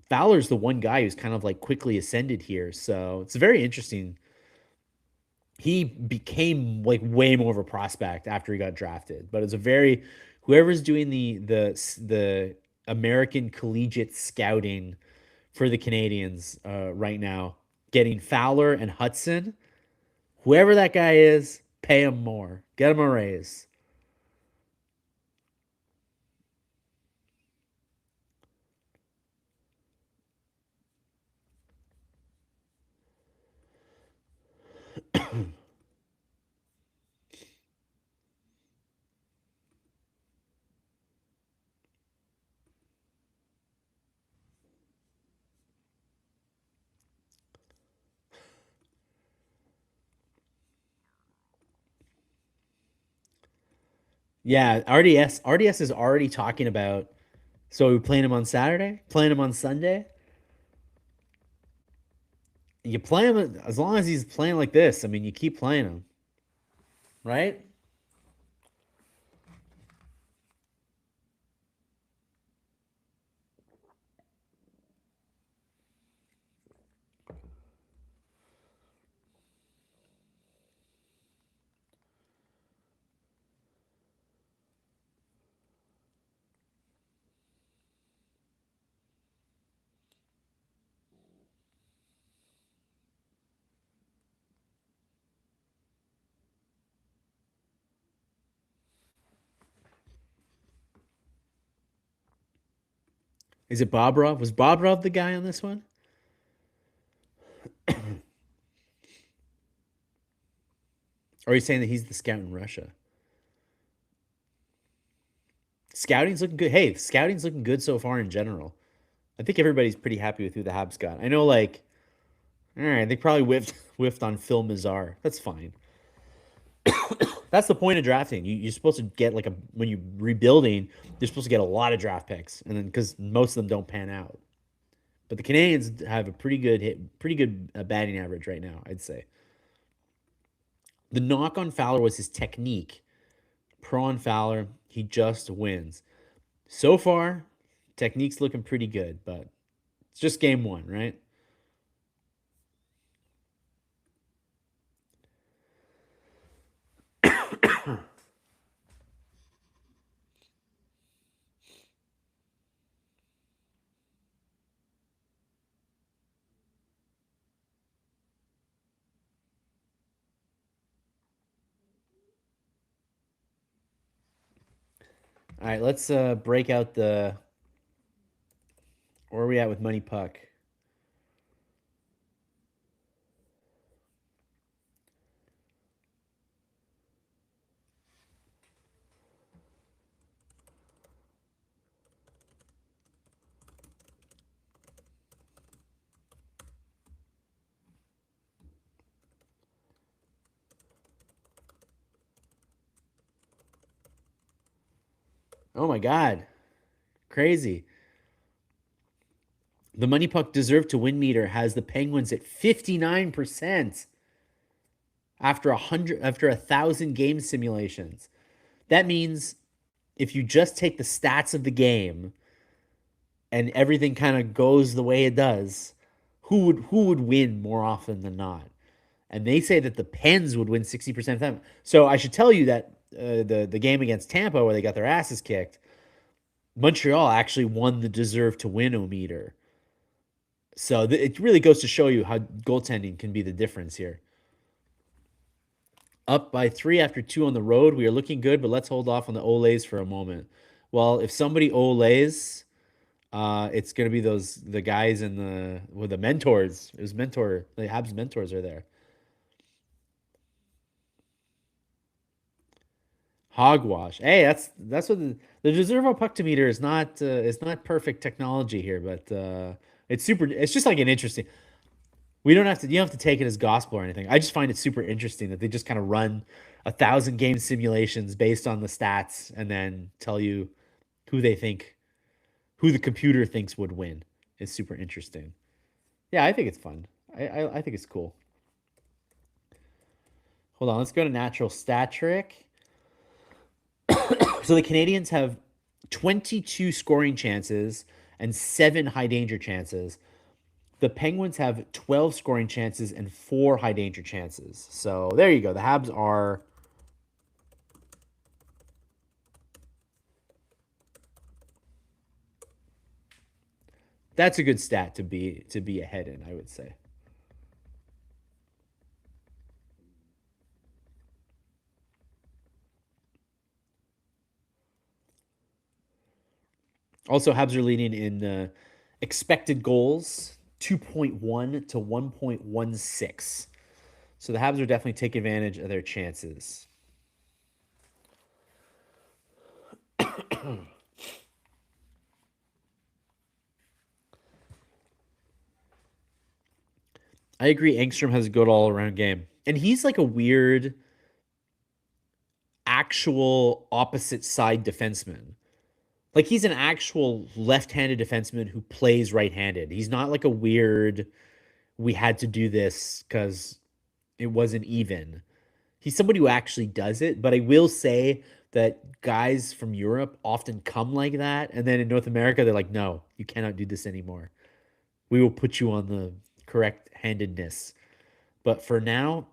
Fowler's the one guy who's kind of like quickly ascended here. So it's very interesting. He became like way more of a prospect after he got drafted, but it's a very whoever's doing the American collegiate scouting for the Canadians right now, getting Fowler and Hudson. Whoever that guy is, pay him more. Get him a raise. Yeah, RDS is already talking about. So we playing him on Saturday, playing him on Sunday. You play him as long as he's playing like this. I mean, you keep playing him, right? Is it Bobrov? Was Bobrov the guy on this one? Or are you saying that he's the scout in Russia? Scouting's looking good. Hey, scouting's looking good so far in general. I think everybody's pretty happy with who the Habs got. I know, like, all right, they probably whiffed on Phil Mazar. That's fine. That's the point of drafting. You're supposed to get like a when you're rebuilding, you're supposed to get a lot of draft picks, and then because most of them don't pan out. But the Canadians have a pretty good batting average right now. I'd say the knock on Fowler was his technique. Pro on Fowler, he just wins. So far, technique's looking pretty good, but it's just game one, right? All right, let's break out the. Where are we at with Money Puck? Oh my God, crazy! The Money Puck deserve to win meter has the Penguins at 59% after 1,000 game simulations. That means if you just take the stats of the game and everything kind of goes the way it does, who would win more often than not? And they say that the Pens would win 60% of the time. So I should tell you that the game against Tampa where they got their asses kicked, Montreal actually won the deserve to win o meter. So it really goes to show you how goaltending can be the difference here. Up by 3 after 2 on the road. We are looking good, but let's hold off on the Olays for a moment. Well, if somebody Olays, it's gonna be the guys in the with the mentors. It was mentor. The Habs mentors are there. Hogwash. Hey, that's what the Deservo puck to meter is not. It's not perfect technology here, but it's super. It's just like an interesting. We don't have to. You don't have to take it as gospel or anything. I just find it super interesting that they just kind of run 1,000 game simulations based on the stats and then tell you who they think, who the computer thinks would win. It's super interesting. Yeah, I think it's fun. I think it's cool. Hold on, let's go to natural stat trick. So the Canadians have 22 scoring chances and 7 high danger chances. The Penguins have 12 scoring chances and 4 high danger chances. So there you go. The Habs are that's a good stat to be ahead in, I would say. Also, Habs are leading in expected goals 2.1 to 1.16. So the Habs are definitely taking advantage of their chances. I agree. Engstrom has a good all around game. And he's like a weird, actual opposite side defenseman. Like he's an actual left handed defenseman who plays right handed. He's not like a weird, we had to do this because it wasn't even. He's somebody who actually does it. But I will say that guys from Europe often come like that. And then in North America, they're like, no, you cannot do this anymore. We will put you on the correct handedness. But for now,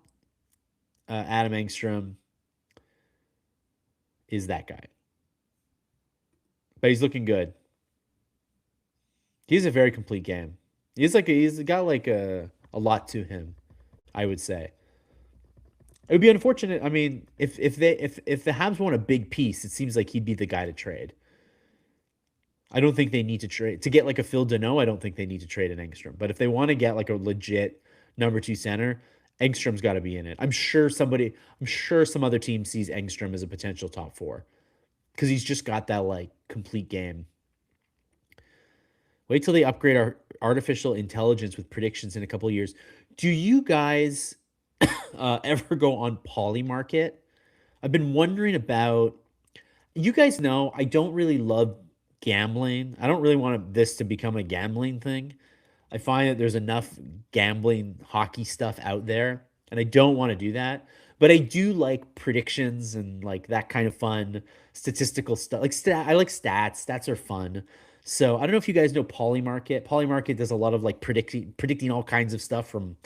Adam Engstrom is that guy. But he's looking good. He's a very complete game. He's got like a lot to him, I would say. It would be unfortunate. I mean, if the Habs want a big piece, it seems like he'd be the guy to trade. I don't think they need to trade to get like a Phil Deneau. I don't think they need to trade an Engstrom. But if they want to get like a legit number two center, Engstrom's got to be in it. I'm sure some other team sees Engstrom as a potential top four because he's just got that like complete game. Wait till they upgrade our artificial intelligence with predictions in a couple of years. Do you guys ever go on Polymarket? I've been wondering about. You guys know I don't really love gambling. I don't really want this to become a gambling thing. I find that there's enough gambling hockey stuff out there, and I don't want to do that. But I do like predictions and like that kind of fun statistical stuff. I like stats. Stats are fun. So I don't know if you guys know Polymarket. Polymarket does a lot of like predicting all kinds of stuff from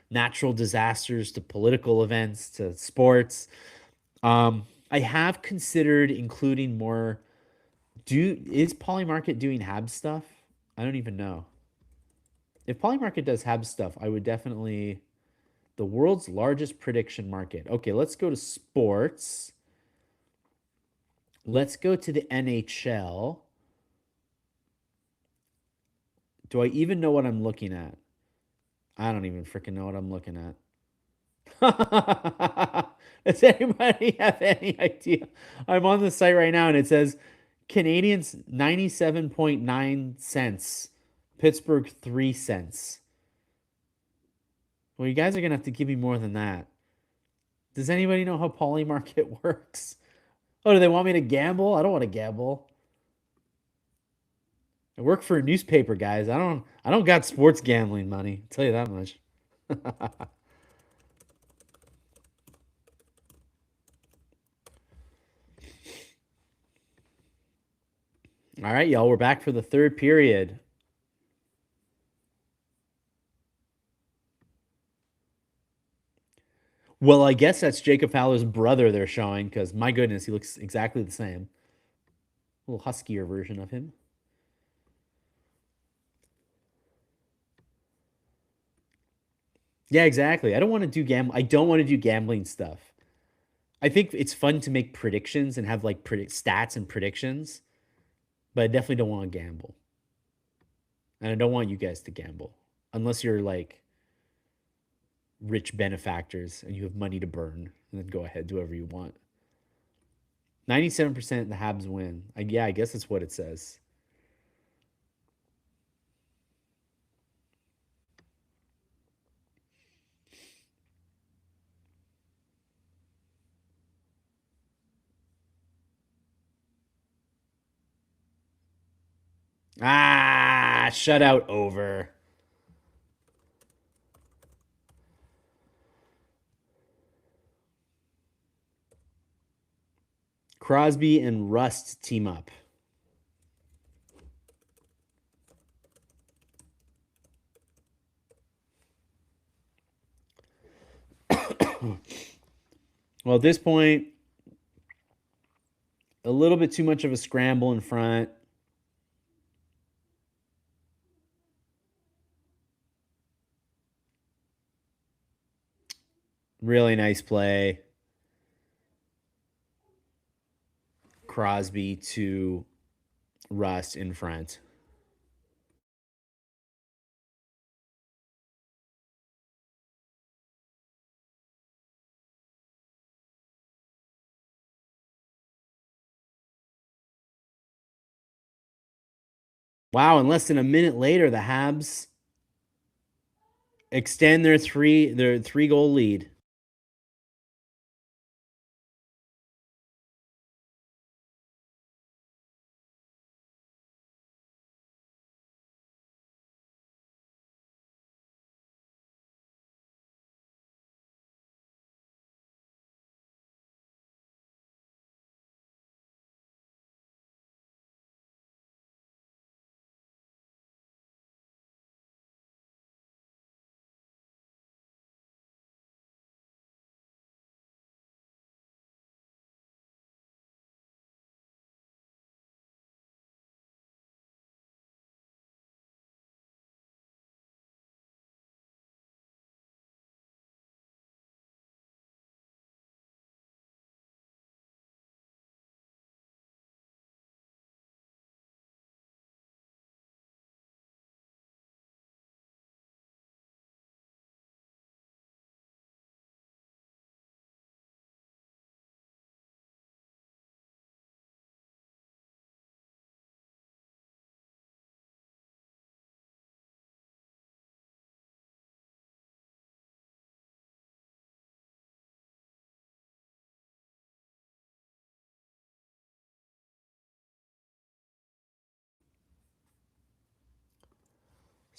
natural disasters to political events to sports. I have considered including more. Is Polymarket doing Habs stuff? I don't even know. If Polymarket does Habs stuff, I would definitely the world's largest prediction market. Okay, let's go to sports. Let's go to the NHL. Do I even know what I'm looking at? I don't even freaking know what I'm looking at. Does anybody have any idea? I'm on the site right now and it says Canadians 97.9 cents, Pittsburgh 3 cents. Well, you guys are going to have to give me more than that. Does anybody know how Polymarket works? Oh, do they want me to gamble? I don't want to gamble. I work for a newspaper, guys. I don't got sports gambling money. I'll tell you that much. All right, y'all, we're back for the third period. Well, I guess that's Jacob Fowler's brother they're showing because my goodness, he looks exactly the same. A little huskier version of him. Yeah, exactly. I don't want to do gambling stuff. I think it's fun to make predictions and have like stats and predictions, but I definitely don't want to gamble. And I don't want you guys to gamble unless you're like rich benefactors and you have money to burn and then go ahead, do whatever you want. 97% the Habs win. Yeah, I guess that's what it says. Ah, shutout over. Crosby and Rust team up. Well, at this point, a little bit too much of a scramble in front. Really nice play. Crosby to rust in front. Wow, and less than a minute later, the Habs extend their 3 goal lead.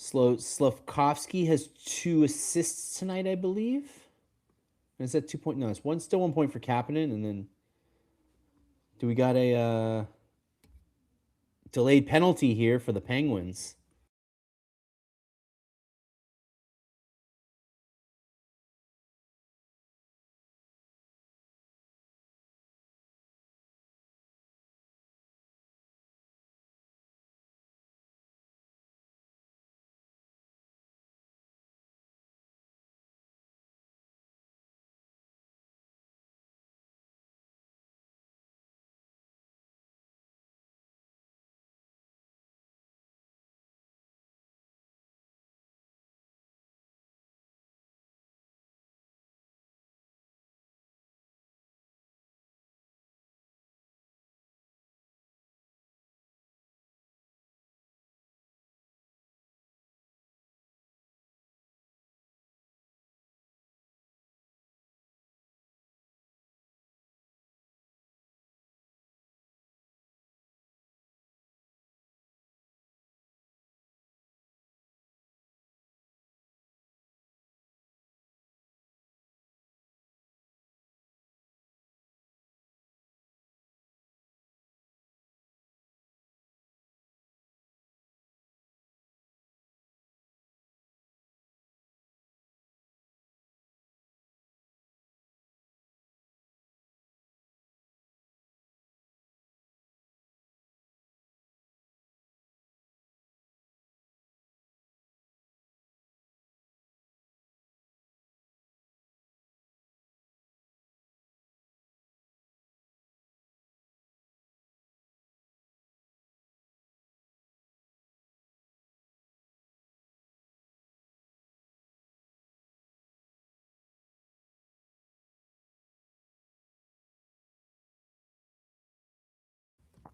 Slavkovsky has 2 assists tonight, I believe. Is that 2 point? No, it's one. Still 1 point for Kapanen, and then do we got a delayed penalty here for the Penguins?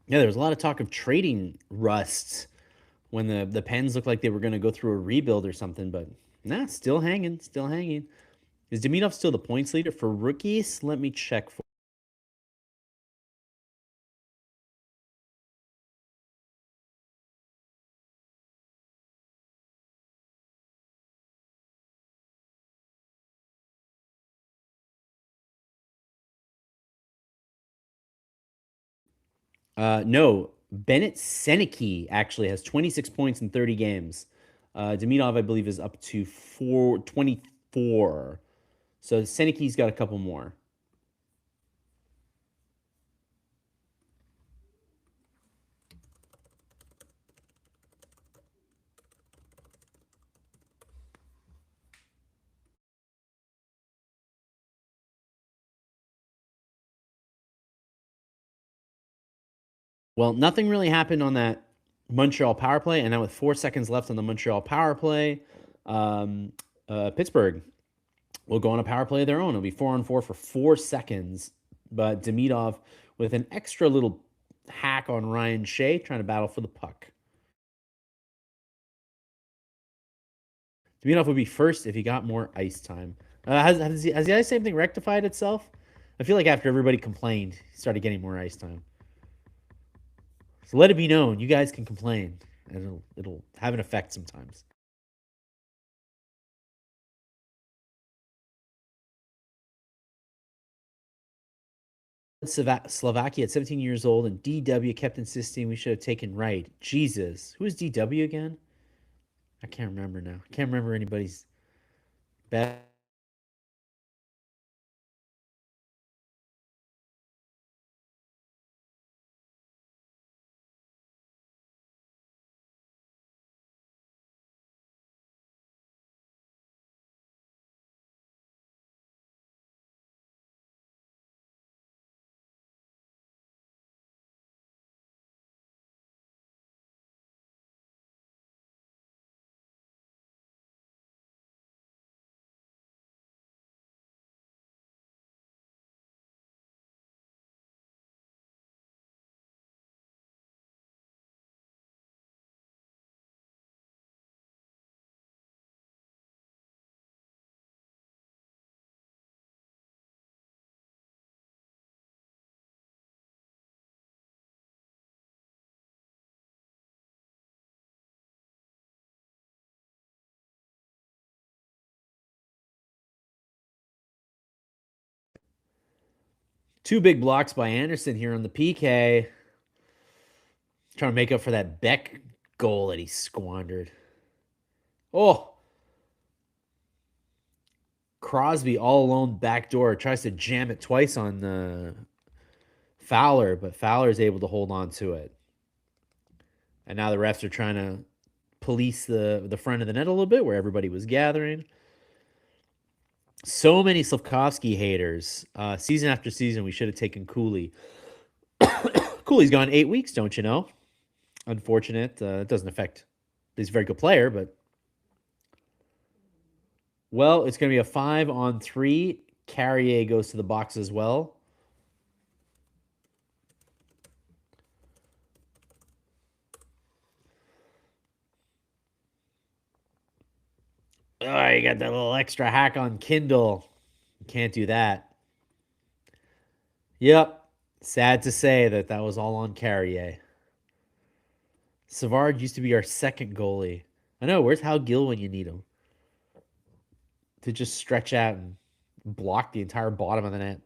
Yeah, there was a lot of talk of trading Rust when the Pens looked like they were going to go through a rebuild or something, but nah, still hanging, still hanging. Is Demidov still the points leader for rookies? Let me check for. No, Bennett Seneke actually has 26 points in 30 games. Demidov, I believe, is up to 24. So Seneke's got a couple more. Well, nothing really happened on that Montreal power play, and now with 4 seconds left on the Montreal power play, um, Pittsburgh will go on a power play of their own. It'll be 4-on-4 for 4 seconds, but Demidov with an extra little hack on Ryan Shea, trying to battle for the puck. Demidov would be first if he got more ice time. Has the ice time thing rectified itself? I feel like after everybody complained, he started getting more ice time. So let it be known, you guys can complain, and it'll have an effect sometimes. Slovakia at 17 years old, and DW kept insisting we should have taken right. Jesus, who is DW again? I can't remember now. I can't remember anybody's best. Two big blocks by Anderson here on the PK. Trying to make up for that Beck goal that he squandered. Oh, Crosby all alone backdoor tries to jam it twice on Fowler, but Fowler is able to hold on to it. And now the refs are trying to police the front of the net a little bit where everybody was gathering. So many Slavkovsky haters. Season after season, we should have taken Cooley. Cooley's gone 8 weeks, don't you know? Unfortunate. It doesn't affect. He's a very good player, but well, it's going to be a 5-on-3. Carrier goes to the box as well. Oh, you got that little extra hack on Kindle. Can't do that. Yep. Sad to say that was all on Carrier. Savard used to be our second goalie. I know. Where's Hal Gill when you need him? To just stretch out and block the entire bottom of the net.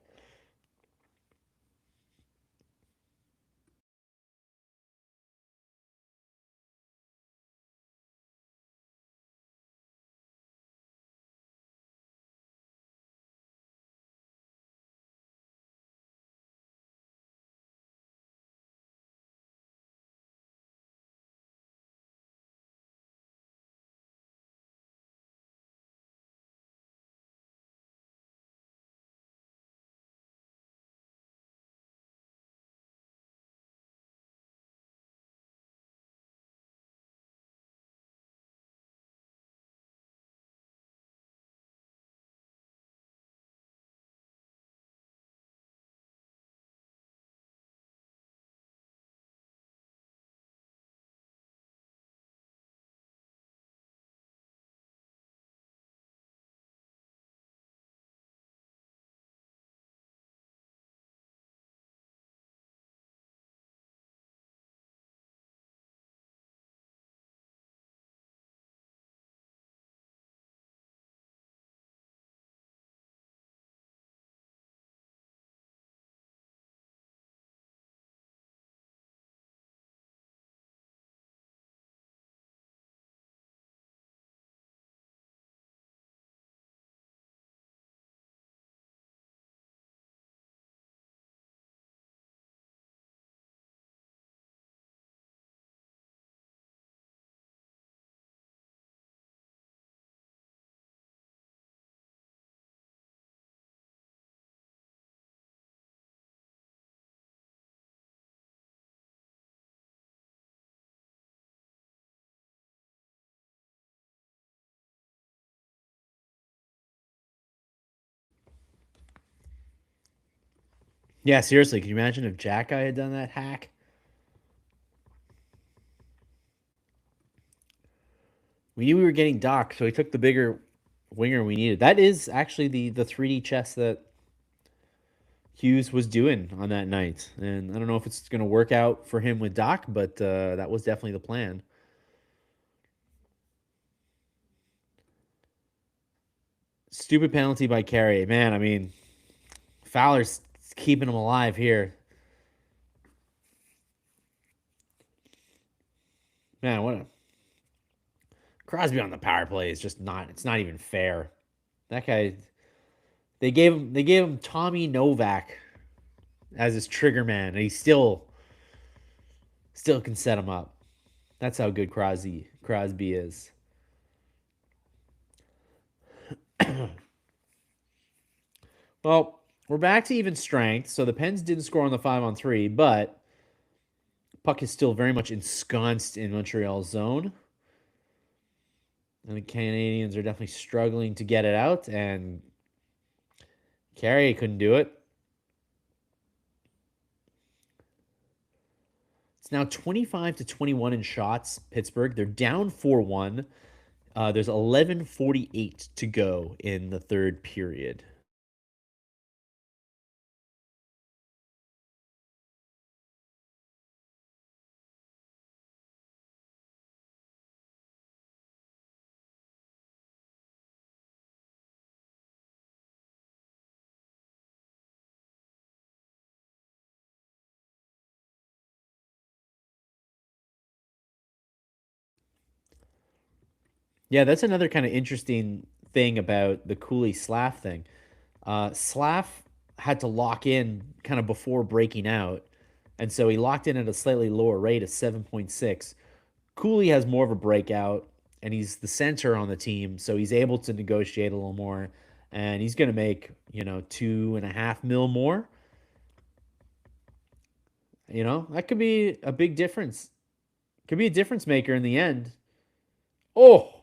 Yeah, seriously, can you imagine if Jack Guy had done that hack? We knew we were getting Doc, so he took the bigger winger we needed. That is actually the 3D chess that Hughes was doing on that night. And I don't know if it's going to work out for him with Doc, but that was definitely the plan. Stupid penalty by Carey. Man, I mean, Fowler's keeping him alive here. Man, what a Crosby on the power play is just not, it's not even fair. That guy, they gave him Tommy Novak as his trigger man, and he still can set him up. That's how good Crosby is. Well, we're back to even strength. So the Pens didn't score on the 5-on-3, but puck is still very much ensconced in Montreal's zone. And the Canadians are definitely struggling to get it out, and Carey couldn't do it. It's now 25-21 in shots, Pittsburgh. They're down 4-1. There's 11:48 to go in the third period. Yeah, that's another kind of interesting thing about the Cooley Slav thing. Slav had to lock in kind of before breaking out, and so he locked in at a slightly lower rate of 7.6. Cooley has more of a breakout, and he's the center on the team, so he's able to negotiate a little more, and he's going to make 2.5 mil more. That could be a big difference. Could be a difference maker in the end. Oh,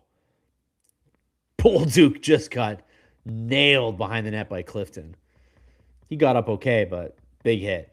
Bolduc just got nailed behind the net by Clifton. He got up okay, but big hit.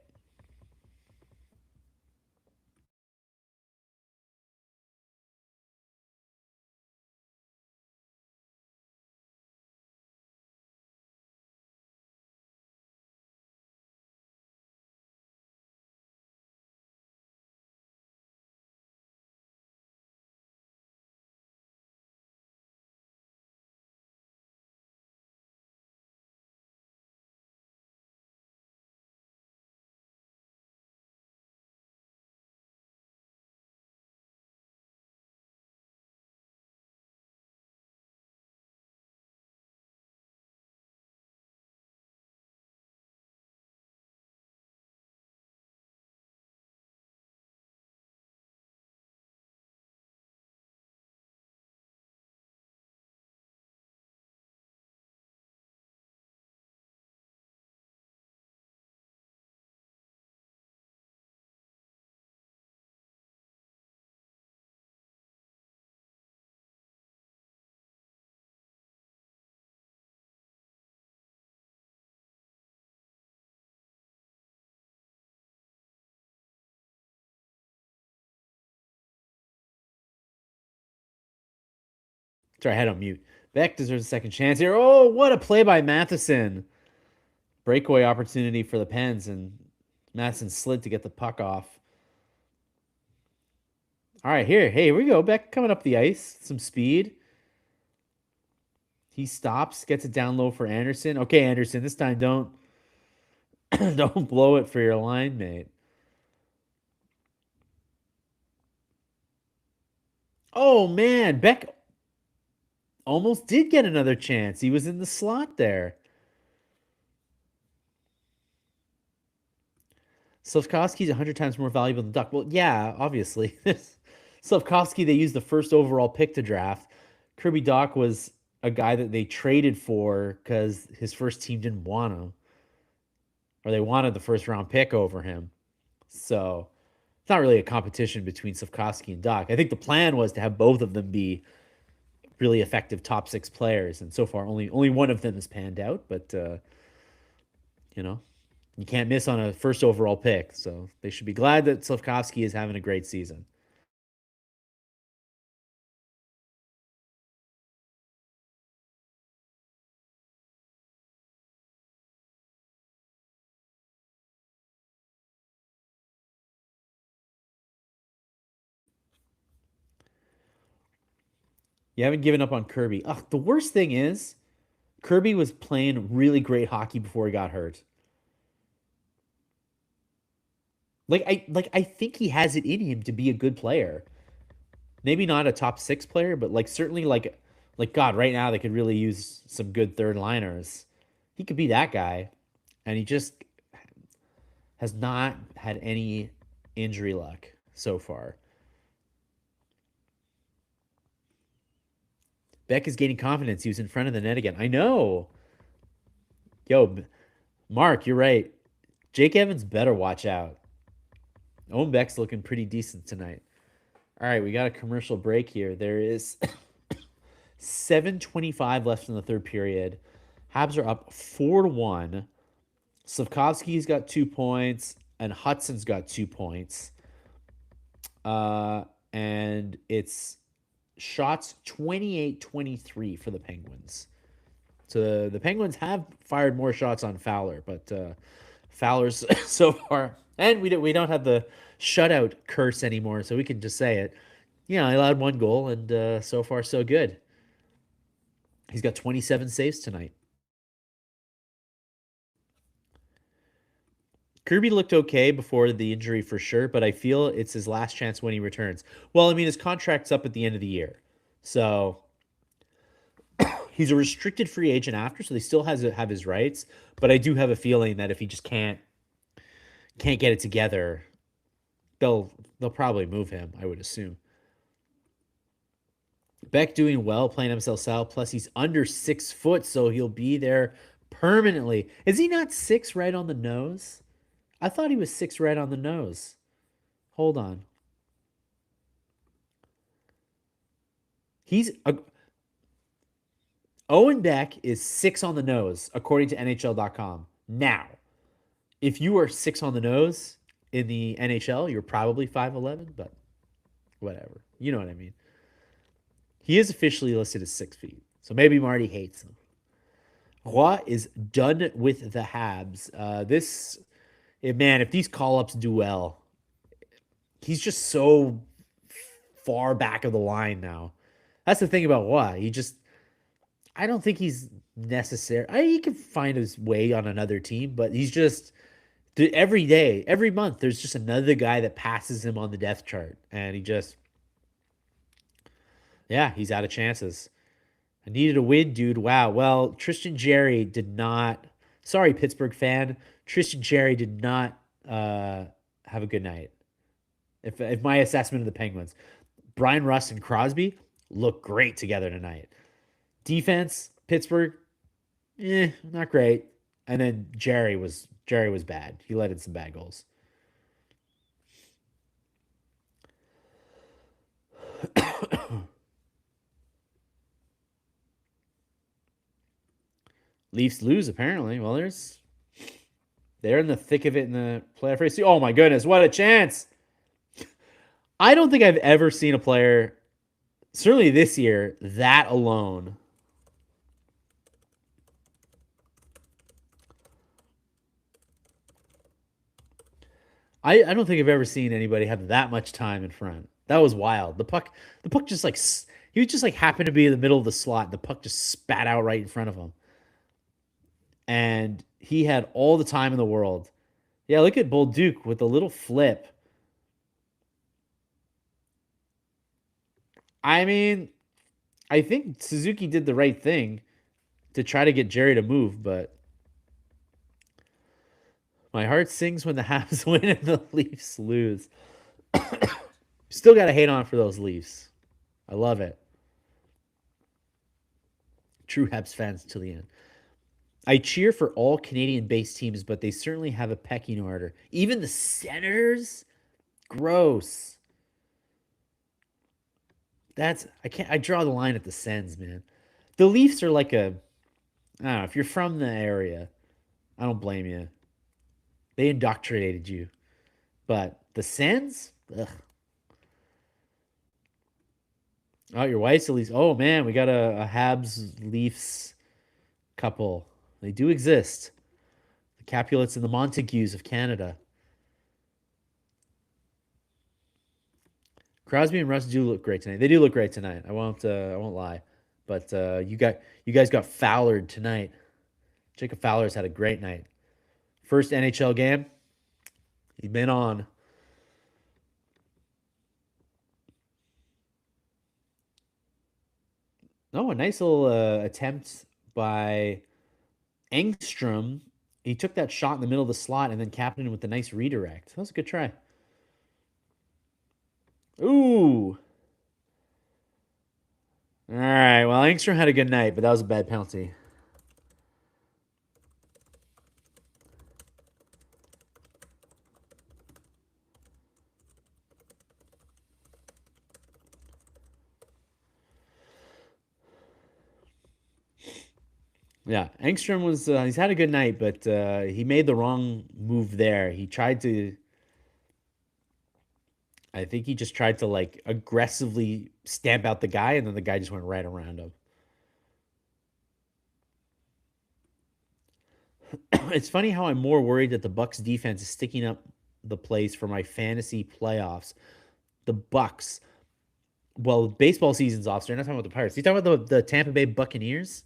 Sorry, I had on mute. Beck deserves a second chance here. Oh, what a play by Matheson. Breakaway opportunity for the Pens, and Matheson slid to get the puck off. All right, here we go. Beck coming up the ice, some speed. He stops, gets it down low for Anderson. Okay, Anderson, this time don't don't blow it for your line, mate. Oh man, Beck almost did get another chance. He was in the slot there. Slavkovsky's 100 times more valuable than Duck. Well, yeah, obviously. Slavkovsky, they used the first overall pick to draft. Kirby Doc was a guy that they traded for because his first team didn't want him, or they wanted the first round pick over him. So it's not really a competition between Slavkovsky and Doc. I think the plan was to have both of them be really effective top six players, and so far only one of them has panned out. But you know, You can't miss on a first overall pick. So they should be glad that Slavkovsky is having a great season. You haven't given up on Kirby. Ugh, the worst thing is Kirby was playing really great hockey before he got hurt. I think he has it in him to be a good player. Maybe not a top 6 player, but like certainly like God, right now they could really use some good third liners. He could be that guy, and he just has not had any injury luck so far. Beck is gaining confidence. He was in front of the net again. I know. Yo, Mark, you're right. Jake Evans better watch out. Owen Beck's looking pretty decent tonight. All right, we got a commercial break here. There is 7:25 left in the third period. Habs are up 4-1. Slavkovsky's got 2 points, and Hudson's got 2 points. And it's shots 28-23 for the Penguins. So the Penguins have fired more shots on Fowler, but Fowler's so far, and we don't have the shutout curse anymore, so we can just say it. Yeah, I allowed 1 goal, and so far so good. He's got 27 saves tonight. Kirby looked okay before the injury for sure, but I feel it's his last chance when he returns. Well, I mean, his contract's up at the end of the year. So he's a restricted free agent after, so they still have his rights. But I do have a feeling that if he just can't get it together, they'll probably move him, I would assume. Beck doing well playing himself, plus he's under 6 foot, so he'll be there permanently. Is he not 6 right on the nose? I thought he was 6 right on the nose. Hold on. He's a, Owen Beck is 6 on the nose, according to NHL.com. Now, if you are 6 on the nose in the NHL, you're probably 5'11, but whatever. You know what I mean. He is officially listed as 6 feet. So maybe Marty hates him. Roy is done with the Habs. Man, if these call ups do well, he's just so far back of the line now. That's the thing about Roy. I don't think he's necessary. He can find his way on another team, but he's just every day, every month, there's just another guy that passes him on the depth chart, and yeah, he's out of chances. I needed a win, dude. Wow. Well, Tristan Jarry did not. Sorry, Pittsburgh fan. Tristan Jarry did not have a good night. If my assessment of the Penguins, Brian Rust and Crosby look great together tonight. Defense, Pittsburgh, not great. And then Jarry was bad. He let in some bad goals. Leafs lose apparently. Well, they're in the thick of it in the playoff race. Oh my goodness, what a chance! I don't think I've ever seen a player, certainly this year, that alone. I don't think I've ever seen anybody have that much time in front. That was wild. The puck just like he was just like happened to be in the middle of the slot. The puck just spat out right in front of him, and he had all the time in the world. Yeah, look at Bolduc with a little flip. I mean, I think Suzuki did the right thing to try to get Jerry to move, but my heart sings when the Habs win and the Leafs lose. Still got to hate on for those Leafs. I love it. True Habs fans till the end. I cheer for all Canadian based teams, but they certainly have a pecking order. Even the Senators? Gross. I draw the line at the Sens, man. The Leafs are like I don't know, if you're from the area, I don't blame you. They indoctrinated you. But the Sens? Ugh. Oh, your wife's at least. Oh, man, we got a Habs Leafs couple. They do exist. The Capulets and the Montagues of Canada. Crosby and Russ do look great tonight. They do look great tonight. I won't lie. But you guys got Fowlered tonight. Jacob Fowler's had a great night. First NHL game. He's been on. Oh, a nice little attempt by Engstrom. He took that shot in the middle of the slot and then capped it with a nice redirect. That was a good try. Ooh. All right. Well, Engstrom had a good night, but that was a bad penalty. Yeah, Engstrom was he's had a good night, but he made the wrong move there. He tried to I think he just tried to like aggressively stamp out the guy and then the guy just went right around him. It's funny how I'm more worried that the Bucks defense is sticking up the place for my fantasy playoffs. The Bucks. Well, baseball season's off, so you're not talking about the Pirates. You talking about the Tampa Bay Buccaneers?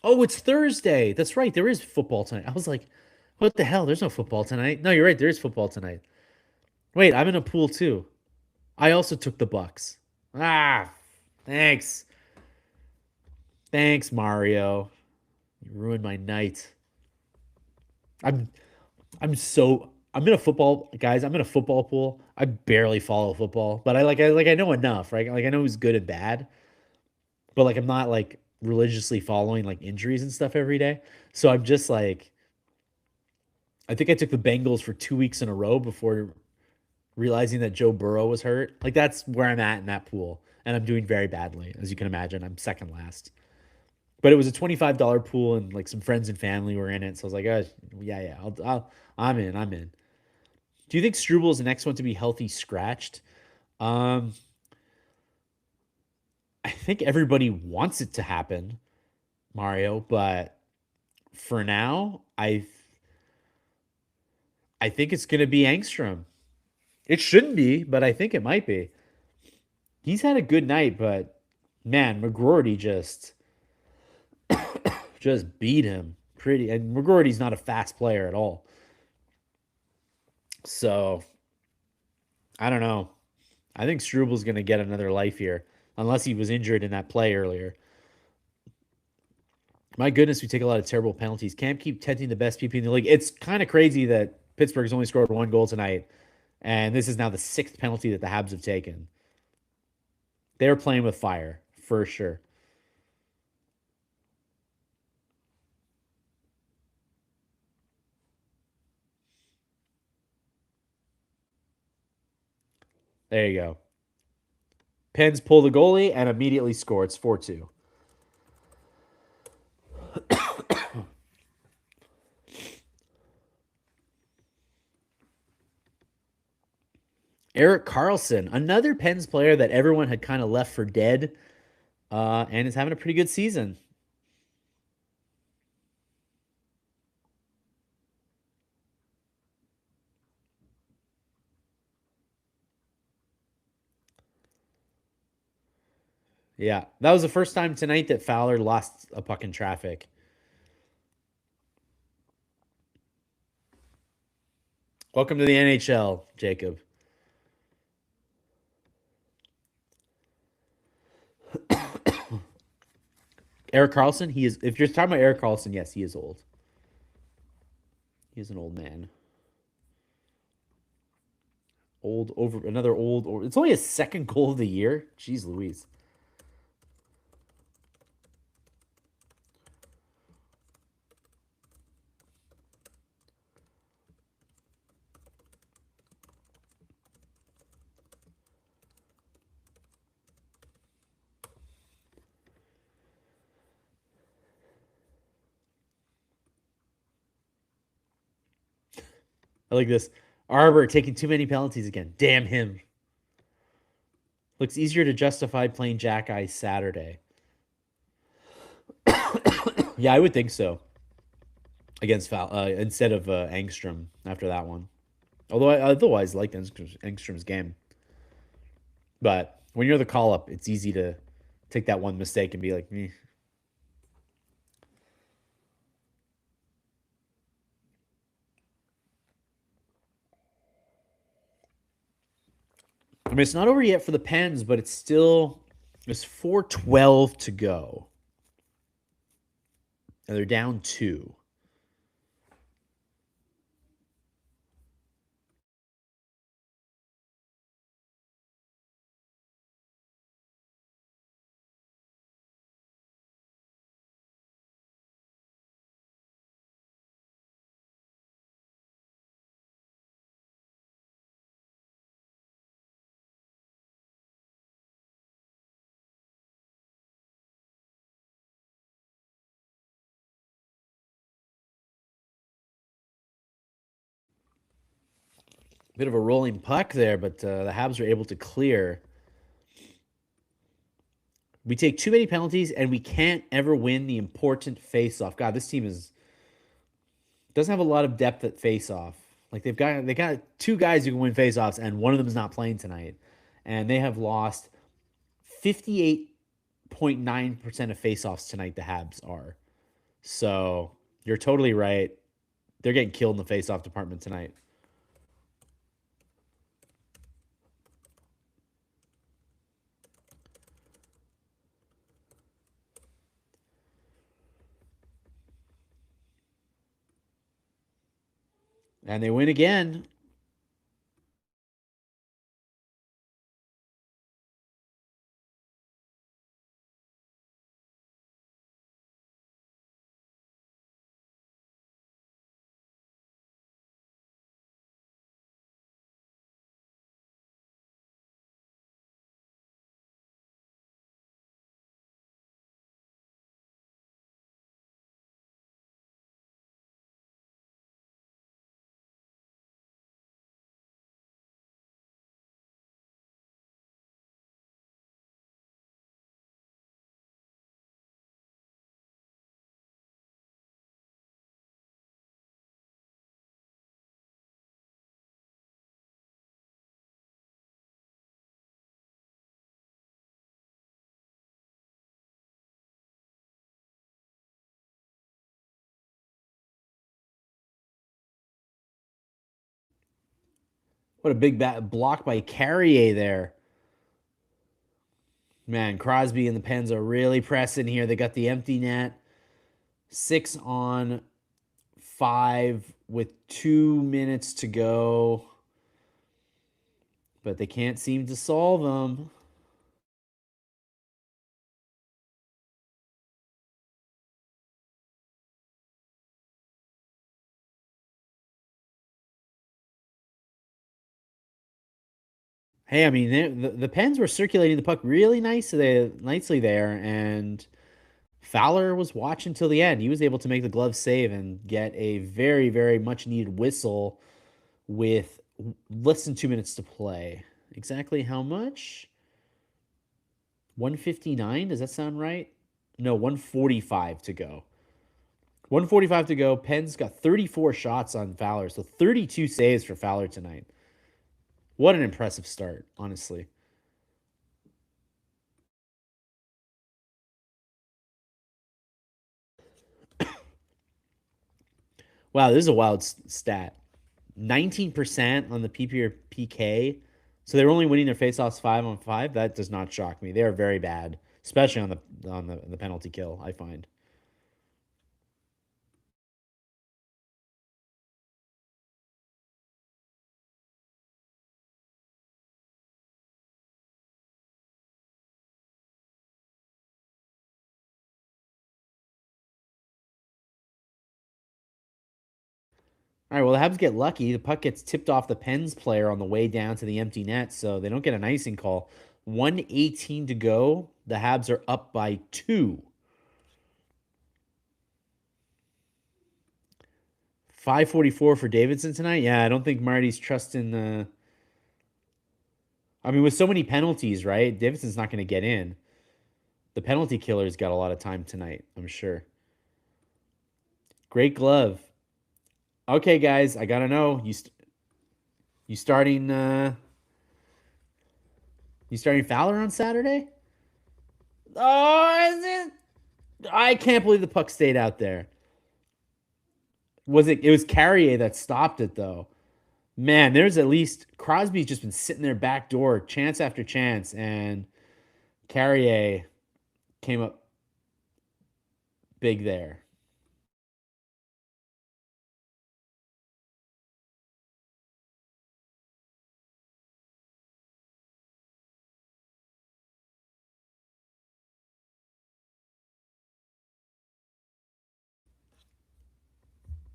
Oh, it's Thursday. That's right. There is football tonight. I was like, what the hell? There's no football tonight. No, you're right. There is football tonight. Wait, I'm in a pool too. I also took the Bucks. Ah, thanks. Thanks, Mario. You ruined my night. I'm I'm in a football guys, I'm in a football pool. I barely follow football, but I know enough, right? Like I know who's good and bad, but like I'm not like religiously following like injuries and stuff every day. So I'm just like I think I took the Bengals for 2 weeks in a row before realizing that Joe Burrow was hurt. Like that's where I'm at in that pool. And I'm doing very badly, as you can imagine. I'm second last. But it was a $25 pool and like some friends and family were in it. So I was like, oh, yeah, I'm in. I'm in. Do you think Struble is the next one to be healthy scratched? Um, I think everybody wants it to happen, Mario, but for now, I think it's gonna be Angstrom. It shouldn't be, but I think it might be. He's had a good night, but man, McGroarty just beat him pretty. And McGroarty's not a fast player at all, so I don't know. I think Struble's gonna get another life here, unless he was injured in that play earlier. My goodness, we take a lot of terrible penalties. Can't keep tenting the best PP in the league. It's kind of crazy that Pittsburgh's only scored one goal tonight, and this is now the sixth penalty that the Habs have taken. They're playing with fire for sure. There you go. Pens pull the goalie and immediately score. It's 4-2. Eric Carlson, another Pens player that everyone had kind of left for dead, and is having a pretty good season. Yeah, that was the first time tonight that Fowler lost a puck in traffic. Welcome to the NHL, Jacob. Eric Carlson, he is. If you're talking about Eric Carlson, yes, he is old. He is an old man. Old over another old. Or it's only his second goal of the year. Jeez, Louise. I like this. Arbor taking too many penalties again. Damn him. Looks easier to justify playing Jack Eye Saturday. Yeah, I would think so. Against instead of Angstrom after that one. Although I otherwise liked Engstrom's game. But when you're the call up, it's easy to take that one mistake and be like, eh. I mean, it's not over yet for the Pens, but it's still there's 4:12 to go, and they're down two. Bit of a rolling puck there, but the Habs are able to clear. We take too many penalties, and we can't ever win the important face-off. God, this team doesn't have a lot of depth at face-off. Like they got two guys who can win face-offs, and one of them is not playing tonight, and they have lost 58.9% of face-offs tonight. The Habs are. So you're totally right. They're getting killed in the face-off department tonight. And they win again. What a big block by Carrier there. Man, Crosby and the Pens are really pressing here. They got the empty net. 6-on-5 with 2 minutes to go. But they can't seem to solve them. Hey, I mean, the Pens were circulating the puck really nicely there, and Fowler was watching till the end. He was able to make the glove save and get a very, very much needed whistle with less than 2 minutes to play. Exactly how much? 159? Does that sound right? No, 145 to go. 145 to go. Penn's got 34 shots on Fowler, so 32 saves for Fowler tonight. What an impressive start, honestly. Wow, this is a wild stat. 19% on the PK. So they're only winning their faceoffs 5-on-5. That does not shock me. They are very bad, especially on the penalty kill, I find. All right, well, the Habs get lucky. The puck gets tipped off the Pens player on the way down to the empty net, so they don't get an icing call. 118 to go. The Habs are up by 2. 544 for Davidson tonight. Yeah, I don't think Marty's trusting the. I mean, with so many penalties, right? Davidson's not going to get in. The penalty killer's got a lot of time tonight, I'm sure. Great glove. Okay, guys, I gotta know you starting you starting Fowler on Saturday? Oh, is it? I can't believe the puck stayed out there. Was it? It was Carrier that stopped it though. Man, there's at least Crosby's just been sitting there back door, chance after chance, and Carrier came up big there.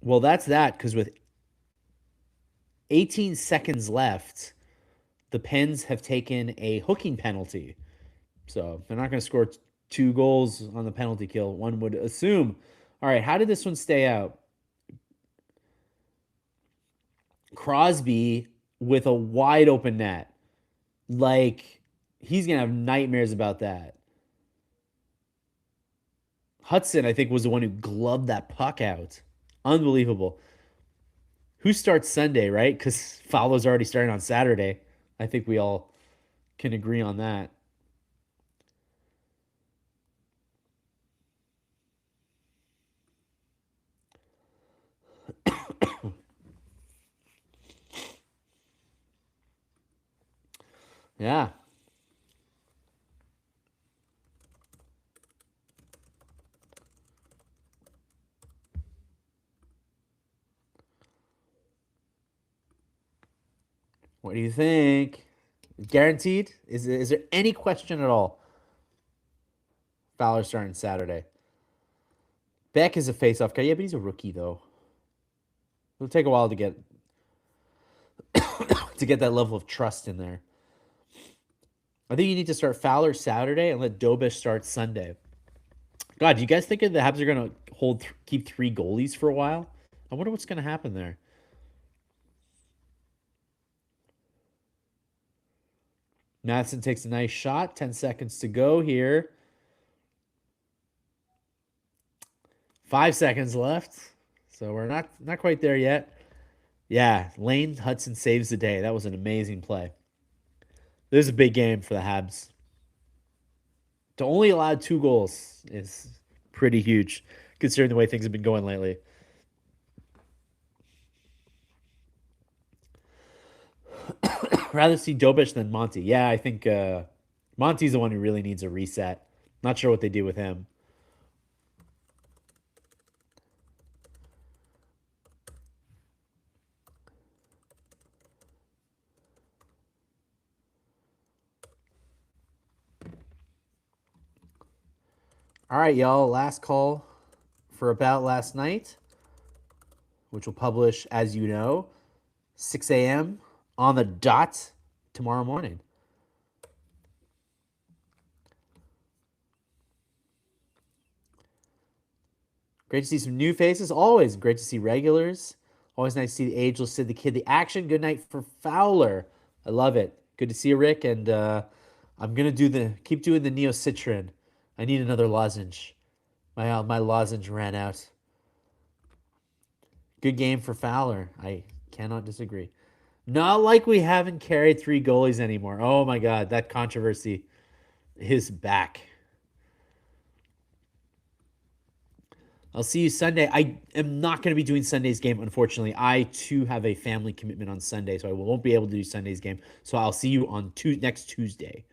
Well, that's that because with 18 seconds left, the Pens have taken a hooking penalty. So they're not going to score two goals on the penalty kill, one would assume. All right, how did this one stay out? Crosby with a wide open net. Like, he's going to have nightmares about that. Hudson, I think, was the one who gloved that puck out. Unbelievable. Who starts Sunday, right? Because Fowler's already starting on Saturday. I think we all can agree on that. Yeah. What do you think? Guaranteed? Is there any question at all? Fowler starting Saturday. Beck is a face-off guy. Yeah, but he's a rookie though. It'll take a while to get to get that level of trust in there. I think you need to start Fowler Saturday and let Dobish start Sunday. God, do you guys think the Habs are going to keep three goalies for a while? I wonder what's going to happen there. Madsen takes a nice shot. 10 seconds to go here. 5 seconds left. So we're not quite there yet. Yeah, Lane Hudson saves the day. That was an amazing play. This is a big game for the Habs. To only allow 2 goals is pretty huge, considering the way things have been going lately. Rather see Dobish than Monty. Yeah, I think Monty's the one who really needs a reset. Not sure what they do with him. All right, y'all. Last call for About Last Night, which will publish, as you know, 6 a.m. on the dot tomorrow morning. Great to see some new faces. Always great to see regulars. Always nice to see the ageless Sid the Kid. The action. Good night for Fowler. I love it. Good to see you, Rick. And I'm gonna keep doing the Neo Citrin. I need another lozenge. My lozenge ran out. Good game for Fowler. I cannot disagree. Not like we haven't carried three goalies anymore. Oh my God, that controversy is back. I'll see you Sunday. I am not going to be doing Sunday's game, unfortunately. I too have a family commitment on Sunday, so I won't be able to do Sunday's game. So I'll see you on next Tuesday.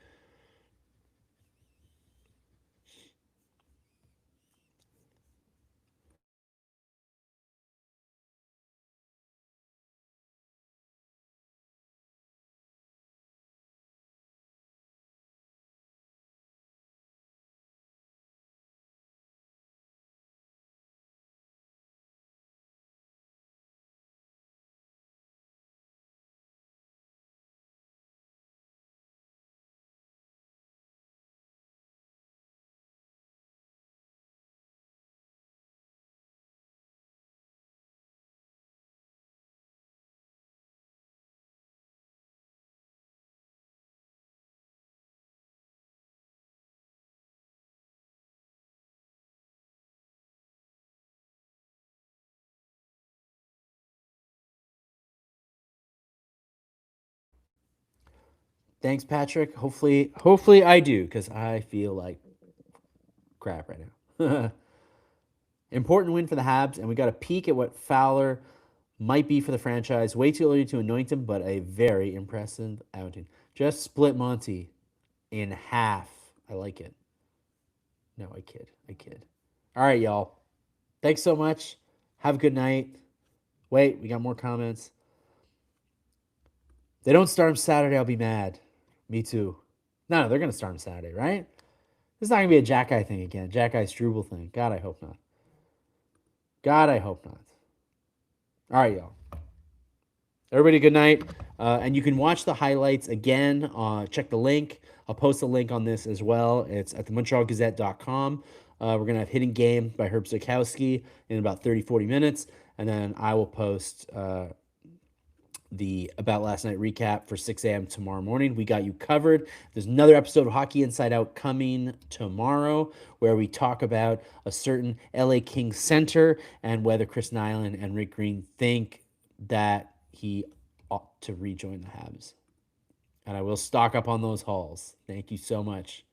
Thanks, Patrick. Hopefully I do, because I feel like crap right now. Important win for the Habs, and we got a peek at what Fowler might be for the franchise. Way too early to anoint him, but a very impressive outing. Just split Monty in half. I like it. No, I kid. I kid. All right, y'all. Thanks so much. Have a good night. Wait, we got more comments. They don't start him Saturday, I'll be mad. Me too. No, they're going to start him Saturday, right? This is not going to be a Jack Eye thing again. Jack Eye Struble thing. God, I hope not. God, I hope not. All right, y'all. Everybody, good night. And you can watch the highlights again. Check the link. I'll post a link on this as well. It's at the MontrealGazette.com. We're going to have Hidden Game by Herb Zukowski in about 30, 40 minutes. And then I will post the About Last Night recap for 6 a.m. tomorrow morning. We got you covered. There's another episode of Hockey Inside Out coming tomorrow where we talk about a certain LA Kings center and whether Chris Nyland and Rick Green think that he ought to rejoin the Habs. And I will stock up on those hauls. Thank you so much.